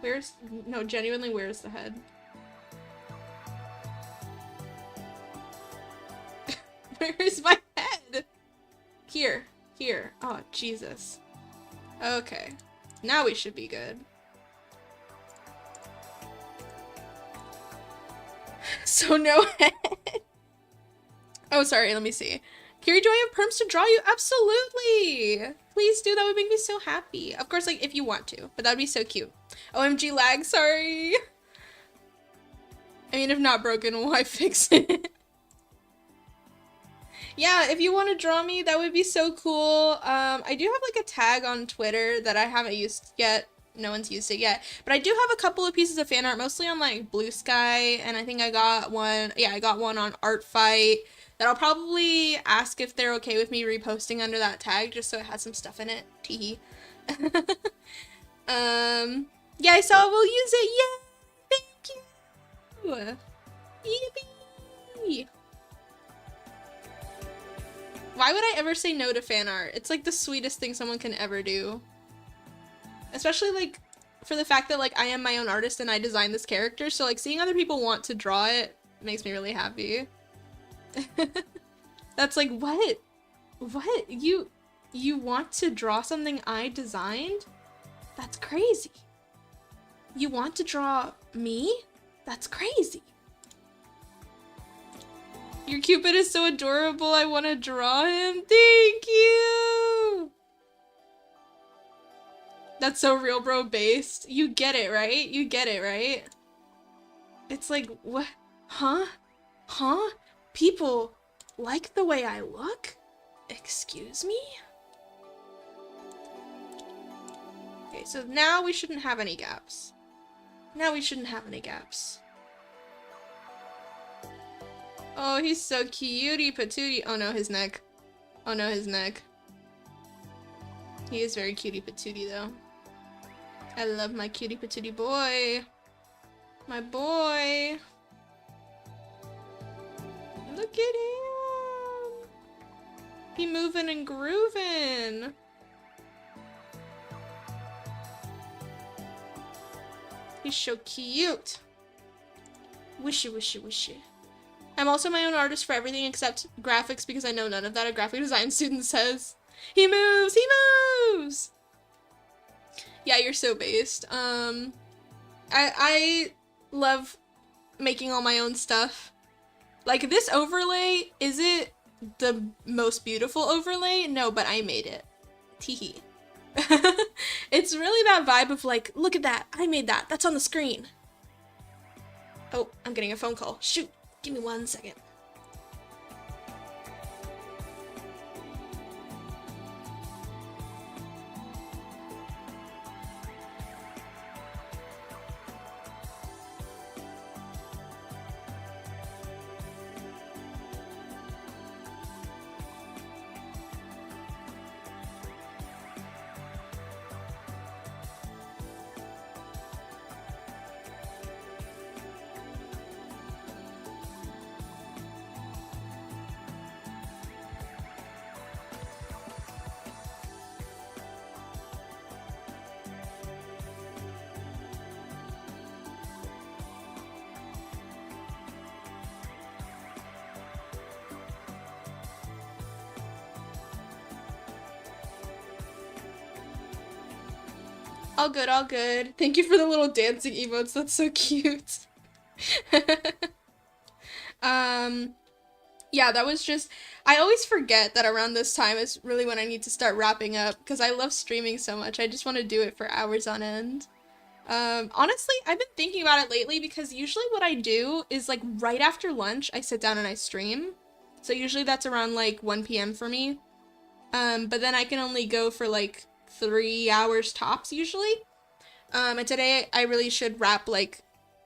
Where's- no, genuinely, where's the head? Where's my head? Here. Here. Oh, Jesus. Okay. Now we should be good. So no head. Oh, sorry, let me see. Kiri, do I have perms to draw you? Absolutely! Please do, that would make me so happy. Of course, like, if you want to, but that'd be so cute. OMG lag, sorry! I mean, if not broken, why fix it? Yeah, if you want to draw me, that would be so cool. I do have, like, a tag on Twitter that I haven't used yet. No one's used it yet. But I do have a couple of pieces of fan art, mostly on, like, Blue Sky, and I think I got one, yeah, I got one on Art Fight. That I'll probably ask if they're okay with me reposting under that tag, just so it has some stuff in it. Teehee. Yeah, I saw we'll use it. Yay! Thank you! Yippee! Why would I ever say no to fan art? It's like the sweetest thing someone can ever do. Especially like for the fact that like I am my own artist and I designed this character, so like seeing other people want to draw it makes me really happy. That's like, what? What? You want to draw something I designed? That's crazy. You want to draw me? That's crazy. Your Cupid is so adorable, I want to draw him. Thank you! That's so real bro based. You get it, right? You get it, right? It's like, what? Huh? Huh? People like the way I look? Excuse me? Okay, so now we shouldn't have any gaps. Now we shouldn't have any gaps. Oh, he's so cutie patootie. Oh no, his neck. Oh no, his neck. He is very cutie patootie though. I love my cutie patootie boy. My boy. Look at him. He moving and grooving. He's so cute. Wishy, wishy, wishy. I'm also my own artist for everything except graphics because I know none of that a graphic design student says. He moves! He moves! Yeah, you're so based. I love making all my own stuff. Like, this overlay, is it the most beautiful overlay? No, but I made it. Teehee. It's really that vibe of like, look at that, I made that, that's on the screen. Oh, I'm getting a phone call. Shoot, give me 1 second. All good, all good. Thank you for the little dancing emotes, that's so cute. Yeah, that was just, I always forget that around this time is really when I need to start wrapping up, because I love streaming so much, I just want to do it for hours on end. Honestly, I've been thinking about it lately, because usually what I do is, like, right after lunch, I sit down and I stream. So usually that's around, like, 1 p.m. for me. But then I can only go for, like, 3 hours tops, usually. And today I really should wrap, like,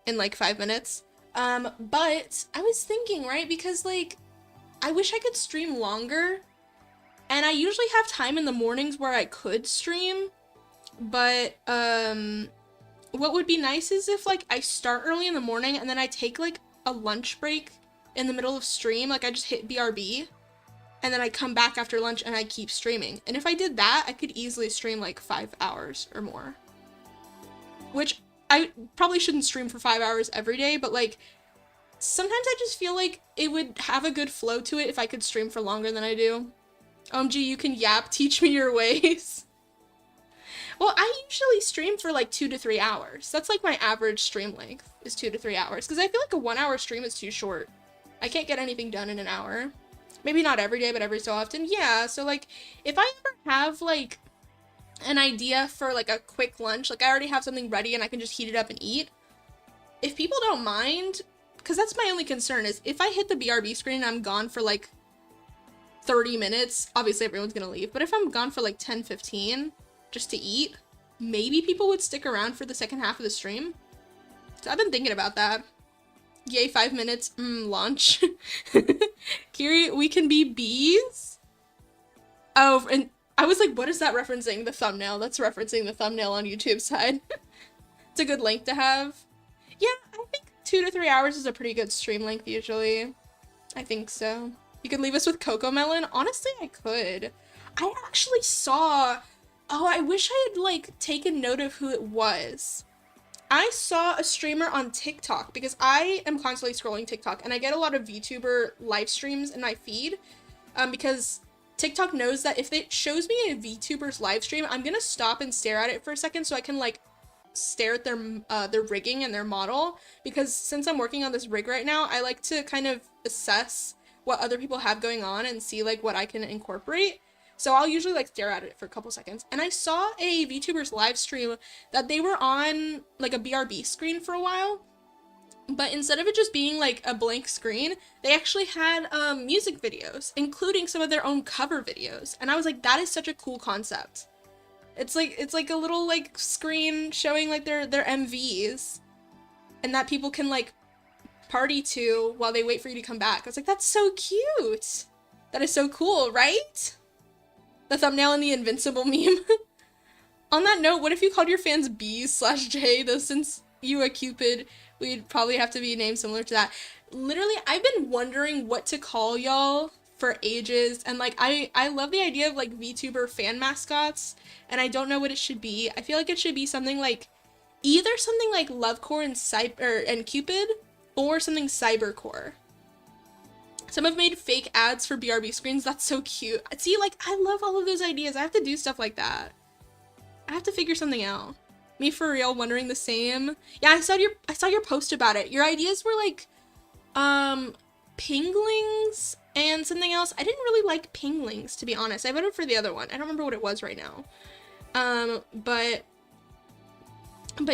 in, like, 5 minutes. But I was thinking, right, because, like, I wish I could stream longer, and I usually have time in the mornings where I could stream, but, what would be nice is if, like, I start early in the morning, and then I take, like, a lunch break in the middle of stream, like, I just hit BRB, and then I come back after lunch and I keep streaming. And if I did that, I could easily stream, like, 5 hours or more. Which, I probably shouldn't stream for 5 hours every day, but, like, sometimes I just feel like it would have a good flow to it if I could stream for longer than I do. OMG, you can yap, teach me your ways. Well, I usually stream for like 2 to 3 hours. That's like my average stream length, is 2 to 3 hours. Because I feel like a 1 hour stream is too short. I can't get anything done in an hour. Maybe not every day, but every so often. Yeah, so like, if I ever have like an idea for like a quick lunch, like I already have something ready and I can just heat it up and eat. If people don't mind, because that's my only concern, is if I hit the BRB screen and I'm gone for like 30 minutes, obviously everyone's gonna leave, but if I'm gone for like 10, 15, just to eat, maybe people would stick around for the second half of the stream. So I've been thinking about that. Yay, 5 minutes, launch. Kiri, we can be bees? Oh, and I was like, what is that referencing? The thumbnail. That's referencing the thumbnail on YouTube's side. It's a good link to have. Yeah, I think 2 to 3 hours is a pretty good stream length usually. I think so. You could leave us with Coco Melon? Honestly, I could. I actually saw... Oh, I wish I had, like, taken note of who it was. I saw a streamer on TikTok, because I am constantly scrolling TikTok, and I get a lot of VTuber live streams in my feed, because TikTok knows that if it shows me a VTuber's live stream, I'm gonna stop and stare at it for a second so I can, like, stare at their rigging and their model, because since I'm working on this rig right now, I like to kind of assess what other people have going on and see, like, what I can incorporate. So I'll usually, like, stare at it for a couple seconds. And I saw a VTuber's live stream that they were on, like, a BRB screen for a while. But instead of it just being, like, a blank screen, they actually had music videos, including some of their own cover videos. And I was like, that is such a cool concept. It's like a little like screen showing like their MVs, and that people can like party to while they wait for you to come back. I was like, that's so cute. That is so cool, right? The thumbnail and the invincible meme. On that note, what if you called your fans B/J, though since you are Cupid, we'd probably have to be named similar to that. Literally, I've been wondering what to call y'all for ages, and like I love the idea of like VTuber fan mascots, and I don't know what it should be. I feel like it should be something like either something like Lovecore and Cupid, or something Cybercore. Some have made fake ads for BRB screens. That's so cute. See, like, I love all of those ideas. I have to do stuff like that. I have to figure something out. Me for real, wondering the same. Yeah, I saw your post about it. Your ideas were like, pinglings and something else. I didn't really like pinglings, to be honest. I voted for the other one. I don't remember what it was right now. But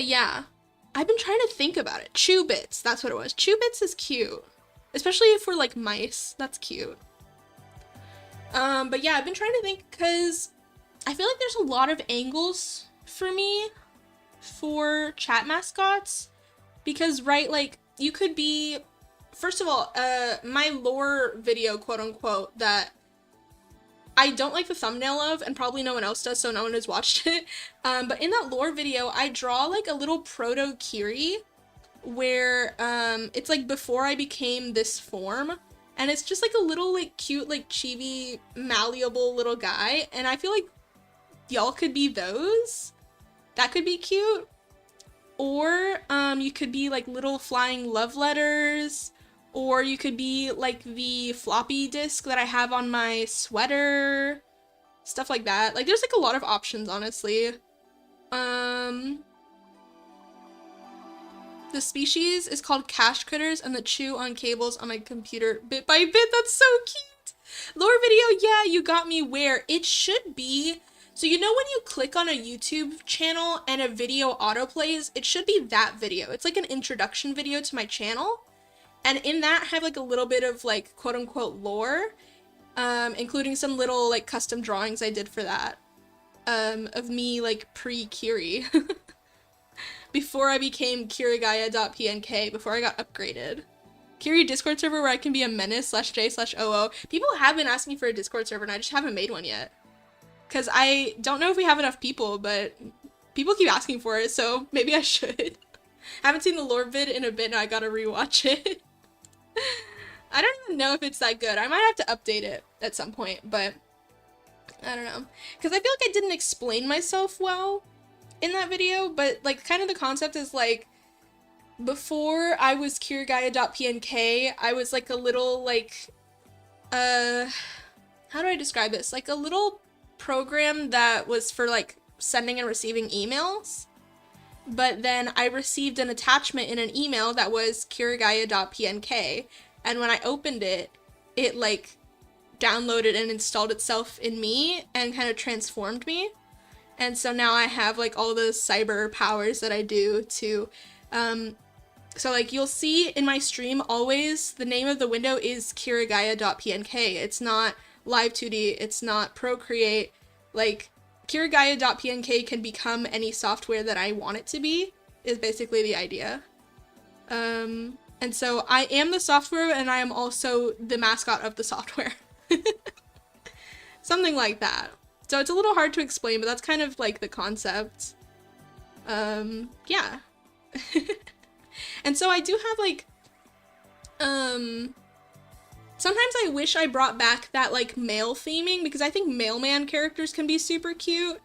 yeah. I've been trying to think about it. Chewbits, that's what it was. Chewbits is cute. Especially if we're like mice. That's cute. But yeah, I've been trying to think because I feel like there's a lot of angles for me for chat mascots. Because, right, like, you could be, first of all, my lore video, quote unquote, that I don't like the thumbnail of, and probably no one else does, so no one has watched it. But in that lore video, I draw like a little proto-Kiri where it's like before I became this form, and it's just like a little like cute like chibi malleable little guy, and I feel like y'all could be those. That could be cute. Or you could be like little flying love letters, or you could be like the floppy disk that I have on my sweater, stuff like that. Like there's like a lot of options, honestly. The species is called cash critters, and the chew on cables on my computer bit by bit. That's so cute. Lore video, yeah, you got me where it should be. So you know when you click on a YouTube channel and a video autoplays, it should be that video. It's like an introduction video to my channel. And in that I have like a little bit of like quote unquote lore, including some little like custom drawings I did for that, of me like pre-Kiri. Before I became kirigaya.pnk, before I got upgraded. Kiri Discord server where I can be a menace/j/oo. People have been asking me for a Discord server and I just haven't made one yet. Because I don't know if we have enough people, but people keep asking for it, so maybe I should. I haven't seen the lore vid in a bit and I gotta rewatch it. I don't even know if it's that good. I might have to update it at some point, but I don't know. Because I feel like I didn't explain myself well in that video, but like kind of the concept is like before I was kirigaya.pnk, I was like a little like how do I describe this? Like a little program that was for like sending and receiving emails, but then I received an attachment in an email that was kirigaya.pnk, and when I opened it, it like downloaded and installed itself in me and kind of transformed me. And so now I have like all the cyber powers that I do to, so like you'll see in my stream always the name of the window is kirigaya.pnk. It's not Live2D, it's not Procreate. Like kirigaya.pnk can become any software that I want it to be, is basically the idea. And so I am the software and I am also the mascot of the software. Something like that. So it's a little hard to explain, but that's kind of like the concept. Yeah. And so I do have like, sometimes I wish I brought back that like male theming, because I think mailman characters can be super cute,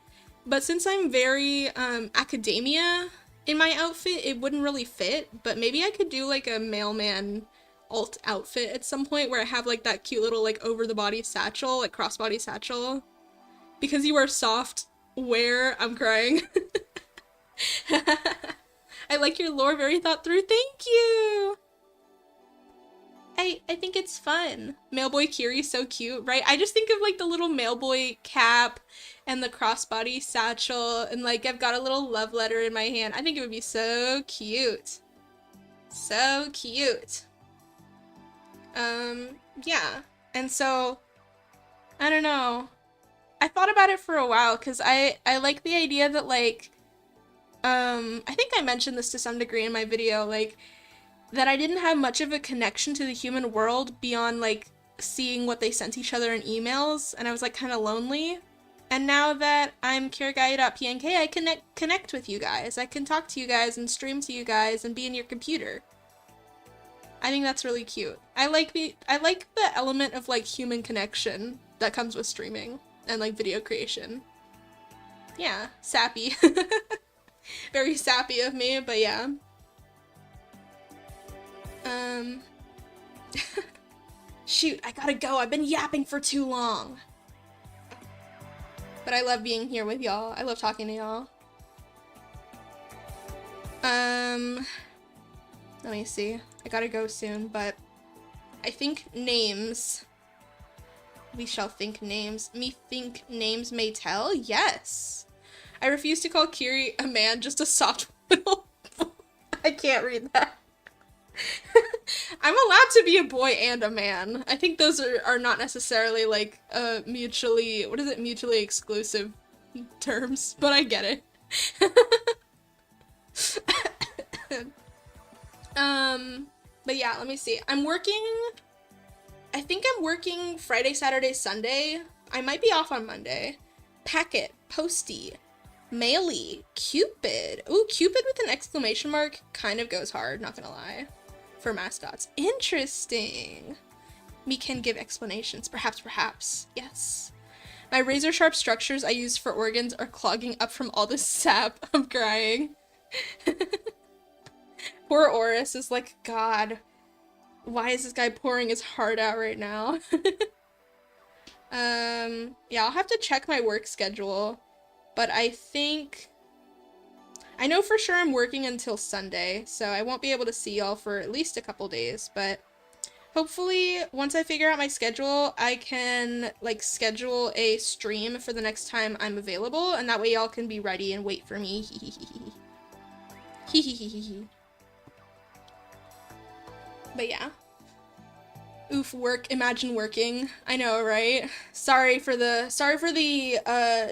but since I'm very academia in my outfit, it wouldn't really fit. But maybe I could do like a mailman alt outfit at some point where I have like that cute little like over the body satchel, like crossbody satchel. Because you are soft wear, I'm crying. I like your lore, very thought through. Thank you. I think it's fun. Mailboy Kiri, so cute, right? I just think of like the little mailboy cap and the crossbody satchel, and like I've got a little love letter in my hand. I think it would be so cute. So cute. Yeah. And so I don't know. I thought about it for a while because I like the idea that like I think I mentioned this to some degree in my video, like that I didn't have much of a connection to the human world beyond like seeing what they sent each other in emails, and I was like kind of lonely. And now that I'm kirigaya.pnk, I connect with you guys. I can talk to you guys and stream to you guys and be in your computer. I think that's really cute. I like the element of like human connection that comes with streaming and like video creation. Yeah, sappy. Very sappy of me, but yeah. Shoot, I gotta go. I've been yapping for too long. But I love being here with y'all. I love talking to y'all. Let me see. I gotta go soon, but I think names. We shall think names. Me think names may tell? Yes. I refuse to call Kiri a man, just a soft little. I can't read that. I'm allowed to be a boy and a man. I think those are not necessarily like mutually, what is it, mutually exclusive terms, but I get it. But yeah, let me see. I think I'm working Friday, Saturday, Sunday. I might be off on Monday. Packet, Posty, Maily, Cupid. Ooh, Cupid with an exclamation mark kind of goes hard, not gonna lie. For mascots. Interesting. Me can give explanations. Perhaps. Yes. My razor sharp structures I use for organs are clogging up from all this sap. I'm crying. Poor Oris is like, God, why is this guy pouring his heart out right now? Yeah, I'll have to check my work schedule, but I know for sure I'm working until Sunday, so I won't be able to see y'all for at least a couple days, but hopefully once I figure out my schedule, I can like schedule a stream for the next time I'm available, and that way y'all can be ready and wait for me. But yeah. Oof, imagine working. I know, right? Sorry for the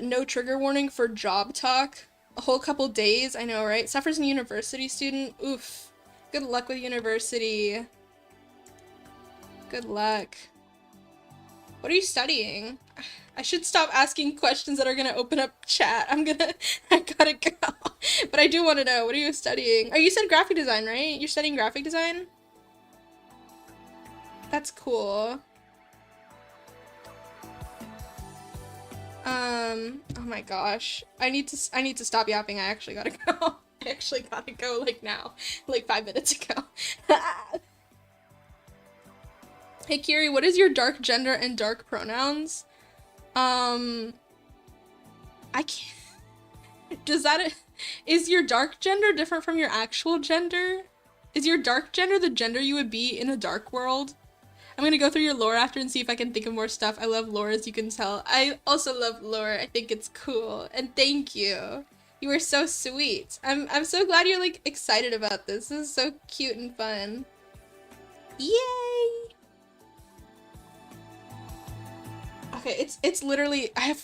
no trigger warning for job talk. A whole couple days, I know, right? Suffers a university student. Oof. Good luck with university. Good luck. What are you studying? I should stop asking questions that are gonna open up chat. I gotta go. But I do want to know, what are you studying? Oh, you said graphic design, right? You're studying graphic design? That's cool. Oh my gosh. I need to stop yapping. I actually gotta go. I actually gotta go like now. Like 5 minutes ago. Hey Kiri, what is your dark gender and dark pronouns? I can't. Is your dark gender different from your actual gender? Is your dark gender the gender you would be in a dark world? I'm gonna go through your lore after and see if I can think of more stuff. I love lore, as you can tell. I also love lore. I think it's cool. And thank you. You are so sweet. I'm so glad you're like excited about this. This is so cute and fun. Yay! Okay, it's literally, I have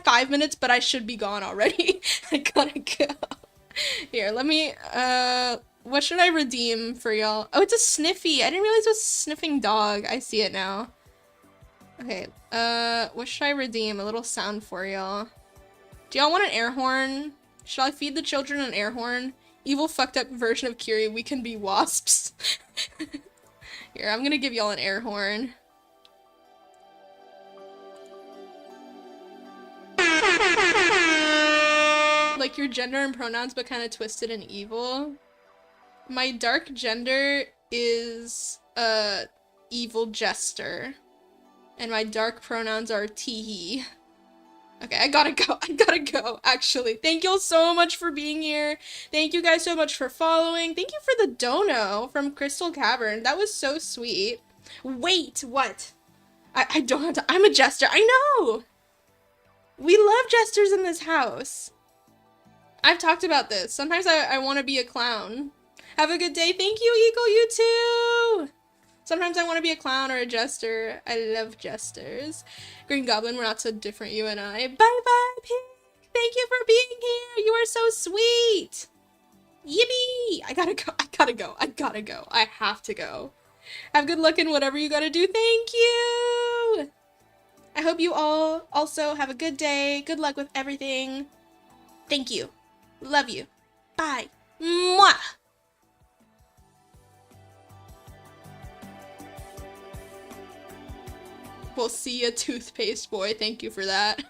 5 minutes, but I should be gone already. I gotta go. Here, let me, what should I redeem for y'all? Oh, it's a Sniffy. I didn't realize it was a sniffing dog. I see it now. Okay, what should I redeem? A little sound for y'all. Do y'all want an air horn? Should I feed the children an air horn? Evil fucked up version of Kiri, we can be wasps. Here, I'm gonna give y'all an air horn. Like your gender and pronouns, but kind of twisted and evil. My dark gender is evil jester, and my dark pronouns are teehee. Okay, I gotta go, actually. Thank y'all so much for being here. Thank you guys so much for following. Thank you for the dono from Crystal Cavern. That was so sweet. Wait, what? I don't have to, I'm a jester. I know! We love jesters in this house. I've talked about this. Sometimes I want to be a clown. Have a good day. Thank you, Eagle. You too. Sometimes I want to be a clown or a jester. I love jesters. Green Goblin, we're not so different, you and I. Bye-bye, Pink. Thank you for being here. You are so sweet. Yippee! I gotta go. I have to go. Have good luck in whatever you gotta do. Thank you! I hope you all also have a good day. Good luck with everything. Thank you. Love you. Bye. Mwah! We'll see ya, toothpaste boy. Thank you for that.